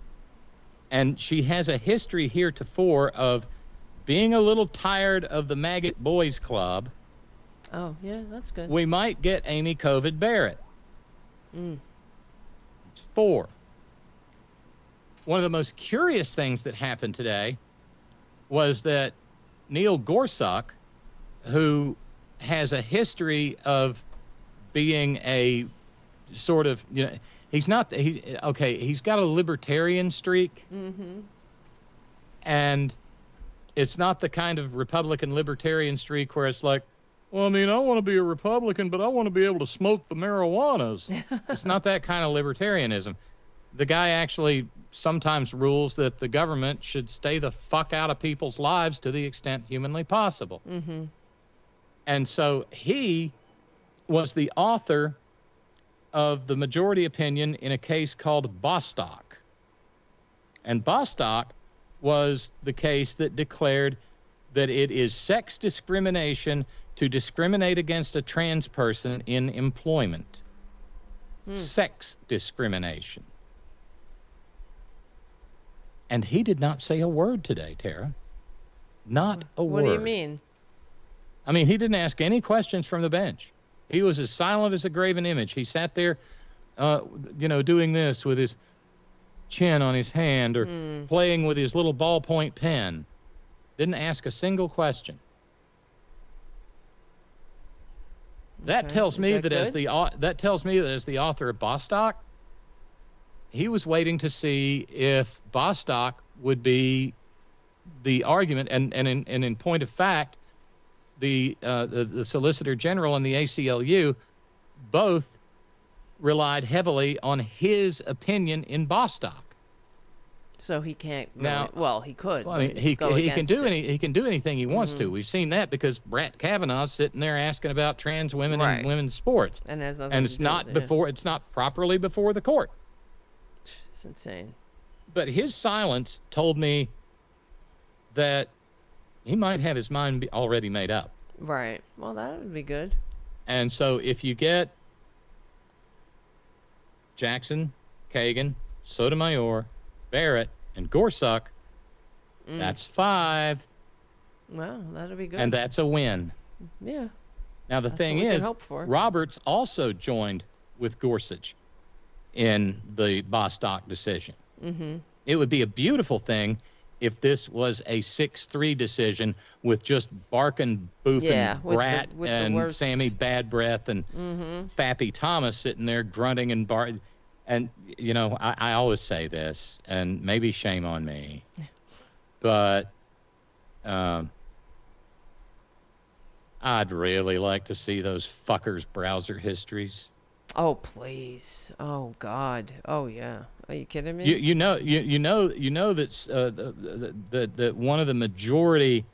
and she has a history heretofore of being a little tired of the maggot boys club.
Oh, yeah, that's good.
We might get Amy COVID Barrett. It's 4. One of the most curious things that happened today was that Neil Gorsuch, who has a history of being a sort of, he's got a libertarian streak. And it's not the kind of Republican libertarian streak where it's like, well, I mean, I want to be a Republican, but I want to be able to smoke the marijuanas. It's not that kind of libertarianism. The guy actually sometimes rules that the government should stay the fuck out of people's lives to the extent humanly possible. And so he was the author of the majority opinion in a case called Bostock. And Bostock was the case that declared that it is sex discrimination to discriminate against a trans person in employment. Sex discrimination. And he did not say a word today, Tara. Not a word.
What do you mean?
I mean, he didn't ask any questions from the bench. He was as silent as a graven image. He sat there, doing this with his chin on his hand or playing with his little ballpoint pen. Didn't ask a single question. That tells me that as the author of Bostock, he was waiting to see if Bostock would be the argument, and in point of fact, the Solicitor General and the ACLU both relied heavily on his opinion in Bostock.
So he can't.
Now,
well, he could.
Well, I mean, he can do anything he wants to. We've seen that because Brett Kavanaugh's sitting there asking about trans women and women's sports,
and
it's not it's not properly before the court.
It's insane.
But his silence told me that he might have his mind already made up.
Right. Well, that would be good.
And so if you get Jackson, Kagan, Sotomayor, Barrett, and Gorsuch, that's 5.
Well, that'll be good.
And that's a win.
Yeah.
Now, the thing is, Roberts also joined with Gorsuch in the Bostock decision. It would be a beautiful thing if this was a 6-3 decision with just Barkin, Boofin, Brat, and Sammy Bad Breath and Fappy Thomas sitting there grunting and barking. And, I always say this, and maybe shame on me, but I'd really like to see those fuckers' browser histories.
Oh, please. Oh, God. Oh, yeah. Are you kidding me?
You know that that one of the majority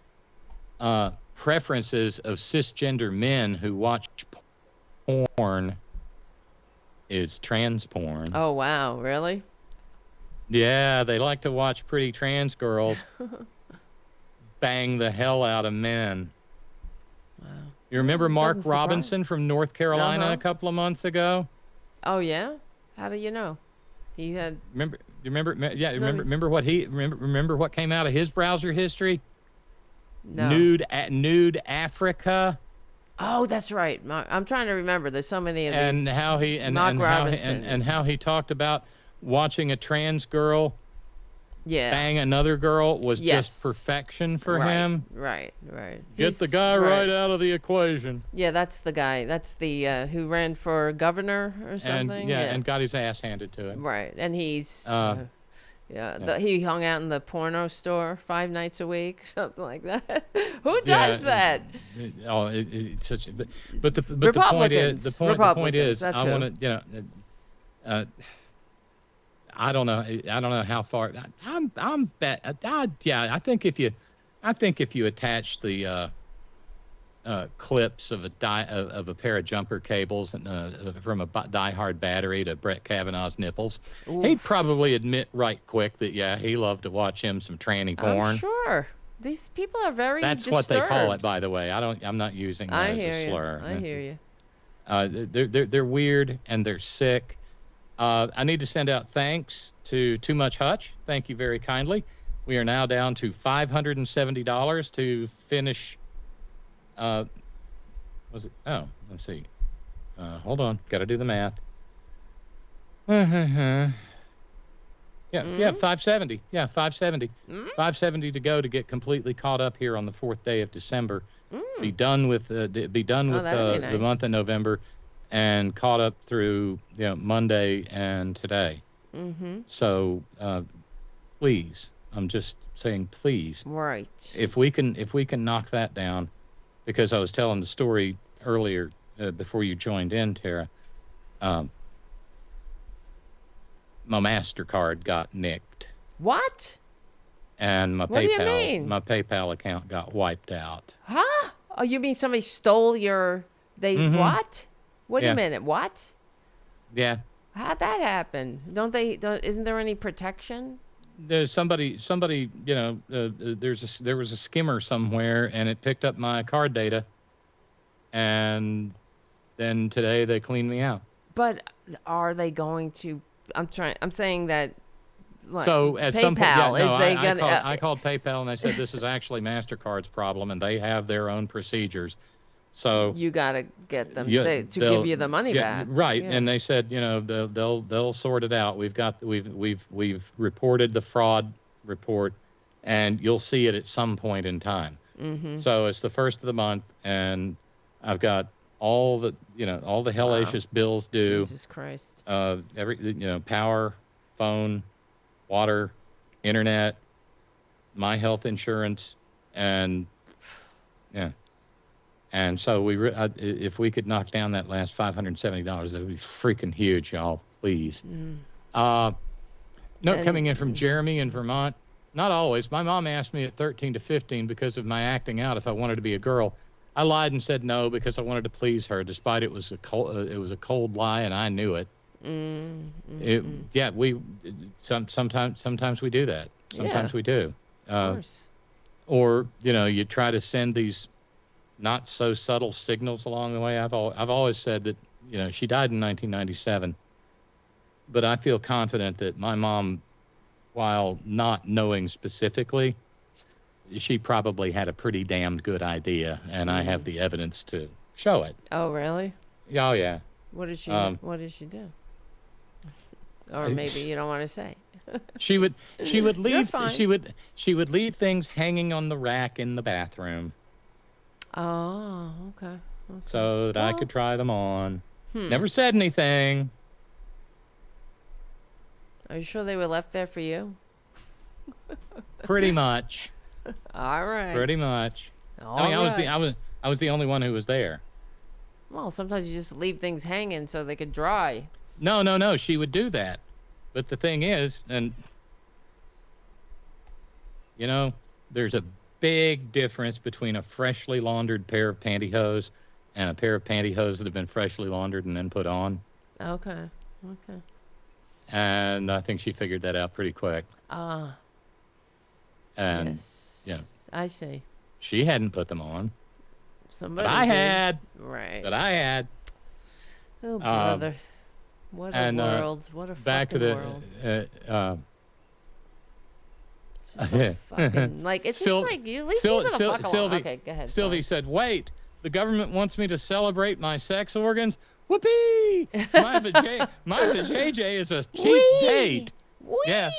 preferences of cisgender men who watch porn is trans porn.
Oh, wow. Really?
Yeah, they like to watch pretty trans girls bang the hell out of men.
Wow.
You remember Mark Robinson from North Carolina a couple of months ago?
Oh, yeah? How do you know? He had...
Remember what came out of his browser history?
No.
Nude Africa.
Oh, that's right. I'm trying to remember. There's so many of these.
And how he talked about watching a trans girl bang another girl was just perfection for him.
Right.
Get the guy right out of the equation.
Yeah, that's the guy. That's the who ran for governor or something.
And got his ass handed to him.
Right, and he's he hung out in the porno store 5 nights a week, something like that. Who does that?
Oh, it's such. But the point is, I want to, I don't know how far. I think if you attach the clips of a pair of jumper cables and from a die-hard battery to Brett Kavanaugh's nipples, he'd probably admit right quick that he loved to watch him some tranny porn.
I'm sure. These people are very
That's
disturbed.
what they call it, by the way. I'm not using that as a slur.
I hear you.
They're weird and they're sick. I need to send out thanks to Too Much Hutch. Thank you very kindly. We are now down to $570 to finish. Was it? Oh, let's see. Hold on. Got to do the math. Yeah, 570. Yeah, 570. 570 to go to get completely caught up here on the 4th day of December. Be done with the month of November, and caught up through Monday and today. So please, I'm just saying, please.
Right.
If we can knock that down, because I was telling the story earlier before you joined in, Tara. My MasterCard got nicked.
What?
And my
What do you mean?
my PayPal account got wiped out.
Huh? Oh, you mean somebody stole your? What? Wait a minute. What?
Yeah.
How'd that happen? Isn't there any protection?
There's somebody. There was a skimmer somewhere, and it picked up my card data. And then today they cleaned me out.
But are they going to? I'm saying that. Like,
so at
PayPal,
some point,
I
called PayPal and I said this is actually MasterCard's problem, and they have their own procedures. So
you got to get them
yeah,
to give you the money back.
Right.
Yeah.
And they said, they'll sort it out. We've reported the fraud report, and you'll see it at some point in time.
Mm-hmm.
So it's the first of the month, and I've got all the hellacious bills due.
Jesus Christ.
Power, phone, water, internet, my health insurance, and yeah. And so if we could knock down that last $570, that would be freaking huge, y'all. Please. Note coming in from Jeremy in Vermont. Not always. My mom asked me at 13 to 15 because of my acting out if I wanted to be a girl. I lied and said no because I wanted to please her, despite it was a cold lie and I knew it. Sometimes we do that. Sometimes we do.
Of course.
Or you try to send these not so subtle signals along the way. I've always said that she died in 1997, but I feel confident that my mom, while not knowing specifically, she probably had a pretty damned good idea, and I have the evidence to show it.
Oh, really?
Oh, yeah.
What did she do? Or maybe you don't want to say.
She would leave
fine.
she would leave things hanging on the rack in the bathroom.
Oh, okay.
So that I could try them on. Never said anything.
Are you sure they were left there for you?
Pretty much.
All right.
Pretty much.
I
was the only one who was there.
Well, sometimes you just leave things hanging so they could dry.
No. She would do that. But the thing is, and there's a big difference between a freshly laundered pair of pantyhose and a pair of pantyhose that have been freshly laundered and then put on.
Okay.
And I think she figured that out pretty quick.
Ah.
And
yes. I see.
She hadn't put them on.
Somebody
but I
did.
had.
Right.
But I had.
Oh, brother. What a world. What a fucking world. It's just so fucking, it's just like, you leave people the fuck alone. Okay, go ahead.
Sylvie said, wait, the government wants me to celebrate my sex organs? Whoopee! My vajayjay is a cheap date.
Whee!
Yeah.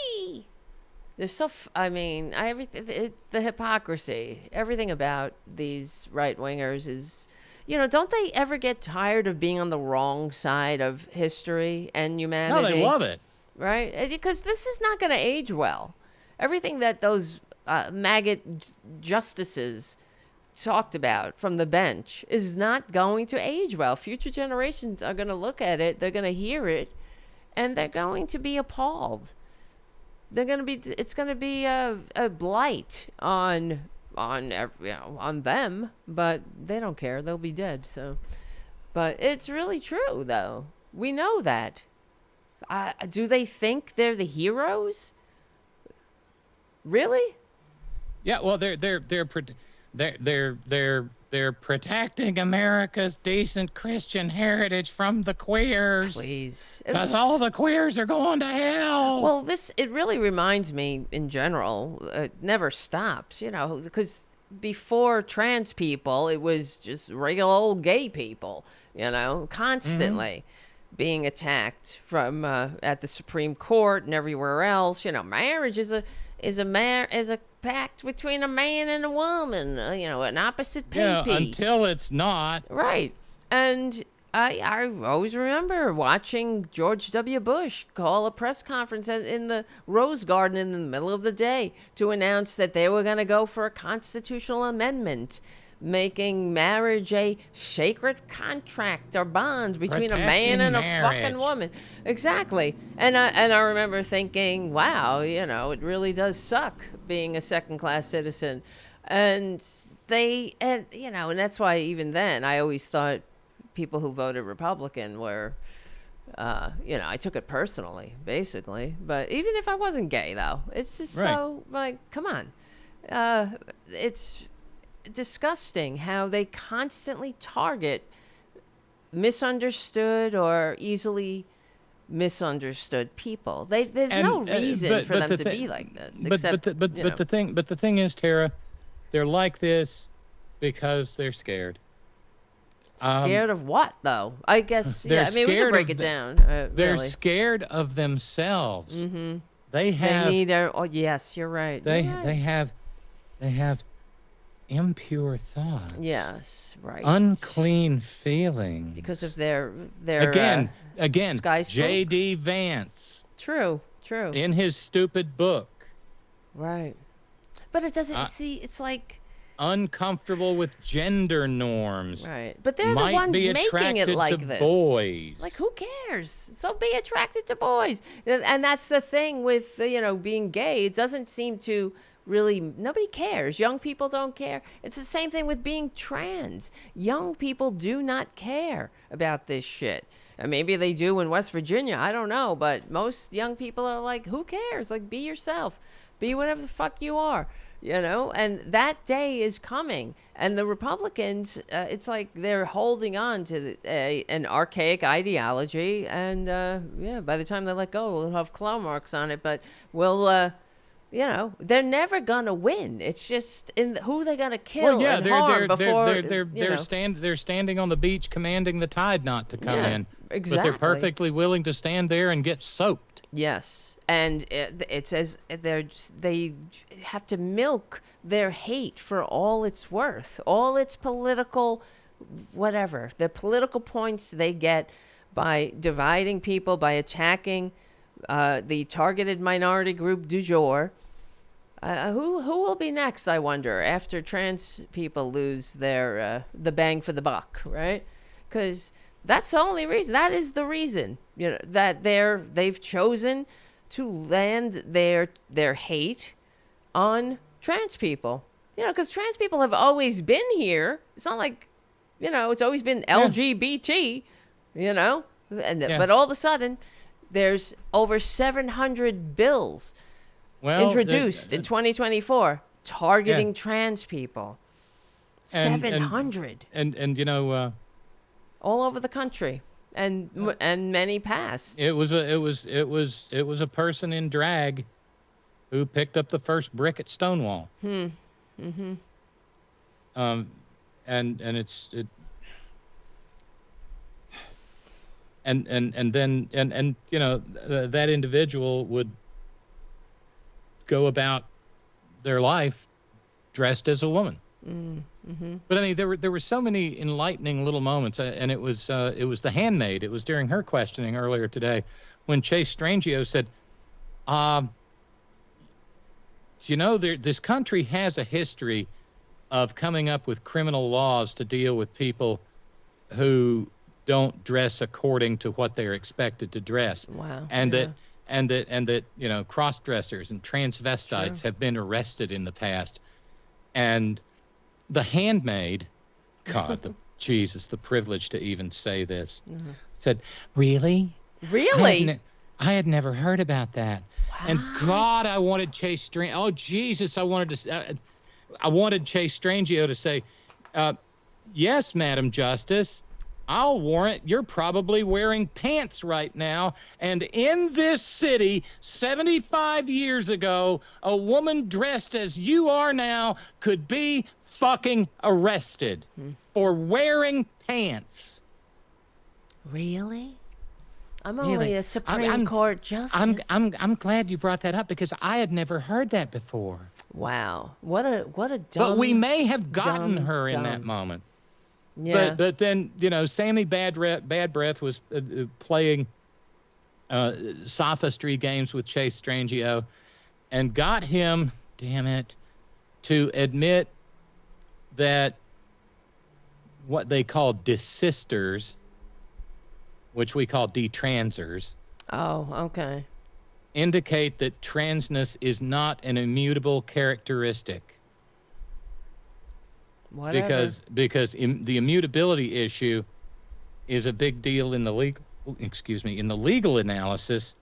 There's the hypocrisy, everything about these right-wingers is, don't they ever get tired of being on the wrong side of history and humanity?
No, they love it.
Right? Because this is not going to age well. Everything that those maggot justices talked about from the bench is not going to age well. Future generations are going to look at it, they're going to hear it, and they're going to be appalled. It's going to be a blight on them, but they don't care. They'll be dead. So, but it's really true, though. We know that. Do they think they're the heroes? Really?
Yeah. Well, they're protecting America's decent Christian heritage from the queers.
Please.
Because all the queers are going to hell.
Well, it really reminds me, in general, it never stops, because before trans people, it was just regular old gay people, constantly being attacked from at the Supreme Court and everywhere else. Marriage is a pact between a man and a woman, an opposite pee-pee.
Yeah, until it's not.
Right. And I always remember watching George W. Bush call a press conference in the Rose Garden in the middle of the day to announce that they were going to go for a constitutional amendment making marriage a sacred contract or bond between a man and a fucking woman. Exactly. And I remember thinking, wow, it really does suck being a second-class citizen. And and that's why even then I always thought people who voted Republican were, I took it personally, basically. But even if I wasn't gay, though, it's just so, come on. It's disgusting how they constantly target misunderstood or easily misunderstood people. There's no reason for them to be like this.
But the thing is, Tara, they're like this because they're scared.
Scared of what, though? I guess, yeah, I mean, we can break it down.
They're
really.
scared of themselves.
Mm-hmm.
They need
oh, yes, you're right.
They have impure thoughts.
Yes, right.
Unclean feelings.
Because of their
again, J.D. Vance.
True.
In his stupid book.
Right. But it doesn't, it's like...
Uncomfortable with gender norms.
Right. But they're the ones making it like
to
this.
Boys.
Like, who cares? So be attracted to boys. And that's the thing with, being gay. It doesn't seem to really, nobody cares. Young people don't care. It's the same thing with being trans. Young people do not care about this shit. And maybe they do in West Virginia. I don't know. But most young people are like, who cares? Like, be yourself. Be whatever the fuck you are. And that day is coming. And the Republicans, it's like they're holding on to an archaic ideology. And, by the time they let go, we'll have claw marks on it. But we'll, they're never going to win. It's just who they're going to kill and harm before,
they're standing on the beach commanding the tide not to come in.
Exactly.
But they're perfectly willing to stand there and get soaked.
Yes. And it says they have to milk their hate for all it's worth, all its political, whatever, the political points they get by dividing people, by attacking the targeted minority group du jour. Who will be next, I wonder, after trans people lose their the bang for the buck, right? Because that's the only reason. That is the reason, that they've chosen to land their hate on trans people. Because trans people have always been here. It's not like, it's always been LGBT, But all of a sudden, there's over 700 bills introduced in 2024 targeting trans people. 700.
And
all over the country. And many passed.
It was a person in drag who picked up the first brick at Stonewall.
Mm-hmm.
And then that individual would go about their life dressed as a woman. Mm-hmm. But I mean, there were so many enlightening little moments, and it was The Handmaid. It was during her questioning earlier today when Chase Strangio said, this country has a history of coming up with criminal laws to deal with people who don't dress according to what they're expected to dress.
Wow.
And that cross-dressers and transvestites have been arrested in the past. And The Handmaid, God, the privilege to even say this, said, really?
Really?
I had never heard about that.
What?
And God, I wanted Chase Strangio. Oh, Jesus, I wanted Chase Strangio to say, yes, Madam Justice, I'll warrant you're probably wearing pants right now. And in this city, 75 years ago, a woman dressed as you are now could be fucking arrested for wearing pants.
Really? I'm only a Supreme Court justice.
I'm glad you brought that up because I had never heard that before.
Wow. What a dumb.
But we may have gotten her in that moment.
Yeah.
But then, Sammy Bad Breath was playing sophistry games with Chase Strangio and got him, damn it, to admit that what they call desisters, which we call detransers.
Oh, okay.
Indicate that transness is not an immutable characteristic.
Whatever.
Because the immutability issue is a big deal in the legal analysis.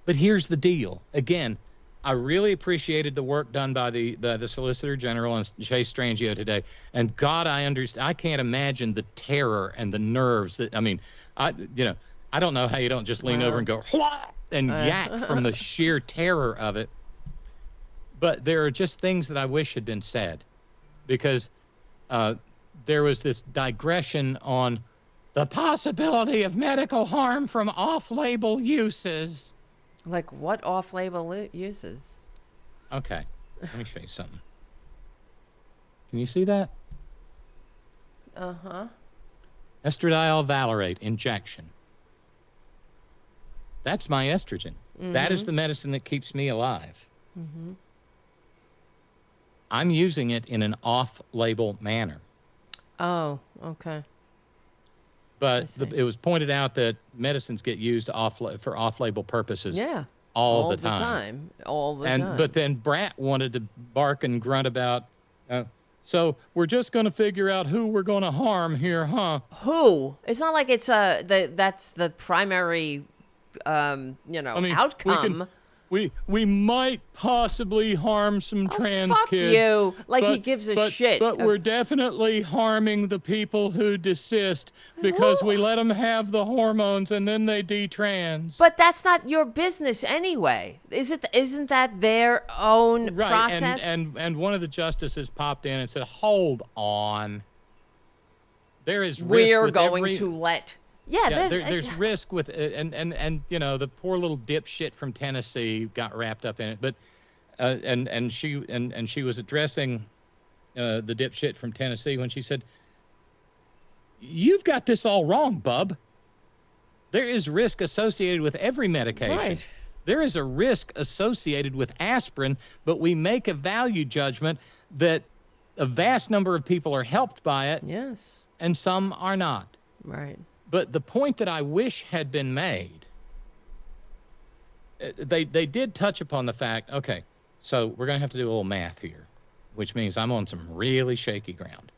But here's the deal. Again, I really appreciated the work done by the Solicitor General and Chase Strangio today. And God, I can't imagine the terror and the nerves that, I don't know how you don't just lean over and go, and yak from the sheer terror of it. But there are just things that I wish had been said. Because there was this digression on the possibility of medical harm from off-label uses.
Like what off-label uses?
Okay, let me show you something. Can you see that?
Uh-huh.
Estradiol valerate injection. That's my estrogen. That is the medicine that keeps me alive. I'm using it in an off-label manner.
Oh, okay.
But it was pointed out that medicines get used for off-label purposes.
Yeah.
All the time.
All the time.
But then Brat wanted to bark and grunt about, so we're just going to figure out who we're going to harm here, huh?
Who? It's not like it's that's the primary, outcome.
We might possibly harm some trans
fuck
kids.
You. Like he gives a shit.
But we're definitely harming the people who desist because we let them have the hormones and then they detrans.
But that's not your business anyway. Isn't that their own process?
And one of the justices popped in and said, "Hold on. There is risk
We're
with
going to let." Yeah,
there's risk with it, and the poor little dipshit from Tennessee got wrapped up in it, but and she was addressing the dipshit from Tennessee when she said, "You've got this all wrong, bub. There is risk associated with every medication.
Right.
There is a risk associated with aspirin, but we make a value judgment that a vast number of people are helped by it,
yes,
and some are not."
Right.
But the point that I wish had been made, they did touch upon the fact, okay, so we're going to have to do a little math here, which means I'm on some really shaky ground.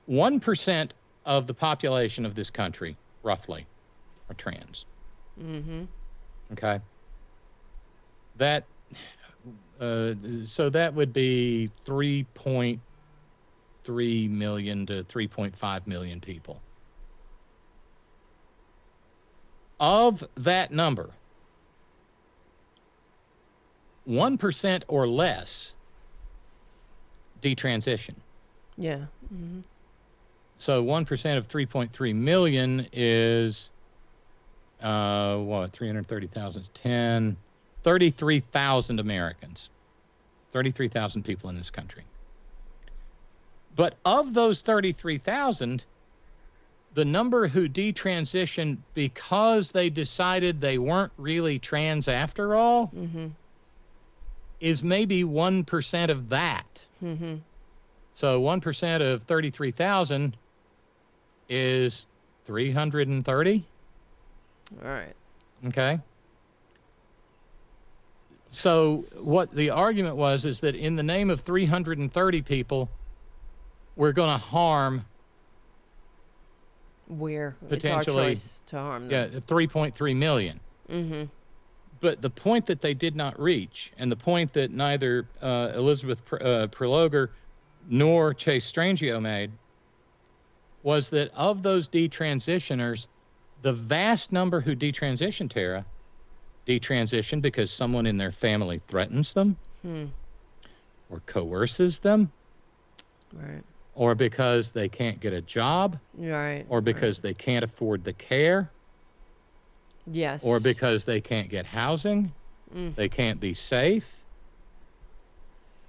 1% of the population of this country, roughly, are trans. Okay? That, so that would be 3.3 million to 3.5 million people. Of that number, 1% or less detransition.
Yeah.
So 1% of 3.3 million is, 330,000 is 33,000 Americans. 33,000 people in this country. But of those 33,000, the number who detransitioned because they decided they weren't really trans after all is maybe 1% of that. So 1% of 33,000 is 330.
All right.
Okay. So what the argument was is that in the name of 330 people, we're going to harm
it's our choice to harm them.
Yeah, 3.3 million. But the point that they did not reach, and the point that neither Elizabeth Prelogar nor Chase Strangio made, was that of those detransitioners, the vast number who detransition, Tara, detransition because someone in their family threatens them or coerces them.
Right.
Or because they can't get a job.
Right.
Or because they can't afford the care.
Yes.
Or because they can't get housing. They can't be safe.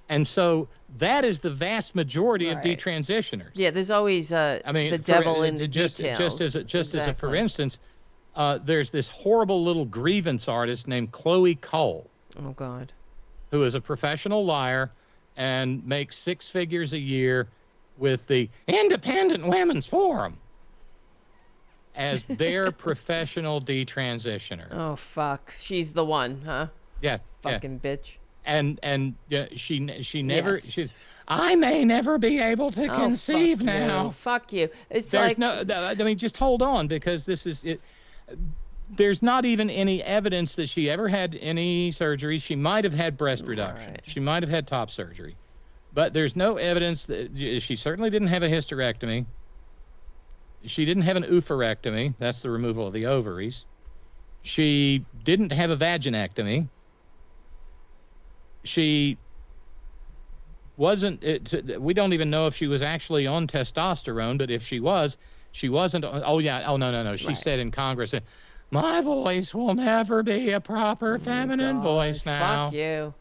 And so that is the vast majority of detransitioners.
Yeah, there's always the devil in the details.
Just as a for instance, there's this horrible little grievance artist named Chloe Cole.
Oh, God.
Who is a professional liar and makes 6 figures a year with the Independent Women's Forum as their professional detransitioner.
Oh, fuck. She's the one, huh?
Yeah.
Fucking bitch.
And she never, she's, I may never be able to conceive now.
Fuck you. It's
There's
like...
I mean, just hold on, because this is it. There's not even any evidence that she ever had any surgery. She might have had breast reduction. Right. She might have had top surgery. But there's no evidence that she certainly didn't have a hysterectomy. She didn't have an oophorectomy. That's the removal of the ovaries. She didn't have a vaginectomy. She wasn't. We don't even know if she was actually on testosterone, but if she was, she wasn't. Oh yeah. Oh no. She said in Congress, my voice will never be a proper feminine voice now.
Fuck you.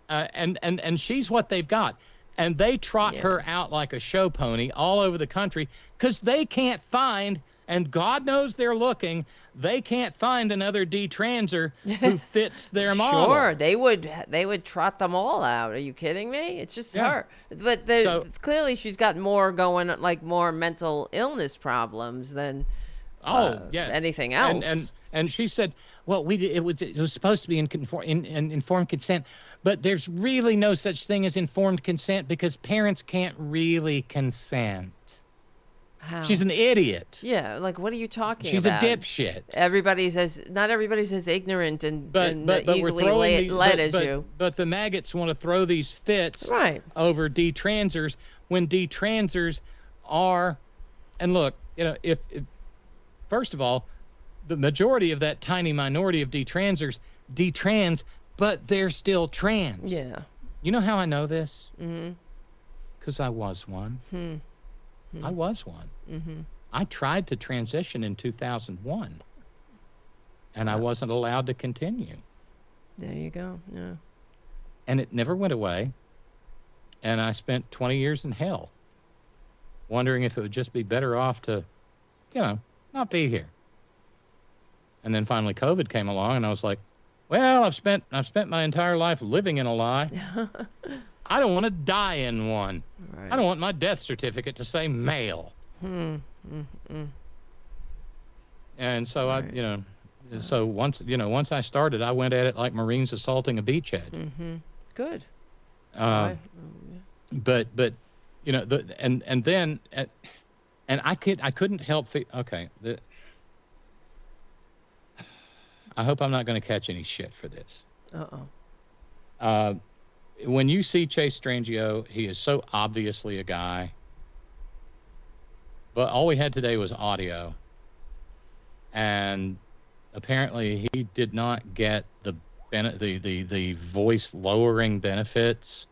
And she's what they've got. And they trot her out like a show pony all over the country because they can't find, and God knows they're looking, they can't find another detranser who fits their model.
Sure, they would trot them all out. Are you kidding me? It's just her. But clearly she's got more going, like more mental illness problems than anything else.
And she said, well, it was supposed to be in informed consent, but there's really no such thing as informed consent because parents can't really consent.
How?
She's an idiot.
Yeah, like what are you talking
She's
about?
She's a dipshit.
Not everybody's as ignorant and easily led as you.
But the maggots want to throw these fits over detransers when detransers are, and look, if first of all, the majority of that tiny minority of detransers detrans, but they're still trans.
Yeah.
You know how I know this?
Mm-hmm.
Because I was one.
Mm-hmm.
I was one.
Mm-hmm.
I tried to transition in 2001, and I wasn't allowed to continue.
There you go. Yeah.
And it never went away, and I spent 20 years in hell, wondering if it would just be better off to, not be here. And then finally COVID came along, and I was like, well, I've spent my entire life living in a lie. I don't want to die in one.
Right.
I don't want my death certificate to say male. And so so once I started, I went at it like Marines assaulting a beachhead.
Mm-hmm. Good.
But I couldn't help. I hope I'm not going to catch any shit for this. When you see Chase Strangio, he is so obviously a guy. But all we had today was audio. And apparently he did not get the voice lowering benefits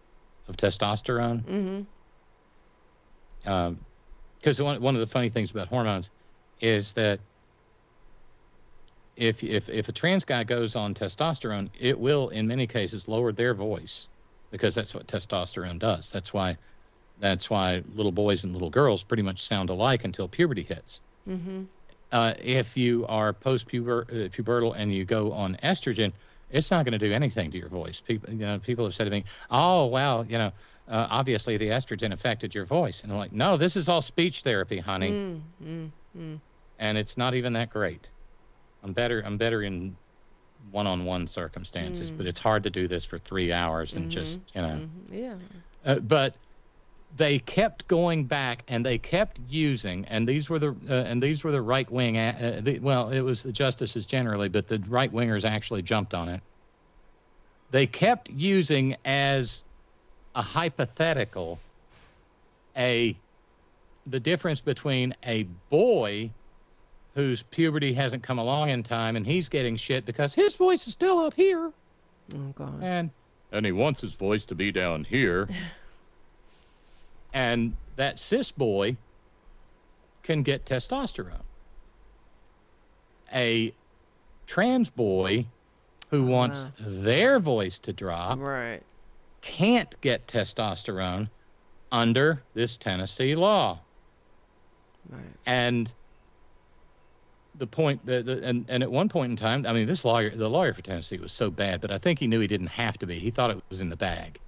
of testosterone.
Mm-hmm.
Because one of the funny things about hormones is that if a trans guy goes on testosterone, it will, in many cases, lower their voice because that's what testosterone does. That's why little boys and little girls pretty much sound alike until puberty hits.
Mm-hmm.
If you are pubertal and you go on estrogen, it's not going to do anything to your voice. People have said to me, "Oh, wow, obviously the estrogen affected your voice," and I'm like, "No, this is all speech therapy, honey, and it's not even that great. I'm better in one-on-one circumstances, but it's hard to do this for 3 hours and just,
Yeah.
But they kept going back and they kept using, and these were the right wing. It was the justices generally, but the right wingers actually jumped on it. They kept using as a hypothetical the difference between a boy whose puberty hasn't come along in time, and he's getting shit because his voice is still up here.
Oh, God.
And he wants his voice to be down here. And that cis boy can get testosterone. A trans boy who wants their voice to drop can't get testosterone under this Tennessee law.
Right.
And the point, and at one point in time, I mean, the lawyer for Tennessee was so bad, but I think he knew he didn't have to be. He thought it was in the bag.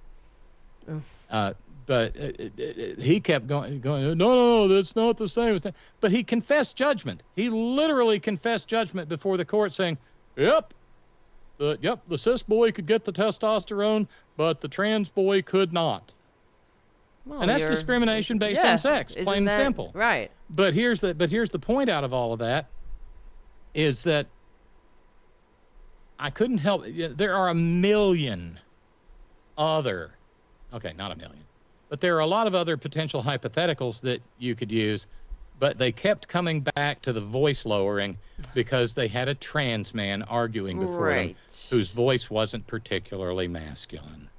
But he kept going, no, that's not the same. But he confessed judgment. He literally confessed judgment before the court saying, the cis boy could get the testosterone, but the trans boy could not.
Well,
and that's discrimination based on sex, plain and simple.
Right.
But here's the point out of all of that, is that I couldn't help. There are a million other, not a million, but there are a lot of other potential hypotheticals that you could use, but they kept coming back to the voice lowering because they had a trans man arguing before them whose voice wasn't particularly masculine.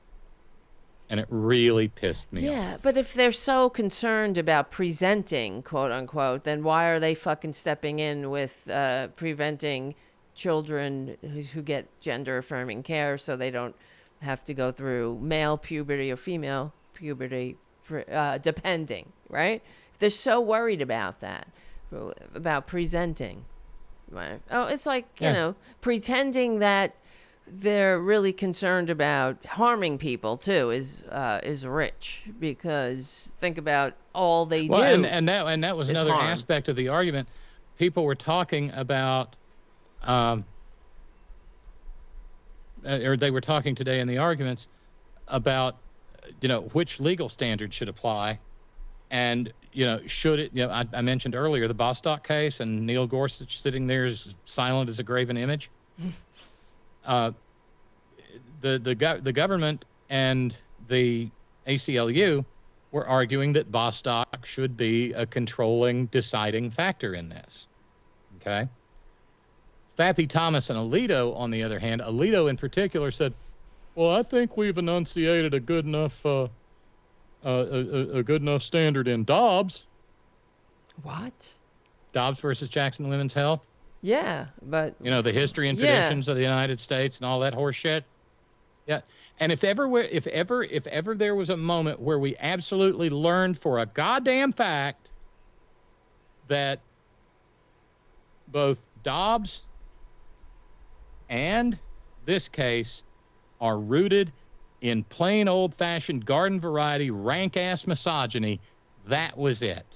And it really pissed me off.
Yeah, but if they're so concerned about presenting, quote unquote, then why are they fucking stepping in with preventing children who get gender affirming care so they don't have to go through male puberty or female puberty, depending, right? If they're so worried about that, about presenting, right? Oh, it's like, you know, pretending that they're really concerned about harming people too is rich, because think about all they do.
And that was another
harm.
aspect of the argument. People were talking about, or they were talking today in the arguments about, you know, which legal standard should apply, and you know, should it? You know, I mentioned earlier the Bostock case, and Neil Gorsuch sitting there as silent as a graven image. The government and the ACLU were arguing that Bostock should be a controlling, deciding factor in this. Okay. Fappy Thomas and Alito, on the other hand, Alito in particular said, "Well, I think we've enunciated a good enough standard in Dobbs."
What?
Dobbs versus Jackson Women's Health.
Yeah, but
you know, the history and traditions of the United States and all that horse shit. Yeah, and if ever there was a moment where we absolutely learned for a goddamn fact that both Dobbs and this case are rooted in plain old-fashioned garden variety rank-ass misogyny, that was it.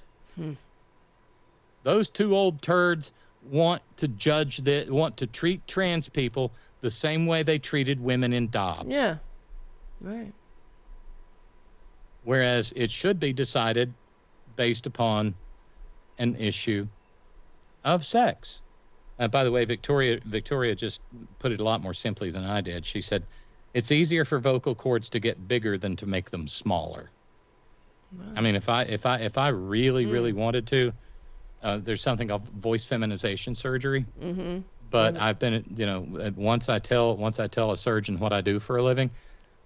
Those two old turds want to treat trans people the same way they treated women in Dobbs.
Yeah, right.
Whereas it should be decided based upon an issue of sex. By the way, Victoria just put it a lot more simply than I did. She said, "It's easier for vocal cords to get bigger than to make them smaller." Wow. I mean, if I really wanted to, there's something called voice feminization surgery.
Mm-hmm.
But I've been, you know, once I tell a surgeon what I do for a living,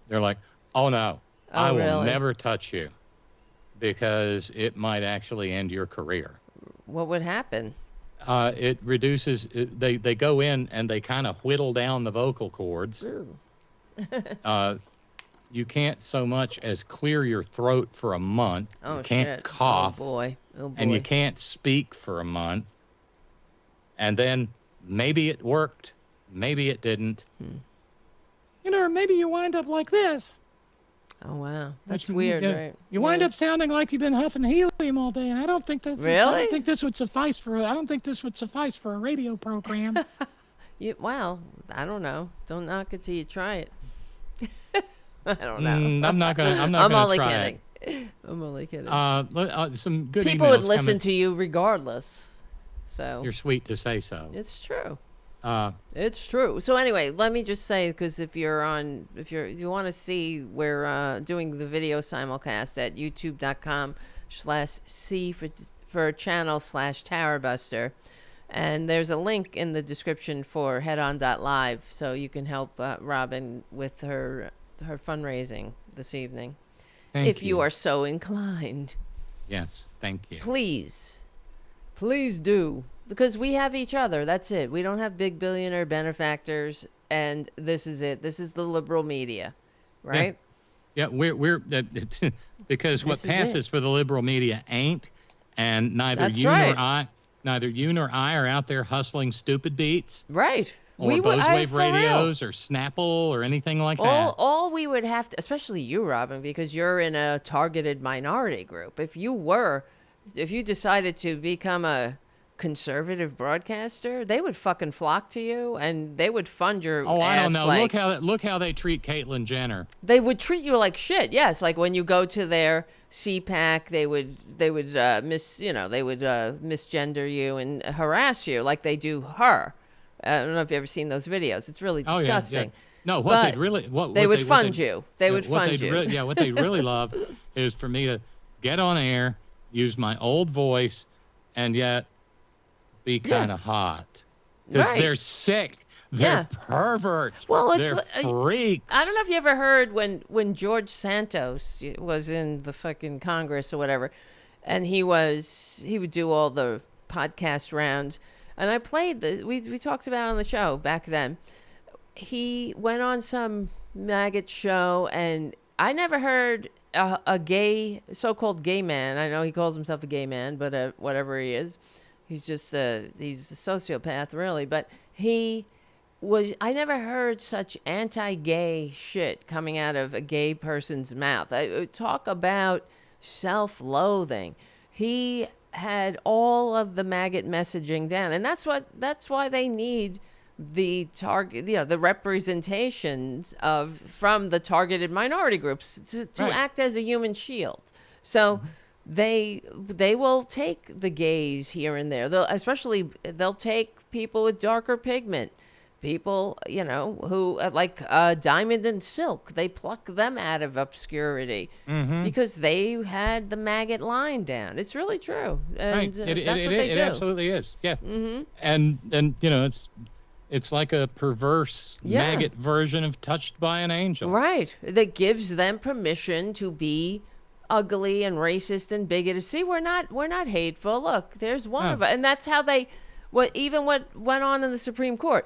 they're like, "Oh no, I will never touch you, because it might actually end your career."
What would happen?
It reduces. They go in and they kind of whittle down the vocal cords. You can't so much as clear your throat for a month.
Oh,
you can't
shit.
cough.
Oh boy.
And you can't speak for a month. And then maybe it worked, maybe it didn't. You know, or maybe you wind up like this.
Oh wow, that's weird, right?
You wind up sounding like you've been huffing helium all day, and I don't think that's
really.
I don't think this would suffice for a radio program.
Well, I don't know. Don't knock it till you try it. I don't know.
I'm not gonna
only
try
kidding.
It.
I'm only kidding.
Some good
people would listen
coming.
to you regardless. So
you're sweet to say so.
It's true.
It's
true. So anyway, let me just say, because if you want to see, we're doing the video simulcast at youtube.com/C for channel/Tarabuster, and there's a link in the description for headon.live, so you can help Robyn with her fundraising this evening, if you are so inclined.
Yes, thank you.
Please do. Because we have each other. That's it. We don't have big billionaire benefactors, and this is it. This is the liberal media, right?
Yeah, we're because what passes for the liberal media ain't, and neither you nor I are out there hustling stupid beats,
right?
Or Bozwave radios or Snapple or anything like that.
All we would have to, especially you, Robyn, because you're in a targeted minority group. If you decided to become a conservative broadcaster, they would fucking flock to you, and they would fund your ass.
I don't know.
Like,
look how they treat Caitlyn Jenner.
They would treat you like shit. Yes, like when you go to their CPAC, they would misgender you and harass you like they do her. I don't know if you've ever seen those videos. It's really disgusting.
No,
they would fund you. They would fund you.
What they really love is for me to get on air, use my old voice, and yet be kind of hot. Because they're sick. They're perverts.
Well, it's
they're freaks.
I don't know if you ever heard when George Santos was in the fucking Congress or whatever, and he would do all the podcast rounds, and I played we talked about it on the show back then. He went on some maggot show, and I never heard a gay, so-called gay man. I know he calls himself a gay man, but whatever he is, he's just he's a sociopath, really. But I never heard such anti-gay shit coming out of a gay person's mouth. Talk about self-loathing. He had all of the maggot messaging down, and that's why they need the target, the representations from the targeted minority groups to act as a human shield. So they will take the gays here and there. They'll take people with darker pigment, people who like Diamond and Silk. They pluck them out of obscurity because they had the maggot line down. It's really true, and that's what they do.
It absolutely is. Yeah, and it's like a perverse maggot version of Touched by an Angel.
Right. That gives them permission to be ugly and racist and bigoted. See, we're not hateful. Look, there's one of us. And that's how what went on in the Supreme Court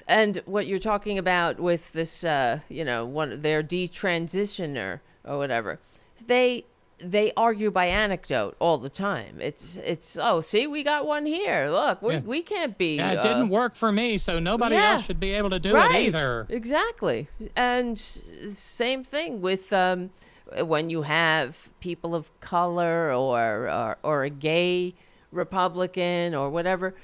and what you're talking about with this their detransitioner or whatever. They argue by anecdote all the time. It's see, we got one here. Look, we can't be.
Yeah, it didn't work for me, so nobody else should be able to do it either.
Exactly. And same thing with when you have people of color or a gay Republican or whatever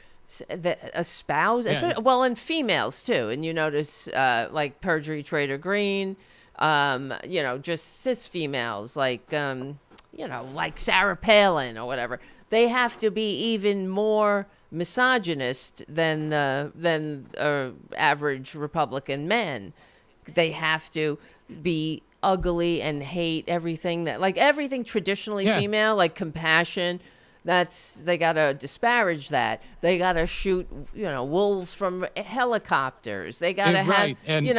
that espouse, and females too. And you notice like Perjury Trader Green. Just cis females like like Sarah Palin or whatever. They have to be even more misogynist than average Republican men. They have to be ugly and hate everything everything traditionally female, like compassion. They gotta disparage that. They gotta shoot, wolves from helicopters. They gotta have,
you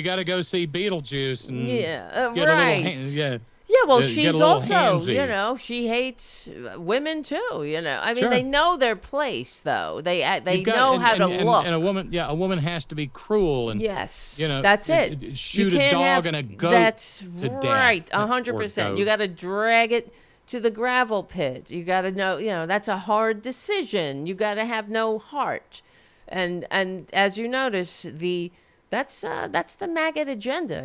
gotta go see Beetlejuice and get a little,
well, she's also, she hates women too. I mean, they know their place though. They know how to look.
And a woman has to be cruel and
that's it.
Shoot a dog and a goat.
That's
to
right,
death.
100%. You gotta drag it to the gravel pit. You got to know, that's a hard decision. You got to have no heart. And as you notice, that's the maggot agenda,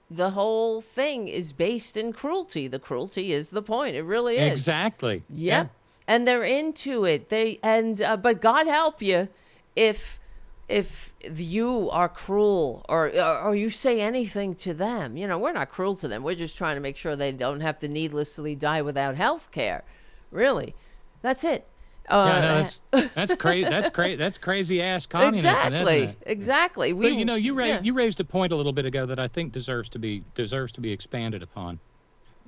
the whole thing is based in cruelty. The cruelty is the point. It really is.
Exactly.
Yep. Yeah. And they're into it. But God help you if you are cruel or you say anything to them. We're not cruel to them. We're just trying to make sure they don't have to needlessly die without health care. Really. That's it.
That's crazy. That's crazy ass communism.
Exactly.
Isn't it?
Exactly.
But you raised a point a little bit ago that I think deserves to be expanded upon.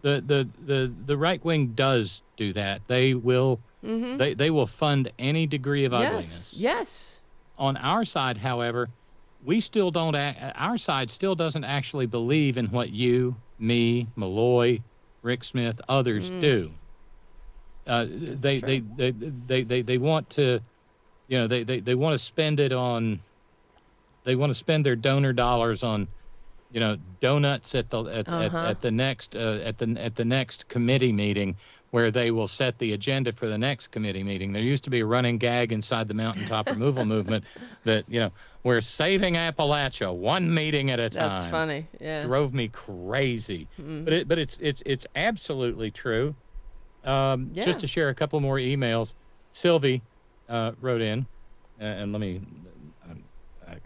The right wing does do that. They will they will fund any degree of ugliness.
Yes.
On our side, however, our side still doesn't actually believe in what you, me, Malloy, Rick Smith, others do. They want to, they want to spend it on. They want to spend their donor dollars on, donuts at the next committee meeting, where they will set the agenda for the next committee meeting. There used to be a running gag inside the mountaintop removal movement that, we're saving Appalachia one meeting at a time.
That's funny. Yeah.
Drove me crazy. But it's absolutely true. Just to share a couple more emails, Sylvie wrote in, and let me,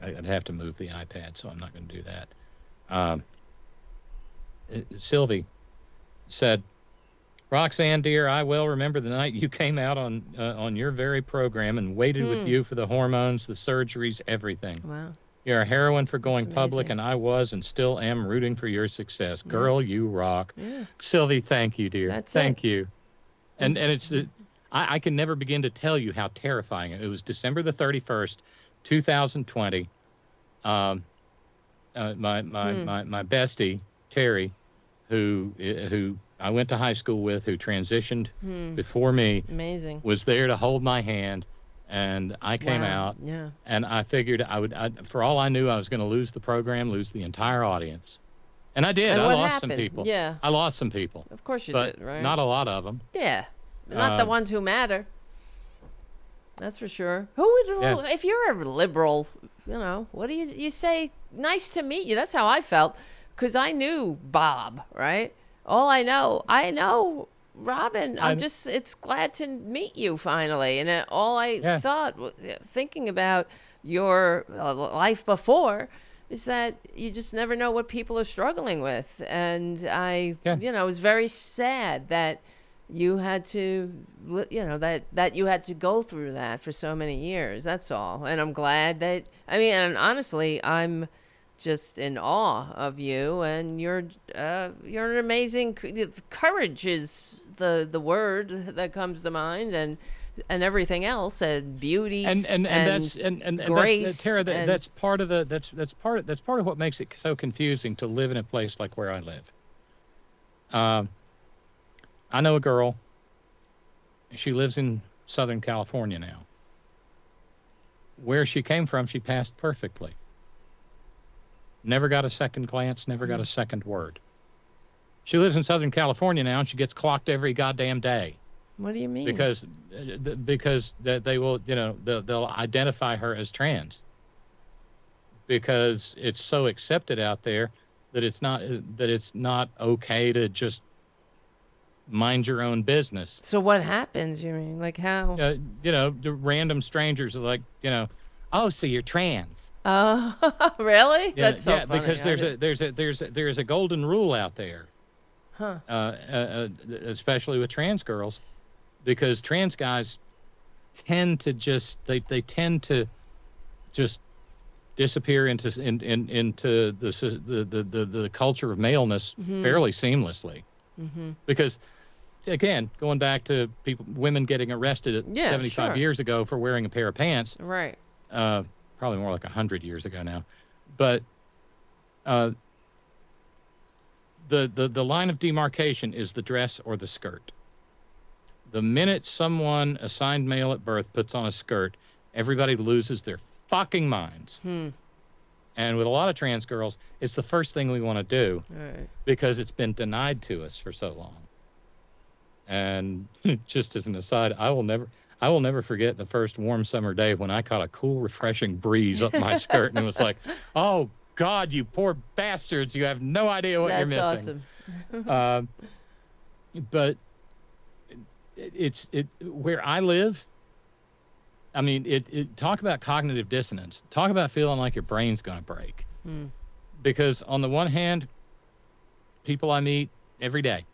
I'd have to move the iPad, so I'm not going to do that. Sylvie said, Roxanne, dear, I well remember the night you came out on your very program and waited with you for the hormones, the surgeries, everything.
Wow.
You're a heroine for going public, and I was and still am rooting for your success. Girl, you rock. Yeah. Sylvie, thank you, dear. Thank you. And I can never begin to tell you how terrifying it was. December the 31st, 2020. My bestie, Terry, who I went to high school with, who transitioned before me,
Amazing.
was there to hold my hand. And I came out, and I figured for all I knew, I was going to lose the program, lose the entire audience. And I did.
And
I
what
lost
happened?
some people.
Yeah.
I lost some people.
Of course you
but
did, right?
Not a lot of them.
Yeah. Not the ones who matter. That's for sure. If you're a liberal, what do you say? Nice to meet you. That's how I felt. Because I knew Bob, right? I know Robyn. It's glad to meet you finally. And then all I thought, thinking about your life before, is that you just never know what people are struggling with. And I was very sad that you had to, that you had to go through that for so many years. That's all. And I'm glad that, and honestly, I'm just in awe of you, and you're an amazing, courage is the word that comes to mind, and everything else, and beauty and grace.
Tara, that's part of what makes it so confusing to live in a place like where I live. I know a girl. She lives in Southern California now. Where she came from, she passed perfectly. Never got a second glance, never got a second word. She lives in Southern California now, and she gets clocked every goddamn day.
What do you mean?
Because they will, they'll identify her as trans. Because it's so accepted out there that it's not okay to just mind your own business.
So what happens? You mean, like how?
The random strangers are like, oh, so you're trans.
Oh, really?
Yeah,
That's so funny.
Because there's a golden rule out there.
Huh.
Especially with trans girls, because trans guys tend to just tend to just disappear into the culture of maleness fairly seamlessly. Because again, going back to women getting arrested 75 years ago for wearing a pair of pants,
right?
Probably more like 100 years ago now, but the line of demarcation is the dress or the skirt. The minute someone assigned male at birth puts on a skirt, everybody loses their fucking minds. And with a lot of trans girls, it's the first thing we want to do, because it's been denied to us for so long. And just as an aside, I will never forget the first warm summer day when I caught a cool, refreshing breeze up my skirt, and it was like, oh God, you poor bastards, you have no idea what you're missing.
That's awesome.
But it's where I live. I mean, talk about cognitive dissonance. Talk about feeling like your brain's going to break. Because on the one hand, people I meet every day,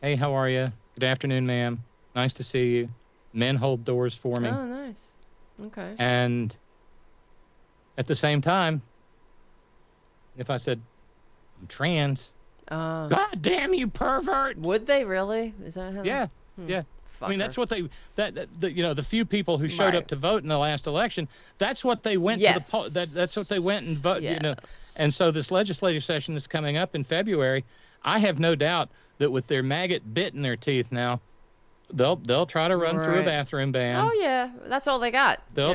hey, how are you? Good afternoon, ma'am. Nice to see you. Men hold doors for me.
Oh, nice. Okay.
And at the same time, if I said, I'm trans, God damn you, pervert!
Would they really? Is that how?
Yeah, yeah. I mean, that's what the few people who showed up to vote in the last election, that's what they went to the poll. That's what they went and voted. And so this legislative session that's coming up in February, I have no doubt that with their maggot bit in their teeth now, they'll try to run through a bathroom ban.
Oh yeah, that's all they got.
They'll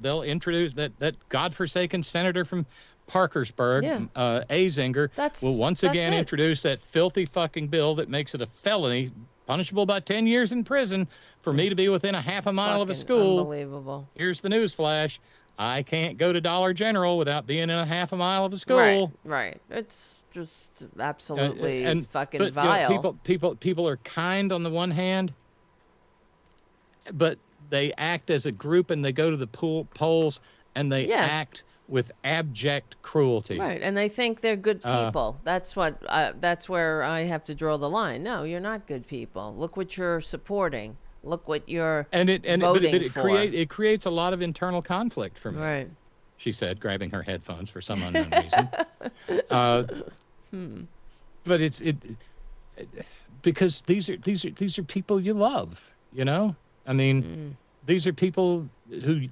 they'll introduce that godforsaken senator from Parkersburg, Azinger, will once again introduce that filthy fucking bill that makes it a felony, punishable by 10 years in prison, for me to be within a half a mile of a school.
Unbelievable.
Here's the news flash. I can't go to Dollar General without being in a half a mile of a school.
Right. It's just absolutely fucking vile.
People are kind on the one hand, but they act as a group, and they go to the polls, and they act with abject cruelty.
Right, and they think they're good people. That's where I have to draw the line. No, you're not good people. Look what you're supporting. Look what you're voting for.
It creates a lot of internal conflict for me.
Right.
She said, grabbing her headphones for some unknown reason. But because these are people you love, you know? I mean, these are people who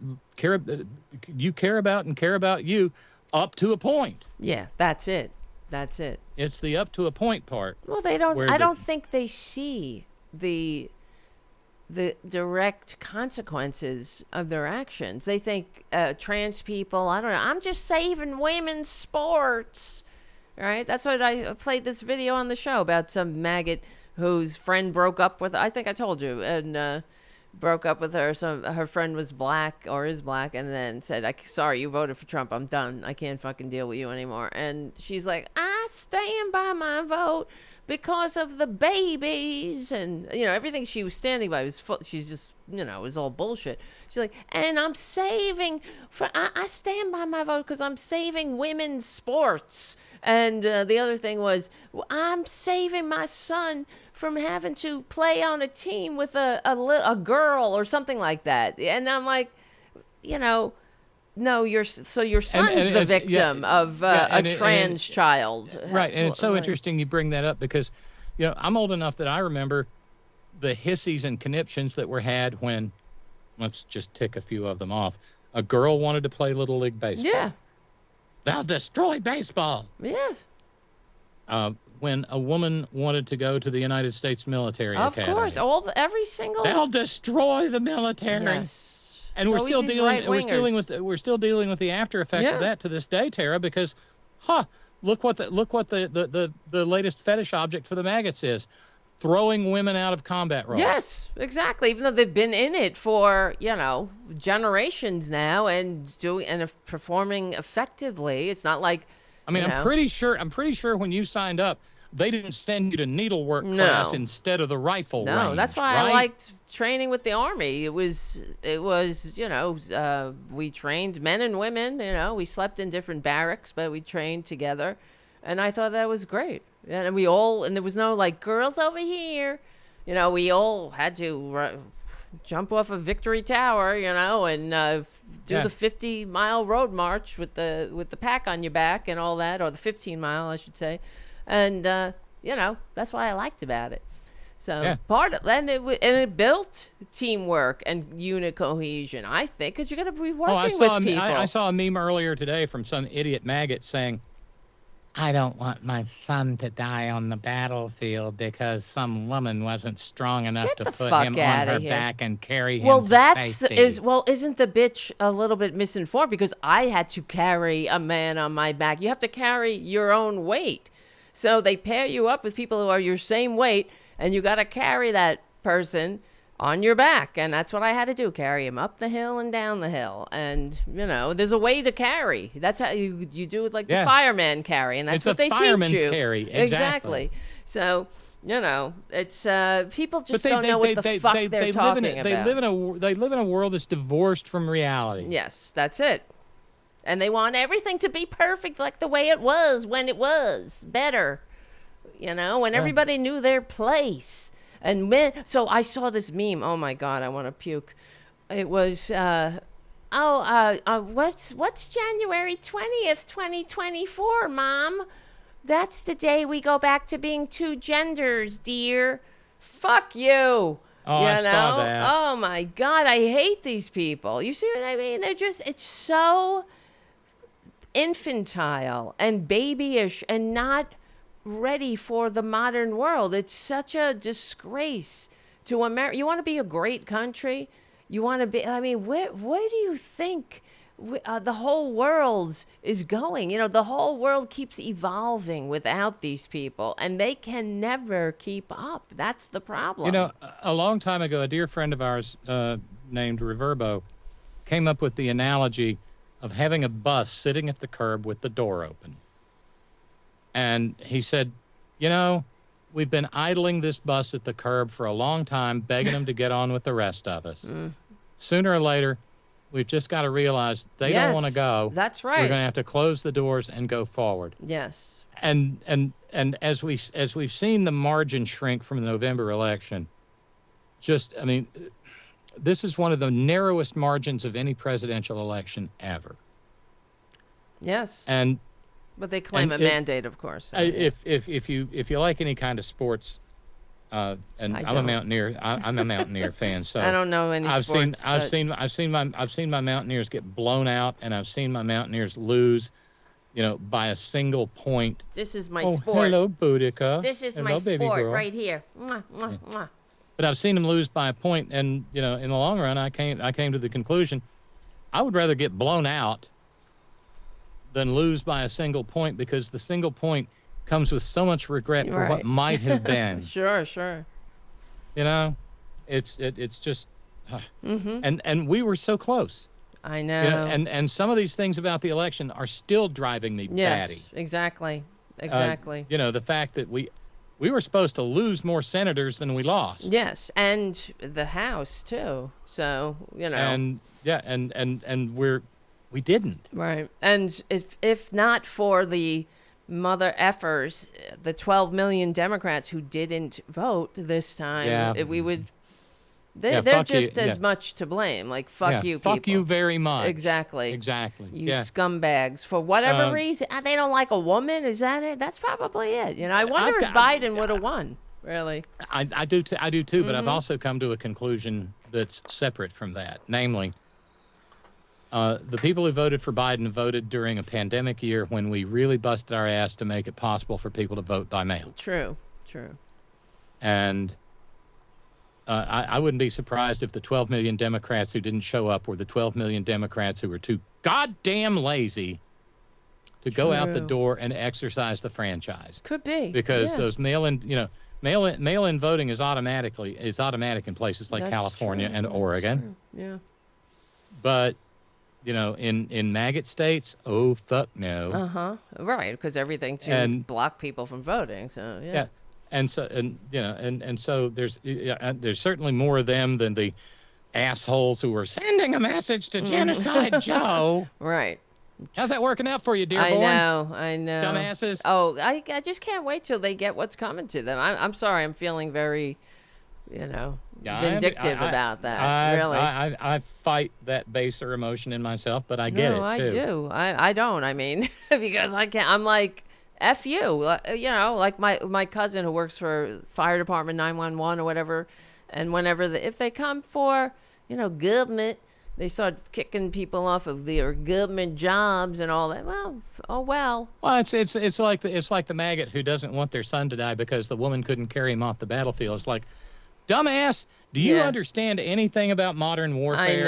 you care about and care about you up to a point.
Yeah, that's it. That's it.
It's the up to a point part.
Well, they don't. I don't think they see the direct consequences of their actions. They think trans people. I don't know. I'm just saving women's sports, right? That's what I played this video on the show about some maggot whose friend broke up with. I think I told you, and broke up with her. So her friend was black or is black, and then said, sorry, you voted for Trump. I'm done. I can't fucking deal with you anymore. And she's like, I stand by my vote because of the babies. And, you know, everything she was standing by was she's just, you know, it was all bullshit. She's like, and I'm saving, I stand by my vote because I'm saving women's sports. And the other thing was, I'm saving my son from having to play on a team with a girl or something like that. And I'm like, you know, no, your son's the victim of a trans child.
Right, and it's so interesting you bring that up because, you know, I'm old enough that I remember the hissies and conniptions that were had when, let's just tick a few of them off, a girl wanted to play Little League Baseball.
Yeah.
They'll destroy baseball.
Yes.
When a woman wanted to go to the United States Military Academy.
Of course, every single.
They'll destroy the military.
Yes.
And we're still dealing with the after effects of that to this day, Tara, because, look what the latest fetish object for the maggots is. Throwing women out of combat roles.
Yes, exactly. Even though they've been in it for, you know, generations now and performing effectively. It's not like,
I mean, I'm pretty sure when you signed up, they didn't send you to needlework class instead of the rifle range.
No, that's why I liked training with the Army. It was, you know, we trained men and women, you know, we slept in different barracks, but we trained together. And I thought that was great. And there was no like girls over here, you know, we all had to jump off a Victory Tower, you know, and do the 50-mile road march with the pack on your back and all that, or the 15-mile, I should say. And, you know, that's what I liked about it. So part of and it built teamwork and unit cohesion, I think, because you're going to be working with people.
I saw a meme earlier today from some idiot maggot saying, I don't want my son to die on the battlefield because some woman wasn't strong enough to put him on her back and carry him to safety.
Isn't the bitch a little bit misinformed? Because I had to carry a man on my back. You have to carry your own weight. So they pair you up with people who are your same weight, and you got to carry that person on your back. And that's what I had to do, carry him up the hill and down the hill. And, you know, there's a way to carry. That's how you do it, like the fireman carry. And that's what they teach you.
It's a fireman's carry, exactly.
So, you know, it's people just don't know what the fuck they're talking about.
They live in a world that's divorced from reality.
Yes, that's it. And they want everything to be perfect like the way it was when it was better. You know, when everybody knew their place. And so I saw this meme. Oh my God, I want to puke. It was, what's January 20th, 2024, Mom? That's the day we go back to being two genders, dear. Fuck you.
Oh, I saw that.
Oh my God, I hate these people. You see what I mean? It's so infantile and babyish and not ready for the modern world. It's such a disgrace to America. You want to be a great country? You want to be, I mean, where do you think the whole world is going? You know, the whole world keeps evolving without these people, and they can never keep up. That's the problem.
You know, a long time ago, a dear friend of ours named Reverbo came up with the analogy of having a bus sitting at the curb with the door open. And he said, you know, we've been idling this bus at the curb for a long time, begging them to get on with the rest of us. Sooner or later, we've just got to realize they don't want to go.
That's right.
We're going to have to close the doors and go forward.
Yes.
And as we've seen the margin shrink from the November election, I mean, this is one of the narrowest margins of any presidential election ever.
Yes.
But
they claim a mandate, of course.
If you like any kind of sports, And
I
I'm a
don't.
Mountaineer. I'm a Mountaineer fan. So
I don't know any
I've
sports.
seen my Mountaineers get blown out, and I've seen my Mountaineers lose, by a single point.
This is my
Oh,
sport.
hello, Boudica.
This is
Hello,
my
baby
sport
girl.
right here. Mwah, mwah,
Yeah.
mwah.
But I've seen them lose by a point, and in the long run, I came to the conclusion, I would rather get blown out than lose by a single point, because the single point comes with so much regret for what might have been.
Sure.
It's just, and we were so close.
I know.
And some of these things about the election are still driving me batty.
Exactly.
The fact that we were supposed to lose more senators than we lost.
Yes, and the House too. So
And we didn't.
Right. And if not for the mother effers, the 12 million Democrats who didn't vote this time, we would. They're just as much to blame. Like, fuck you, people.
Fuck you very much.
Exactly.
You
scumbags. For whatever reason, they don't like a woman. Is that it? That's probably it. I wonder if Biden would have won. Really.
I do too. But I've also come to a conclusion that's separate from that. Namely, the people who voted for Biden voted during a pandemic year when we really busted our ass to make it possible for people to vote by mail.
True.
And I wouldn't be surprised if the 12 million Democrats who didn't show up were the 12 million Democrats who were too goddamn lazy to go out the door and exercise the franchise.
Could be.
Because those mail-in voting is automatic in places like California and Oregon.
Yeah.
But in maggot states, oh fuck no.
Right, because everything to block people from voting. So yeah.
And so there's certainly more of them than the assholes who were sending a message to Genocide Joe.
Right.
How's that working out for you, Dearborn?
I know.
Dumbasses.
Oh, I just can't wait till they get what's coming to them. I'm sorry. I'm feeling very, vindictive about that. Really.
I fight that baser emotion in myself, but I get it too.
I do. I don't. I mean, because I can't. I'm like, F you, like my cousin who works for fire department 911 or whatever, and whenever if they come for government, they start kicking people off of their government jobs and all that. Well, well.
Well, it's like the maggot who doesn't want their son to die because the woman couldn't carry him off the battlefield. It's like, dumbass, do you understand anything about modern warfare?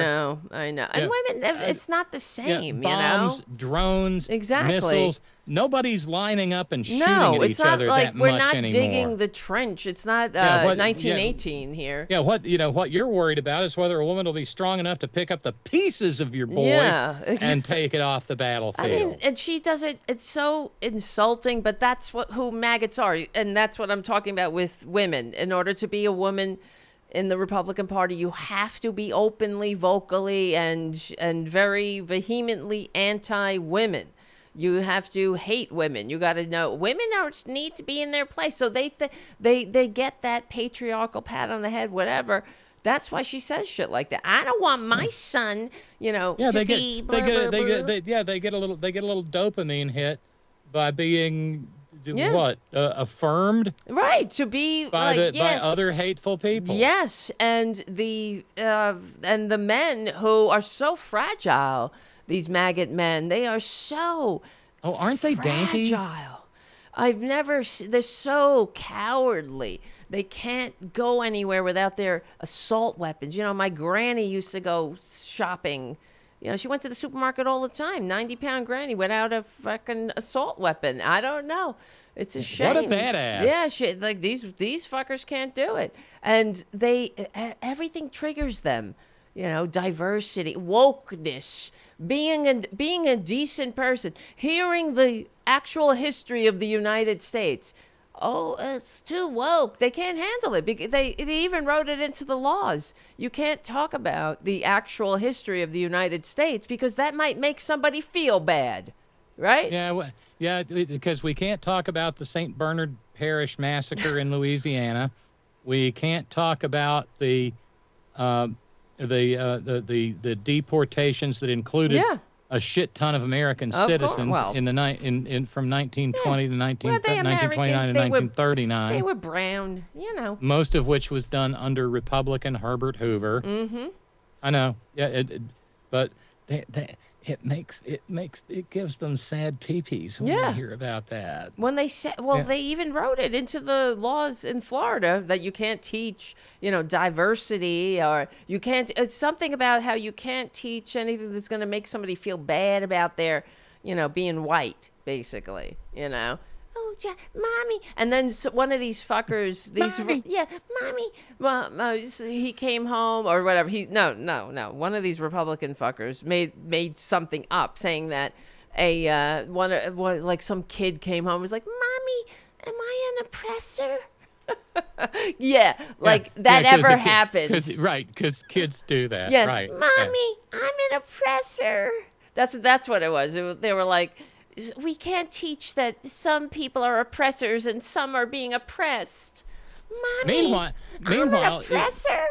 I know. And women, it's not the same,
bombs, drones, missiles. Nobody's lining up and shooting at each other that much anymore.
We're not digging the trench. It's not 1918 here.
Yeah, what you're worried about is whether a woman will be strong enough to pick up the pieces of your boy and take it off the battlefield.
I mean, and she does it. It's so insulting, but that's who maggots are, and that's what I'm talking about with women. In order to be a woman in the Republican Party, you have to be openly, vocally, and very vehemently anti-women. You have to hate women. You got to know women need to be in their place. So they get that patriarchal pat on the head, whatever. That's why she says shit like that. I don't want my son, to be blah, blah, blah.
They get a little dopamine hit by being affirmed,
right? To be
by other hateful people.
Yes, and the men who are so fragile. These maggot men, they are so
aren't they dainty?
Fragile. I've never they're so cowardly. They can't go anywhere without their assault weapons. My granny used to go shopping. She went to the supermarket all the time. 90-pound granny without a fucking assault weapon. I don't know. It's a shame.
What a badass.
Yeah, like these fuckers can't do it. And everything triggers them. Diversity, wokeness, being a decent person, hearing the actual history of the United States. Oh, it's too woke. They can't handle it. They even wrote it into the laws. You can't talk about the actual history of the United States because that might make somebody feel bad, right?
Yeah, because we can't talk about the St. Bernard Parish massacre in Louisiana. We can't talk about the deportations that included a shit ton of American citizens in the from 1920 to 1929 to 1939.
They were brown, you know.
Most of which was done under Republican Herbert Hoover.
Mm-hmm.
I know, yeah, but it gives them sad peepees when they hear about that.
When they said, they even wrote it into the laws in Florida that you can't teach, diversity, or you can't. It's something about how you can't teach anything that's going to make somebody feel bad about their, being white, basically. Oh, mommy, and then one of these fuckers, mommy, he came home or whatever. No. One of these Republican fuckers made something up, saying that some kid came home and was like, "Mommy, am I an oppressor?" That ever happened.
Because kids do that.
Yeah,
right.
Mommy, I'm an oppressor. That's what it was. They were like, we can't teach that some people are oppressors and some are being oppressed. Mommy, I'm an oppressor.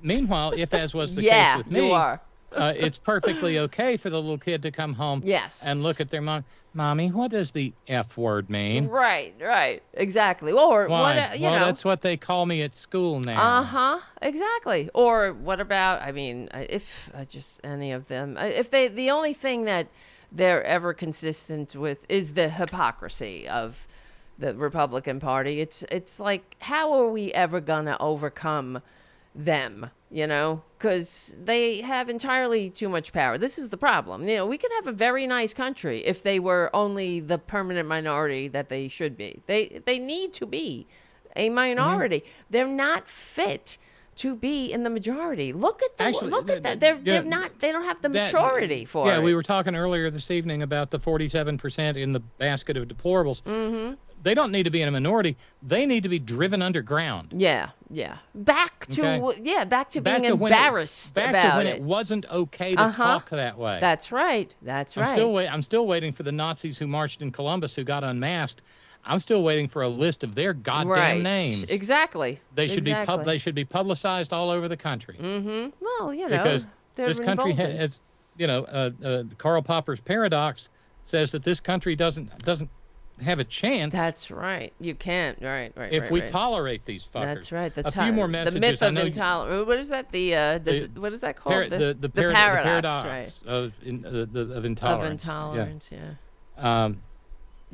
Meanwhile, if as was the case with me,
you are.
It's perfectly okay for the little kid to come home and look at their mom. Mommy, what does the F word mean?
Right. Exactly. Or
why? That's what they call me at school now.
Exactly. Or what about, if just any of them, if the only thing that they're ever consistent with is the hypocrisy of the Republican Party. It's like, how are we ever gonna overcome them? Because they have entirely too much power. This is the problem. We could have a very nice country if they were only the permanent minority that they should be. They need to be a minority. Mm-hmm. They're not fit to be in the majority. Look at that. They don't have the maturity for it.
Yeah, we were talking earlier this evening about the 47% in the basket of deplorables.
Mm-hmm.
They don't need to be in a minority. They need to be driven underground.
Yeah. Back to being embarrassed about it.
Back to when it wasn't okay to talk that way.
That's right.
I'm still waiting for the Nazis who marched in Columbus who got unmasked. I'm still waiting for a list of their goddamn names.
Exactly.
They should be publicized all over the country.
Mm-hmm. Well,
because this country has, Karl Popper's paradox says that this country doesn't have a chance.
That's right. You can't. Right.
If we tolerate these fuckers.
That's right.
A few more messages.
The myth of intolerance. What is that? What is that called?
The paradox of intolerance.
Yeah.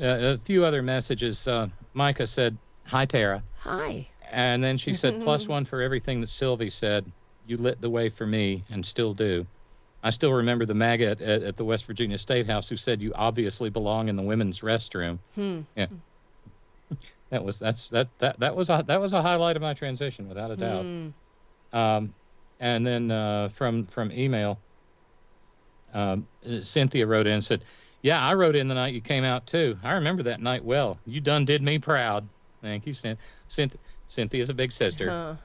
A few other messages. Micah said, "Hi, Tara."
Hi.
And then she said, +1 for everything that Sylvie said. You lit the way for me and still do. I still remember the maggot at the West Virginia State House who said you obviously belong in the women's restroom. Yeah. That was a highlight of my transition without a doubt. And then from email, Cynthia wrote in and said, "Yeah, I wrote in the night you came out too. I remember that night well. You done did me proud." Thank you, Cynthia's a big sister.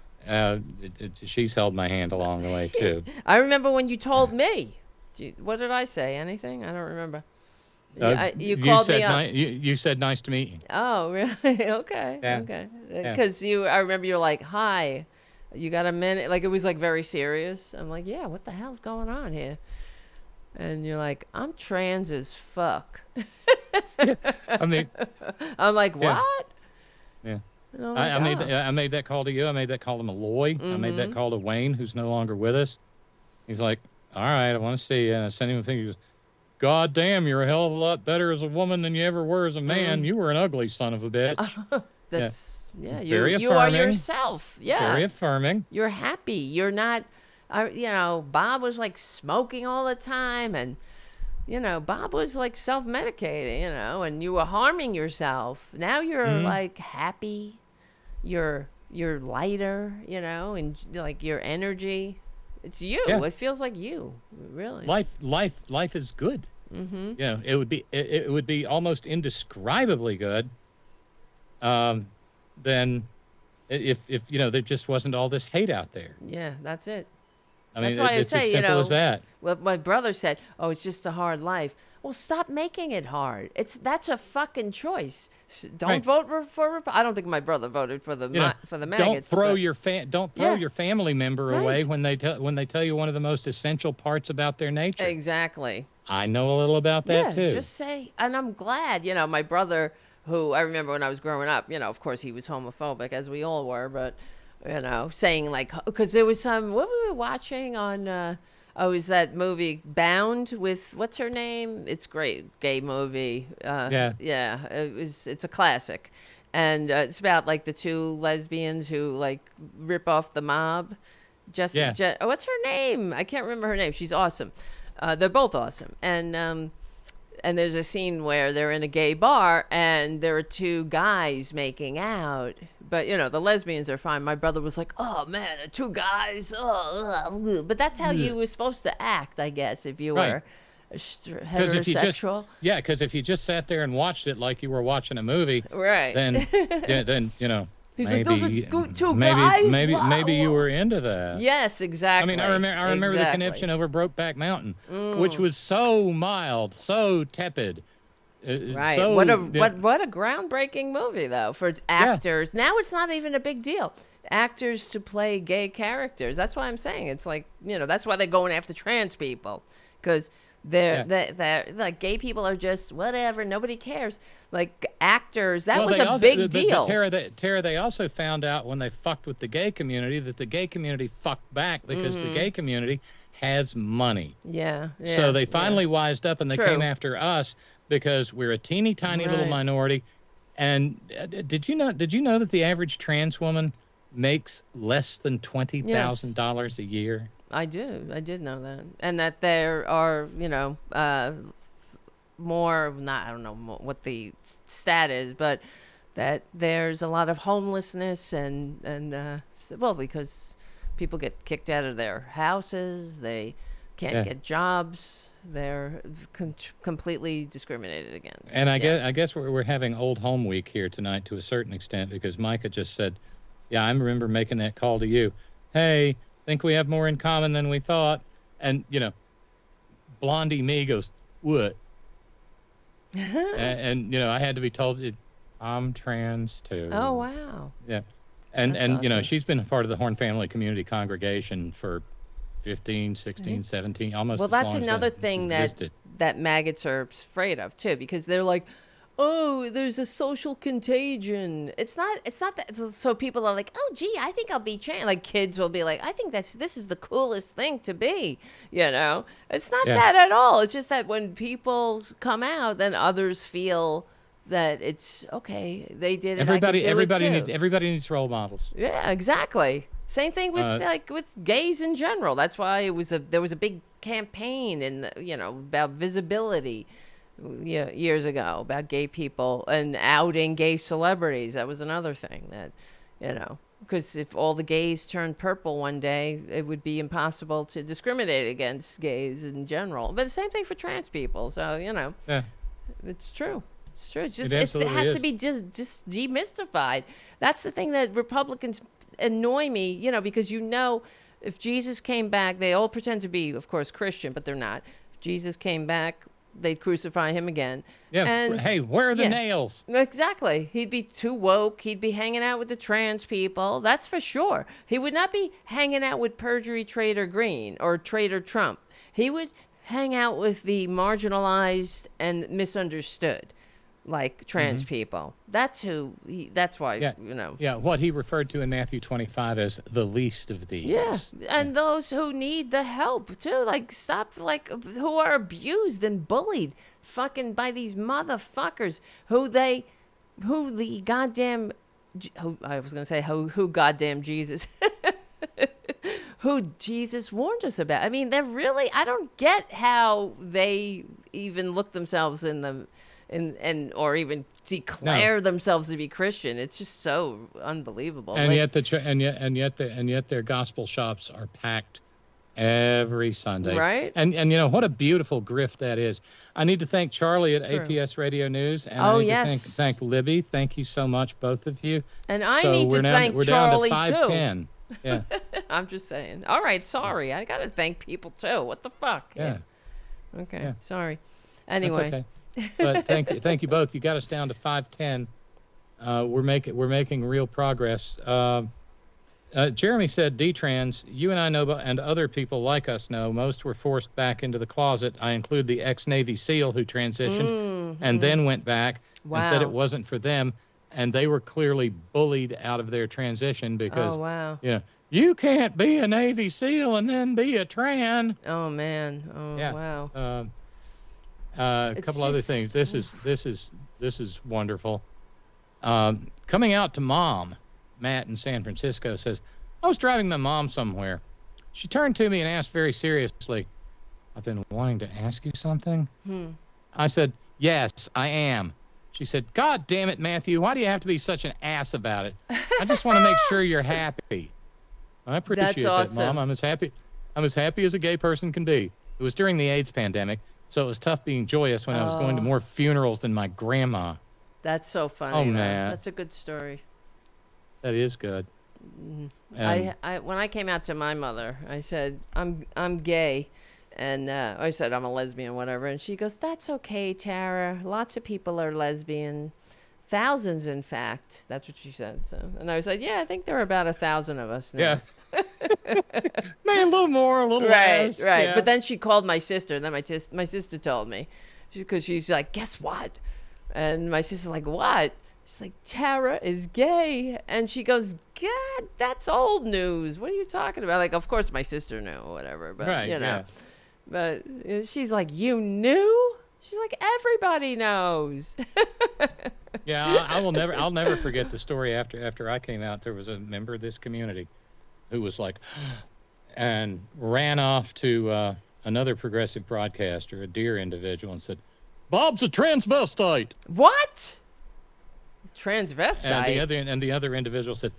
She's held my hand along the way too.
I remember when you told me. What did I say? Anything? I don't remember. You called me up.
You said nice to meet you.
Oh, really? Okay.
Yeah.
Okay. Because I remember you were like, "Hi, you got a minute?" Like it was like very serious. I'm like, "Yeah, what the hell's going on here?" And you're like, "I'm trans as fuck." I'm like, "What?"
Yeah. I made that call to you. I made that call to Malloy.
Mm-hmm.
I made that call to Wayne, who's no longer with us. He's like, "All right, I want to see you." And I sent him a thing. He goes, "God damn, you're a hell of a lot better as a woman than you ever were as a man. You were an ugly son of a bitch."
That's
very affirming.
You are yourself. Yeah.
Very affirming.
You're happy. You're not. Bob was like smoking all the time, and Bob was like self-medicating, and you were harming yourself. Now you're like happy. You're lighter, and like your energy. It's you. Yeah. It feels like you, really.
Life is good.
Mm-hmm.
It would be almost indescribably good. Then, if there just wasn't all this hate out there.
Yeah, that's it.
That's why it's as simple as that.
Well, my brother said, "Oh, it's just a hard life." Well, stop making it hard. That's a fucking choice. Don't vote for. I don't think my brother voted for the maggots.
Don't throw your family member away when they tell you one of the most essential parts about their nature.
Exactly.
I know a little about that too.
Just say, and I'm glad, my brother, who I remember when I was growing up, of course he was homophobic, as we all were, but, saying like, because there was what were we watching on, it was that movie Bound with, what's her name? It's great, gay movie. Yeah, it's a classic. And it's about like the two lesbians who like rip off the mob. What's her name? I can't remember her name. She's awesome. They're both awesome. And there's a scene where they're in a gay bar and there are two guys making out. But, the lesbians are fine. My brother was like, oh, man, the two guys. But that's how you were supposed to act, I guess, if you were heterosexual.
Because if you just sat there and watched it like you were watching a movie,
right?
Then,
He's
maybe,
like, those are two guys.
Maybe you were into that.
Yes, exactly.
I mean, I remember the connection over Brokeback Mountain, which was so mild, so tepid.
Right. What a groundbreaking movie, though, for actors. Yeah. Now it's not even a big deal. Actors to play gay characters. That's why I'm saying it's like, that's why they're going after trans people, because they're like, gay people are just whatever. Nobody cares. Like actors, that was a big deal.
But Tara, they also found out when they fucked with the gay community that the gay community fucked back because the gay community has money.
Yeah.
So they finally wised up and they came after us because we're a teeny tiny little minority. And did you know that the average trans woman makes less than $20,000 a year?
I did know that. And that there are, more, I don't know what the stat is, but that there's a lot of homelessness and because people get kicked out of their houses, they can't get jobs, they're completely discriminated against.
And I guess we're having old home week here tonight to a certain extent, because Micah just said, I remember making that call to you. Hey, think we have more in common than we thought. And, Blondie me goes, what? and I had to be told, I'm trans too.
Oh, wow.
Yeah. And
awesome.
She's been a part of the Horn Family Community Congregation for 15, 16, 17, almost.
Well, that's another thing that maggots are afraid of too, because they're like, oh, there's a social contagion. It's not that. So people are like, oh, gee, I think I'll be trans. Like kids will be like, I think this is the coolest thing to be. It's not that at all. It's just that when people come out, then others feel that it's okay. They did it.
Everybody needs role models.
Yeah, exactly. Same thing with with gays in general. That's why there was a big campaign about visibility. Years ago about gay people and outing gay celebrities. That was another thing that, because if all the gays turned purple one day, it would be impossible to discriminate against gays in general. But the same thing for trans people. So, it's true. It's true. It has to be just demystified. That's the thing that Republicans annoy me, because if Jesus came back, they all pretend to be, of course, Christian, but they're not. If Jesus came back, they'd crucify him again.
Yeah. And, hey, where are the nails?
Exactly. He'd be too woke. He'd be hanging out with the trans people. That's for sure. He would not be hanging out with perjury Trader Green or Trader Trump. He would hang out with the marginalized and misunderstood, like trans people. That's why,
Yeah, what he referred to in Matthew 25 as the least of these.
Yeah, and those who need the help, too. Like, who are abused and bullied fucking by these motherfuckers who goddamn Jesus, who Jesus warned us about. I mean, I don't get how they even look themselves or even declare themselves to be Christian. It's just so unbelievable.
And yet their gospel shops are packed every Sunday.
Right.
And what a beautiful grift that is. I need to thank Charlie at APS Radio News, and I need to thank Libby. Thank you so much, both of you.
And I need to thank Charlie
down to 510.
too.
Yeah.
I'm just saying. All right, sorry. I got to thank people too. What the fuck?
Yeah.
Okay.
Yeah.
Sorry. Anyway.
That's okay. But thank you both. You got us down to 510. We're making real progress. Jeremy said, D-trans, you and I know, and other people like us know, most were forced back into the closet. I include the ex-Navy SEAL who transitioned and then went back and said it wasn't for them. And they were clearly bullied out of their transition because, you can't be a Navy SEAL and then be a tran.
Oh, man. Oh,
yeah.
Wow.
A couple other things. This is wonderful. Coming out to Mom, Matt in San Francisco says, I was driving my mom somewhere. She turned to me and asked very seriously, I've been wanting to ask you something. I said, yes, I am. She said, God damn it, Matthew, why do you have to be such an ass about it? I just want to make sure you're happy. I appreciate that, Mom. I'm as happy as a gay person can be. It was during the AIDS pandemic, so it was tough being joyous when I was going to more funerals than my grandma.
That's so funny.
Oh, man.
That's a good story.
That is good.
I when I came out to my mother, I said, I'm gay. And I said, I'm a lesbian, whatever. And she goes, that's okay, Tara. Lots of people are lesbian. Thousands, in fact. That's what she said. So, and I was like, yeah, I think there are about 1,000 of us now.
Yeah. Maybe a little more, a little less.
Right.
Yeah.
But then she called my sister. And then my sister told me. Because she's like, guess what? And my sister's like, what? She's like, Tara is gay. And she goes, God, that's old news. What are you talking about? Like, of course my sister knew or whatever. But, you know.
Yeah.
But she's like, you knew? She's like, everybody knows.
Yeah, I'll never forget the story after I came out. There was a member of this community who was like, and ran off to another progressive broadcaster, a dear individual, and said, Bob's a transvestite.
What? Transvestite?
And the other individual said,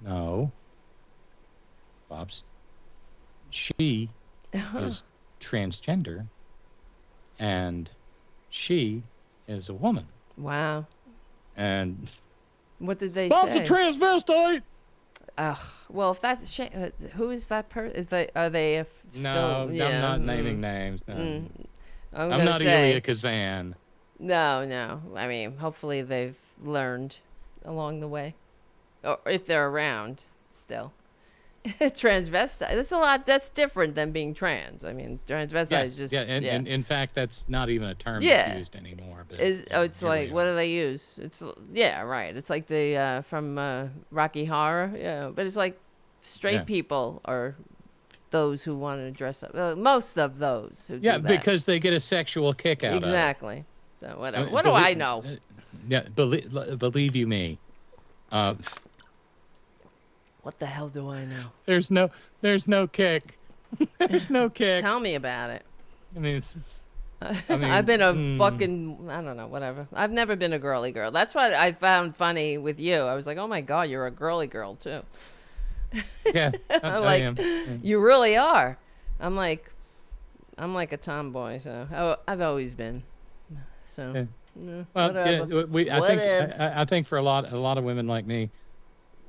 no, she is transgender, and she is a woman.
Wow.
And
what did they
Bob's
say?
A transvestite.
Well, if that's who is that person? Are they still?
No,
yeah,
I'm not naming names. No.
I'm
not
say,
Elia Kazan.
No. I mean, hopefully they've learned along the way, or if they're around still. Transvestite. That's different than being trans. I mean, transvestite is just.
In fact, that's not even a term that's used anymore. But
it's like, what do they use? It's right. It's like the from Rocky Horror. Yeah, but it's like straight people are those who want to dress up. Most of those who do that.
Because they get a sexual kick out of it.
Exactly. So whatever. What do I know?
Believe you me.
What the hell do I know?
There's no kick. There's no kick.
Tell me about it.
I mean,
I've been a fucking, I don't know, whatever. I've never been a girly girl. That's what I found funny with you. I was like, oh my God, you're a girly girl too.
Yeah, I am.
You really are. I'm like a tomboy, so I've always been. So,
I think for a lot of women like me,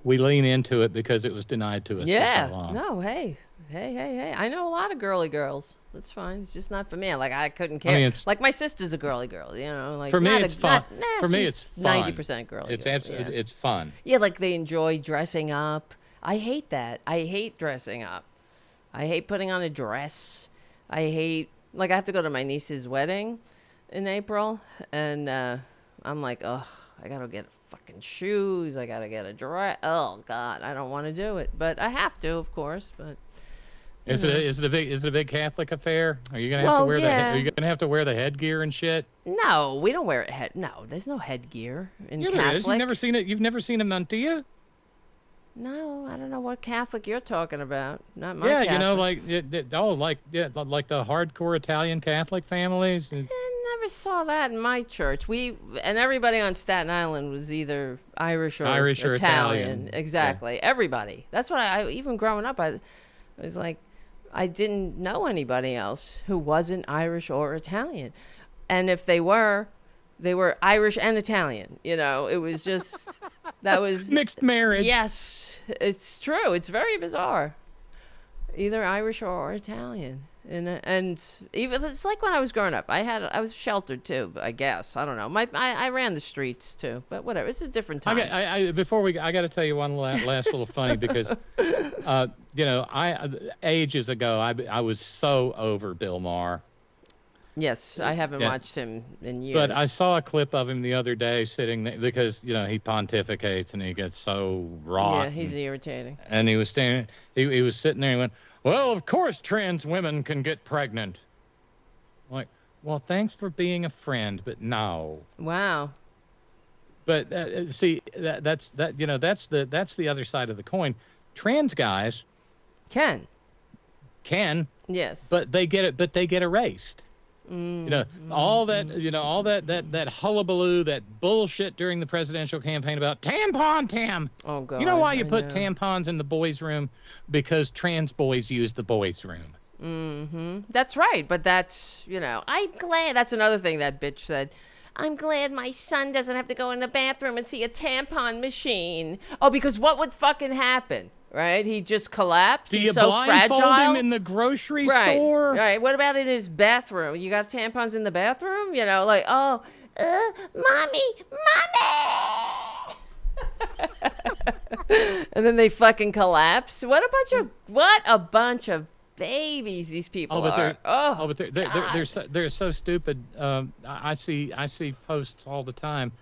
we lean into it because it was denied to us for so long.
No, hey. I know a lot of girly girls. That's fine. It's just not for me. Like, I couldn't care. I mean, like, my sister's a girly girl, you know? Like,
for me, it's fun. For me, it's fun.
90% girly
It's
girl.
absolutely, it's fun.
Yeah, like, they enjoy dressing up. I hate that. I hate dressing up. I hate putting on a dress. I hate, like, I have to go to my niece's wedding in April, and I'm like, ugh, I gotta get fucking shoes. I gotta get a dress. Oh God, I don't want to do it, but I have to, of course. But is it a big Catholic affair? Are you gonna have to wear are you gonna have to wear the headgear and shit? No, we don't wear it. No, there's no headgear in Catholic.
There is. You've never seen it. You've never seen a mantilla?
No, I don't know what Catholic you're talking about. Not my.
Yeah,
Catholic.
you know, like the hardcore Italian Catholic families.
Never saw that in my church. And everybody on Staten Island was either Irish or Italian. Exactly. Yeah. Everybody. That's what I even growing up, I was like, I didn't know anybody else who wasn't Irish or Italian. And if they were Irish and Italian. You know, it was just, that was
mixed marriage.
Yes, it's true. It's very bizarre. Either Irish or Italian. And even it's like when I was growing up, I was sheltered too, I guess. I don't know. I ran the streets too, but whatever. It's a different time.
I got to tell you one last little funny because, ages ago I was so over Bill Maher.
Yes, I haven't watched him in years.
But I saw a clip of him the other day sitting there because he pontificates and he gets so wrought.
Yeah, he's irritating.
And he was standing. He was sitting there and he went, "Well, of course trans women can get pregnant." I'm like, well, thanks for being a friend, but no.
Wow.
But see, that's the other side of the coin. Trans guys can.
Yes.
But they get it. But they get erased. All that hullabaloo, that bullshit during the presidential campaign about tampon Tam.
Oh God!
You know why you put tampons in the boys' room? Because trans boys use the boys' room.
Mm-hmm. That's right, but that's I'm glad. That's another thing that bitch said. I'm glad my son doesn't have to go in the bathroom and see a tampon machine. Oh, because what would fucking happen? Right? He just collapsed.
Do
He's
you
so
blindfold
fragile.
him in the grocery store?
Right. What about in his bathroom? You got tampons in the bathroom? Mommy. And then they fucking collapse. What a bunch of babies these people are.
But they're so stupid. I see posts all the time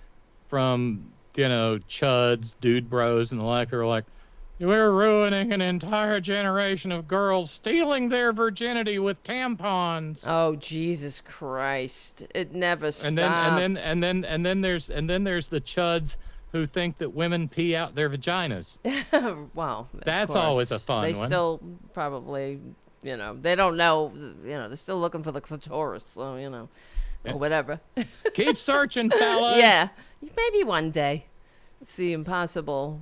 from chuds, dude bros, and the like who are like, we're ruining an entire generation of girls, stealing their virginity with tampons.
Oh, Jesus Christ! It never stops.
And then there's the chuds who think that women pee out their vaginas.
Well,
that's always a fun one.
They still probably, they don't know. They're still looking for the clitoris, so or whatever.
Keep searching, fellas.
Yeah, maybe one day. It's the impossible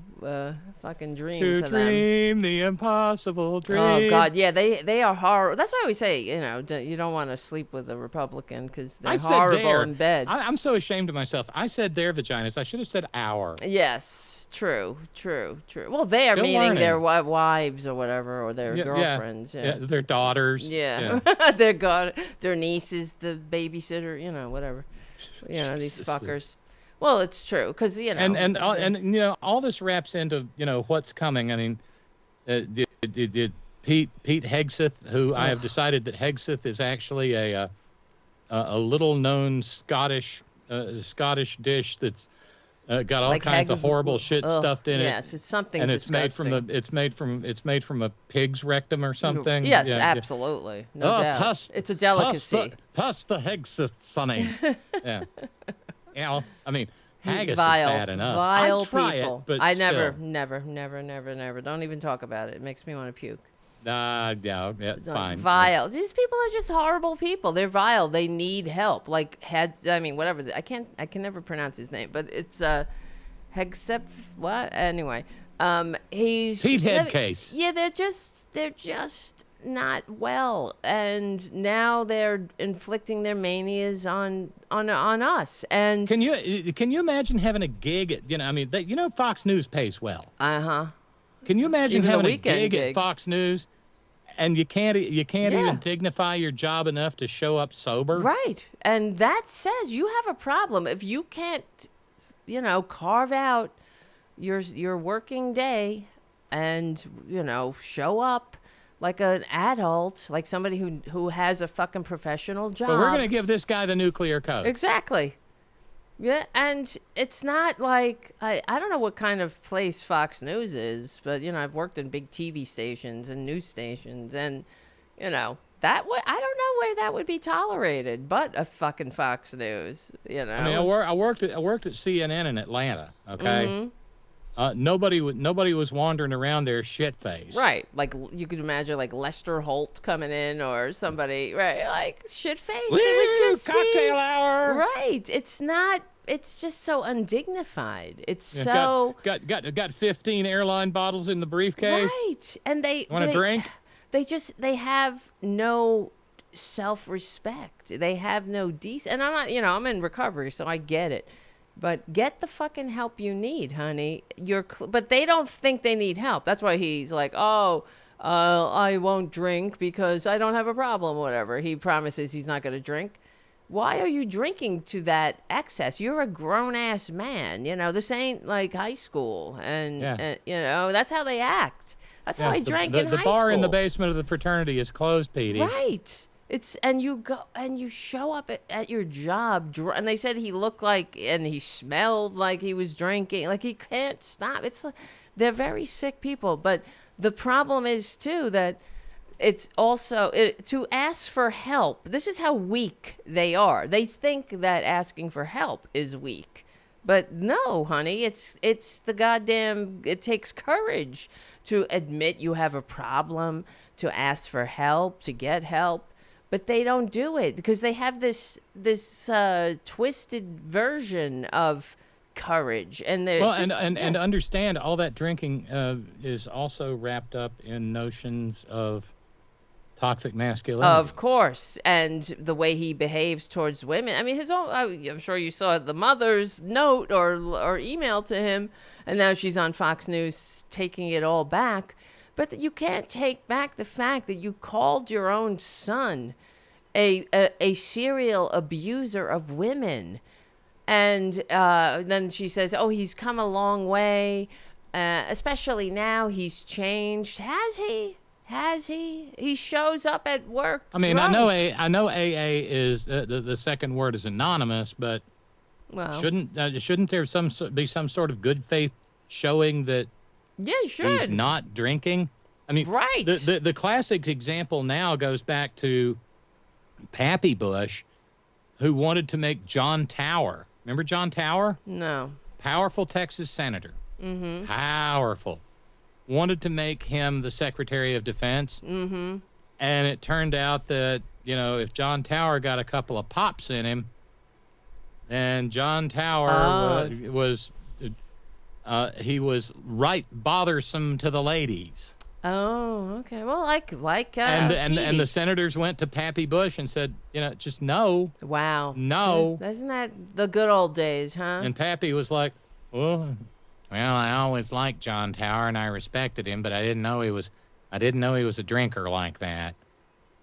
fucking dream
to
for them.
dream the impossible dream.
Oh God, yeah, they are horrible. That's why we say, you don't want to sleep with a Republican because they're horrible in bed.
I'm so ashamed of myself. I said their vaginas. I should have said our.
Yes, true. Well, they are
Still
meaning
learning.
their wives or whatever, or their girlfriends. Yeah,
their daughters.
Yeah. Their nieces, the babysitter, whatever. These fuckers. Well, it's true because
and all this wraps into what's coming. I mean, did Pete Hegseth, who I have decided that Hegseth is actually a little known Scottish dish that's got all kinds of horrible shit stuffed in it.
Yes, it's something.
And
disgusting.
it's made from a pig's rectum or something.
Yes, absolutely, no doubt. It's a delicacy.
Pass the Hegseth, sonny. Yeah. I mean, haggis
vile,
is bad enough.
Vile people.
But
I
still.
never. Don't even talk about it. It makes me want to puke.
Yeah, fine.
Vile. These people are just horrible people. They're vile. They need help. Whatever. I can never pronounce his name, but it's Hegseth. What? Anyway, he's
Pete Headcase.
Yeah, they're just not well, and now they're inflicting their manias on us. And
can you imagine having a gig at Fox News pays well. Can you imagine
Even
having
a
gig at Fox News and you can't even dignify your job enough to show up sober?
Right. And that says you have a problem if you can't carve out your working day and show up like an adult, like somebody who has a fucking professional job.
But we're going to give this guy the nuclear code.
Exactly. Yeah, and it's not like, I don't know what kind of place Fox News is, but, I've worked in big TV stations and news stations, and, I don't know where that would be tolerated, but a fucking Fox News,
I mean, I worked at CNN in Atlanta, okay?
Mm-hmm.
Nobody was wandering around there shit-faced.
Right. Like, you could imagine, like, Lester Holt coming in or somebody, right? Like, shit-faced.
Woo, cocktail hour.
Right. It's just so undignified. It's
Got 15 airline bottles in the briefcase.
Right. And they...
Want a drink?
They have no self-respect. They have no decent... And I'm not, I'm in recovery, so I get it. But get the fucking help you need, honey. But they don't think they need help. That's why he's like, oh, I won't drink because I don't have a problem, whatever. He promises he's not going to drink. Why are you drinking to that excess? You're a grown-ass man. This ain't like high school. And that's how they act. That's how I drank in high school.
The bar in the basement of the fraternity is closed, Petey.
Right. And you go and you show up at your job, and they said he looked like and he smelled like he was drinking. Like, he can't stop. It's like, they're very sick people. But the problem is too that it's also to ask for help. This is how weak they are. They think that asking for help is weak, but no, honey, it's the goddamn. It takes courage to admit you have a problem, to ask for help, to get help. But they don't do it because they have this twisted version of courage, and they're
and understand all that drinking is also wrapped up in notions of toxic masculinity.
Of course, and the way he behaves towards women. I mean, his own. I'm sure you saw the mother's note or email to him, and now she's on Fox News taking it all back. But you can't take back the fact that you called your own son a serial abuser of women. And then she says, oh, he's come a long way, especially now he's changed. Has he? Has he? He shows up at work
I
drunk.
I know AA is, the second word is anonymous, but shouldn't there be some sort of good faith showing that he's not drinking? I mean,
right.
The classic example now goes back to Pappy Bush, who wanted to make John Tower. Remember John Tower?
No.
Powerful Texas senator.
Mm-hmm.
Powerful. Wanted to make him the Secretary of Defense.
Mm-hmm.
And it turned out that, if John Tower got a couple of pops in him, then John Tower was right bothersome to the ladies.
Oh, okay. Well, like
and the senators went to Pappy Bush and said, just no.
Wow.
No.
Isn't that the good old days, huh?
And Pappy was like, well, I always liked John Tower and I respected him, but I didn't know he was a drinker like that.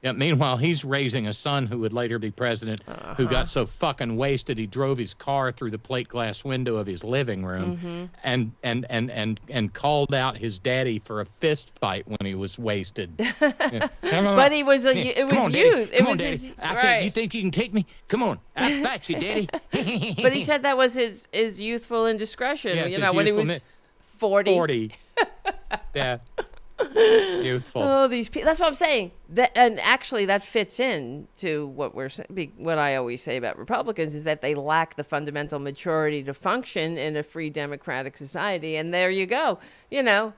Yeah, meanwhile, he's raising a son who would later be president, who got so fucking wasted he drove his car through the plate glass window of his living room, and called out his daddy for a fist fight when he was wasted.
But he was youth. It was his, right.
You think you can take me? Come on, I'll fight you, daddy.
But he said that was his youthful indiscretion. Yes, when he was 40.
40. Yeah. Youthful.
Oh, these people. That's what I'm saying. And actually, that fits in to what I always say about Republicans is that they lack the fundamental maturity to function in a free democratic society. And there you go.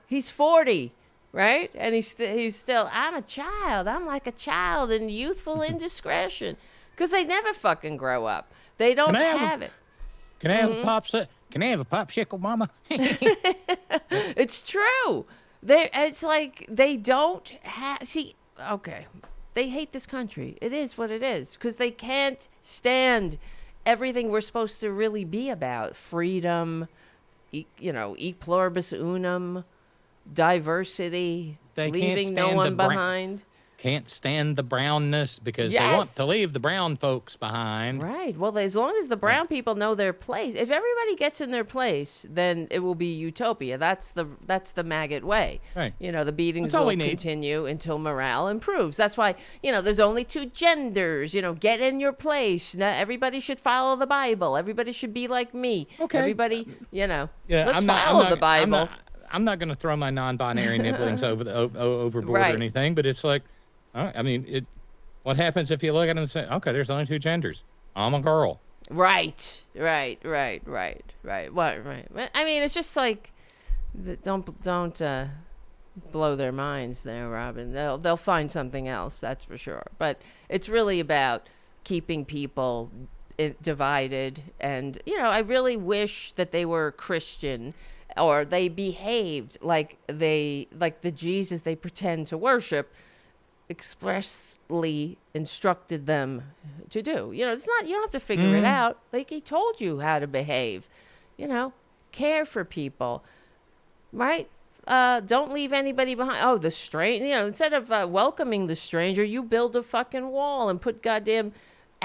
He's 40, right? And he's still. I'm a child. I'm like a child in youthful indiscretion because they never fucking grow up. They don't have it.
Can I have a popsicle? Can I have a popsicle, Mama?
It's true. It's like they don't have. See, okay, they hate this country. It is what it is because they can't stand everything we're supposed to really be about: freedom, e pluribus unum, diversity, leaving no one behind.
Can't stand the brownness because they want to leave the brown folks behind.
Right. Well, as long as the brown people know their place, if everybody gets in their place, then it will be utopia. That's the maggot way.
Right.
The beatings will continue until morale improves. That's why, there's only two genders. Get in your place. Now, everybody should follow the Bible. Everybody should be like me.
Okay.
Everybody,
let's
follow the Bible.
I'm not going to throw my non-binary nibblings overboard or anything, but it's like, what happens if you look at it and say, okay, there's only two genders. I'm a girl.
Right. What? Right. I mean, it's just like, don't blow their minds there, Robyn. They'll find something else, that's for sure. But it's really about keeping people divided. And, I really wish that they were Christian or they behaved like the Jesus they pretend to worship expressly instructed them to do. It's not, you don't have to figure it out. Like, he told you how to behave. Care for people, right? don't leave anybody behind. Oh, the stranger, instead of welcoming the stranger, you build a fucking wall and put goddamn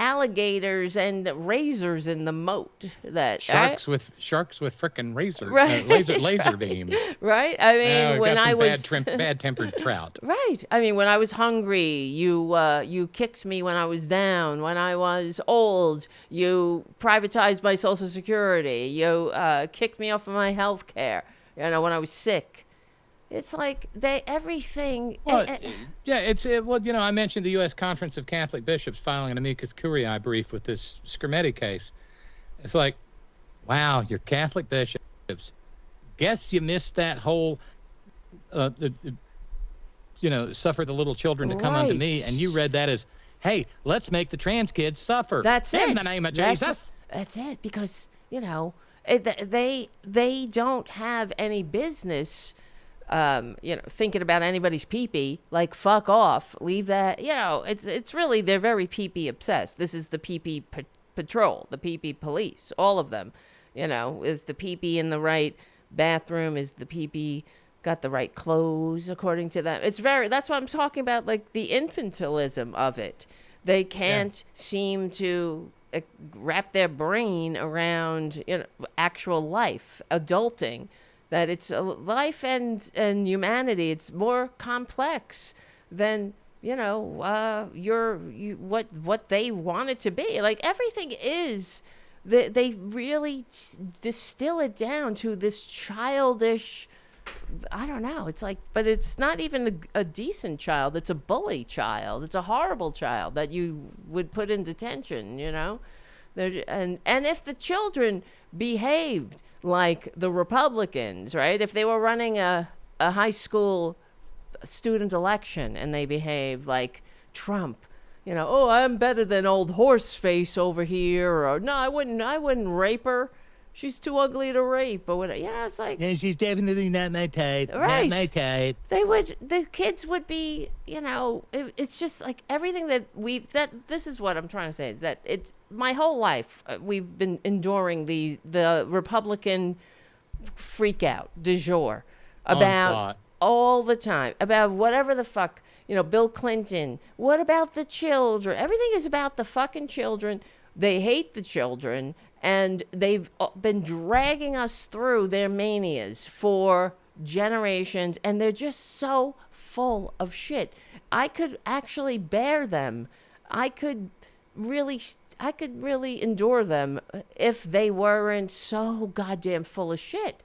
alligators and razors in the moat. That
sharks with frickin' razor,
right.
laser beams.
Right. I mean, when I was
bad-tempered trout.
Right. I mean, when I was hungry, you kicked me when I was down. When I was old, you privatized my Social Security. You kicked me off of my health care. When I was sick. It's like everything.
Well, I mentioned the U.S. Conference of Catholic Bishops filing an amicus curiae brief with this Skrmetti case. It's like, wow, you're Catholic bishops. Guess you missed that whole, suffer the little children to come unto me, and you read that as, hey, let's make the trans kids suffer.
That's it.
In the name of Jesus.
That's it, because they don't have any business. Thinking about anybody's pee-pee, like, fuck off, leave that, it's really, they're very pee-pee obsessed. This is the pee-pee patrol, the pee-pee police, all of them, is the pee-pee in the right bathroom, is the pee-pee got the right clothes according to them. That's what I'm talking about, like, the infantilism of it. They can't seem to wrap their brain around, actual life, adulting. That it's life and humanity. It's more complex than what they want it to be. Like, everything is. They really distill it down to this childish. I don't know. It's like, but it's not even a decent child. It's a bully child. It's a horrible child that you would put in detention. And if the children behaved like the Republicans, right? If they were running a high school student election and they behaved like Trump, oh, I'm better than old Horseface over here, or no, I wouldn't rape her. She's too ugly to rape, or whatever. It's like,
yeah, she's definitely not my type.
Right.
Not my type.
The kids would be, it's just like everything this is what I'm trying to say, is that my whole life, we've been enduring the Republican freak out du jour about all the time, about whatever the fuck, Bill Clinton. What about the children? Everything is about the fucking children. They hate the children, and they've been dragging us through their manias for generations, and they're just so full of shit. I could actually bear them. I could really endure them if they weren't so goddamn full of shit.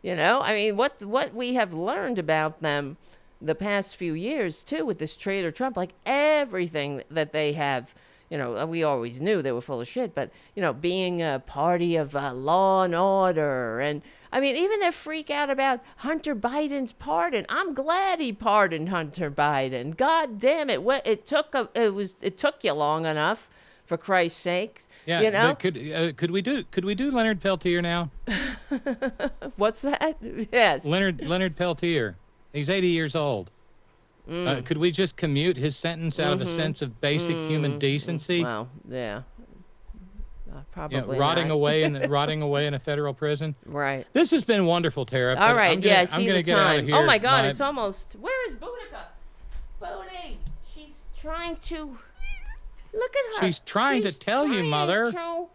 I mean, what we have learned about them the past few years too, with this traitor Trump, like everything that they have, we always knew they were full of shit, but being a party of law and order, and I mean, even their freak out about Hunter Biden's pardon. I'm glad he pardoned Hunter Biden. God damn it! It took you long enough. For Christ's sakes,
but could we do Leonard Peltier now?
What's that? Yes,
Leonard Peltier. He's 80 years old. Could we just commute his sentence out of a sense of basic human decency?
Well, yeah, probably
rotting away in a federal prison.
Right.
This has been wonderful, Tara.
All right.
I'm gonna get out of here.
Oh my God, it's almost. Where is Boudica? Booty. She's trying to. Look at her.
She's trying to tell you, Mother.
To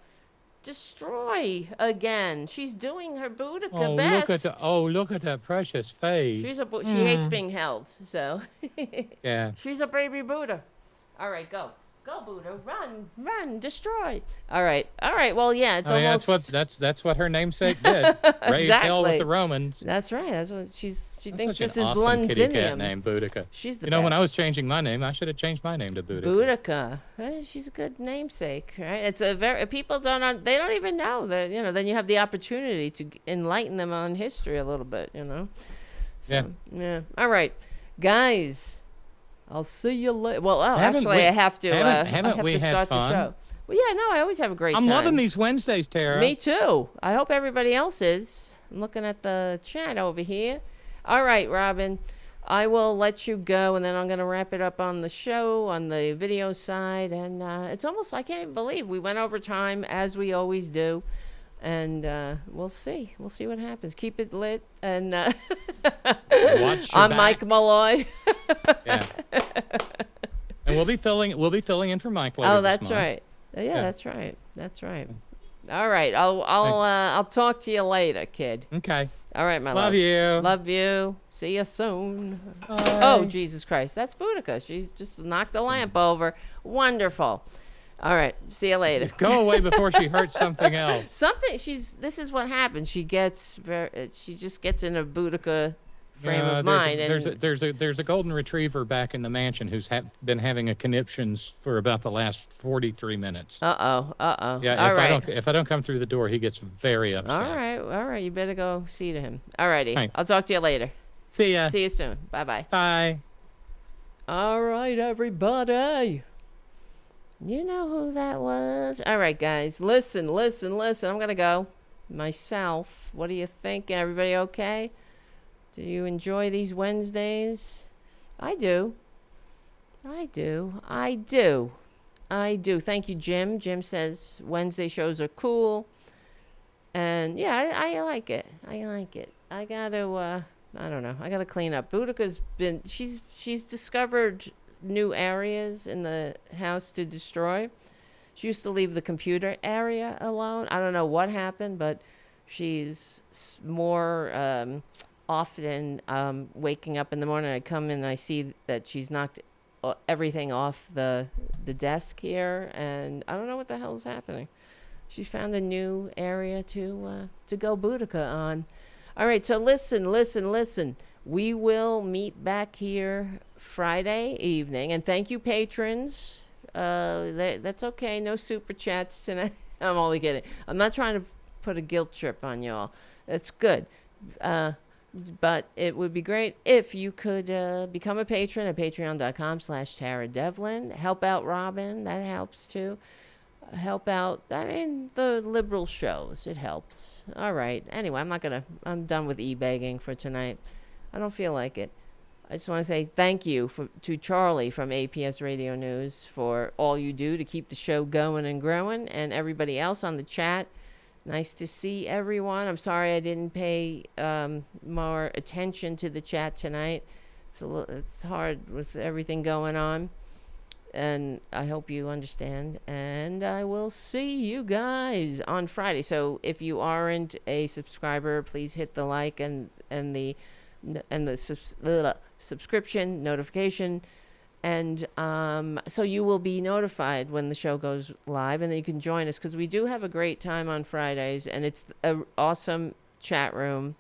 destroy again. She's doing her Boudica best.
Look at her precious face.
She hates being held, so.
Yeah.
She's a baby Buddha. All right, go. Go, Buddha. Run, destroy. All right. Well, yeah, it's almost.
That's what her namesake did. Raised hell with the Romans.
That's right. That's what she thinks this is
awesome
Londinium.
Kitty cat name, Boudica.
She's the best.
When I was changing my name, I should have changed my name to
Boudica.
Boudica.
She's a good namesake, right? It's a very people don't even know that. Then you have the opportunity to enlighten them on history a little bit. So, yeah. All right, guys. I'll see you later. Well, actually, I have to start the show. Well, yeah, no, I always have a great time.
I'm loving these Wednesdays, Tara.
Me too. I hope everybody else is. I'm looking at the chat over here. All right, Robyn, I will let you go, and then I'm going to wrap it up on the show, on the video side. And it's almost, I can't even believe we went over time, as we always do. And we'll see. We'll see what happens. Keep it lit. And
Watch your
I'm
back.
Mike Malloy.
Yeah. And we'll be filling in for Mike later.
Oh,
this
that's
month.
right. Yeah, that's right. That's right. All right. I'll talk to you later, kid.
Okay.
All right, my love.
Love you.
Love you. See you soon.
Bye.
Oh, Jesus Christ. That's Boudica. She's just knocked the lamp over. Wonderful. All right. See you later.
Go away before she hurts something else.
This is what happens. She just gets in a Boudica frame of mind.
There's a golden retriever back in the mansion who's been having a conniptions for about the last 43 minutes.
Uh-oh.
Yeah, if I don't come through the door, he gets very upset.
All right. You better go see to him. All righty.
Right.
I'll talk to you later.
See ya.
See you soon. Bye-bye.
Bye.
All right, everybody. You know who that was? All right, guys. Listen. I'm going to go myself. What do you think? Everybody okay? Do you enjoy these Wednesdays? I do. Thank you, Jim. Jim says Wednesday shows are cool. And yeah, I like it. I got to, I don't know. I got to clean up. Boudica's she's discovered new areas in the house to destroy. She used to leave the computer area alone. I don't know what happened, but she's more often waking up in the morning. I come in and I see that she's knocked everything off the desk here, and I don't know what the hell is happening. She found a new area to go Boudica on. All right, so listen. We will meet back here Friday evening, and thank you, patrons. That's okay. No super chats tonight. I'm only kidding. I'm not trying to put a guilt trip on y'all. It's good. But it would be great if you could become a patron at patreon.com/TaraDevlin. Help out Robyn. That helps too. Help out, the liberal shows. It helps. All right. Anyway, I'm done with e-begging for tonight. I don't feel like it. I just want to say thank you to Charlie from APS Radio News for all you do to keep the show going and growing, and everybody else on the chat. Nice to see everyone. I'm sorry I didn't pay more attention to the chat tonight. It's hard with everything going on, and I hope you understand. And I will see you guys on Friday. So if you aren't a subscriber, please hit the like and the subscription notification. And so you will be notified when the show goes live, and then you can join us, because we do have a great time on Fridays, and it's an awesome chat room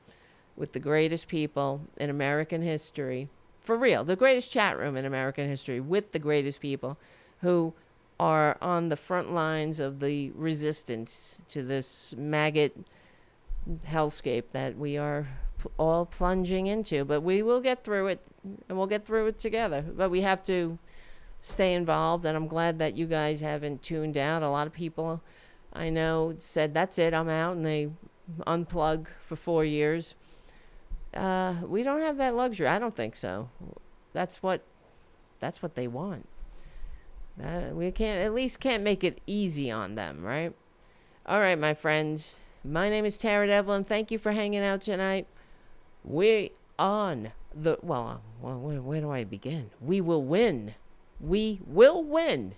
with the greatest people in American history. For real, the greatest chat room in American history with the greatest people who are on the front lines of the resistance to this maggot hellscape that we are all plunging into. But we will get through it, and we'll get through it together. But we have to stay involved, and I'm glad that you guys haven't tuned out. A lot of people I know said, that's it, I'm out, and they unplug for 4 years. We don't have that luxury. I don't think so. That's what they want. We can't make it easy on them, right? All right, my friends. My name is Tara Devlin. Thank you for hanging out tonight. We're on the where do I begin? We will win. We will win.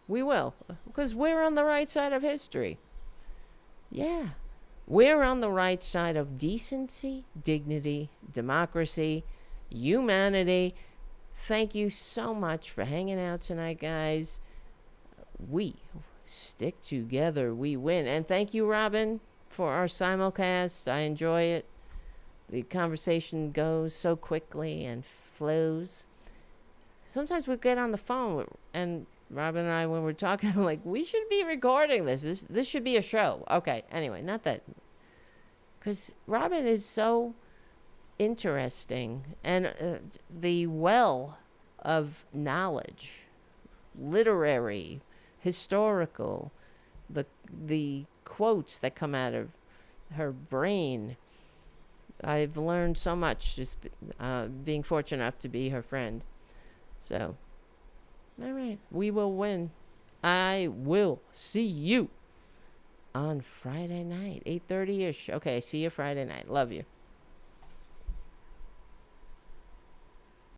We will, because we're on the right side of history. Yeah. We're on the right side of decency, dignity, democracy, humanity. Thank you so much for hanging out tonight, guys. We stick together, we win. And thank you, Robyn, for our simulcast. I enjoy it. The conversation goes so quickly and flows. Sometimes we get on the phone, and Robyn and I, when we're talking, I'm like, we should be recording this. This should be a show. Okay, anyway, not that. Because Robyn is so interesting, and the well of knowledge, literary, historical, the quotes that come out of her brain. I've learned so much just being fortunate enough to be her friend. So, all right, we will win. I will see you on Friday night, 8:30ish. Okay, see you Friday night. Love you.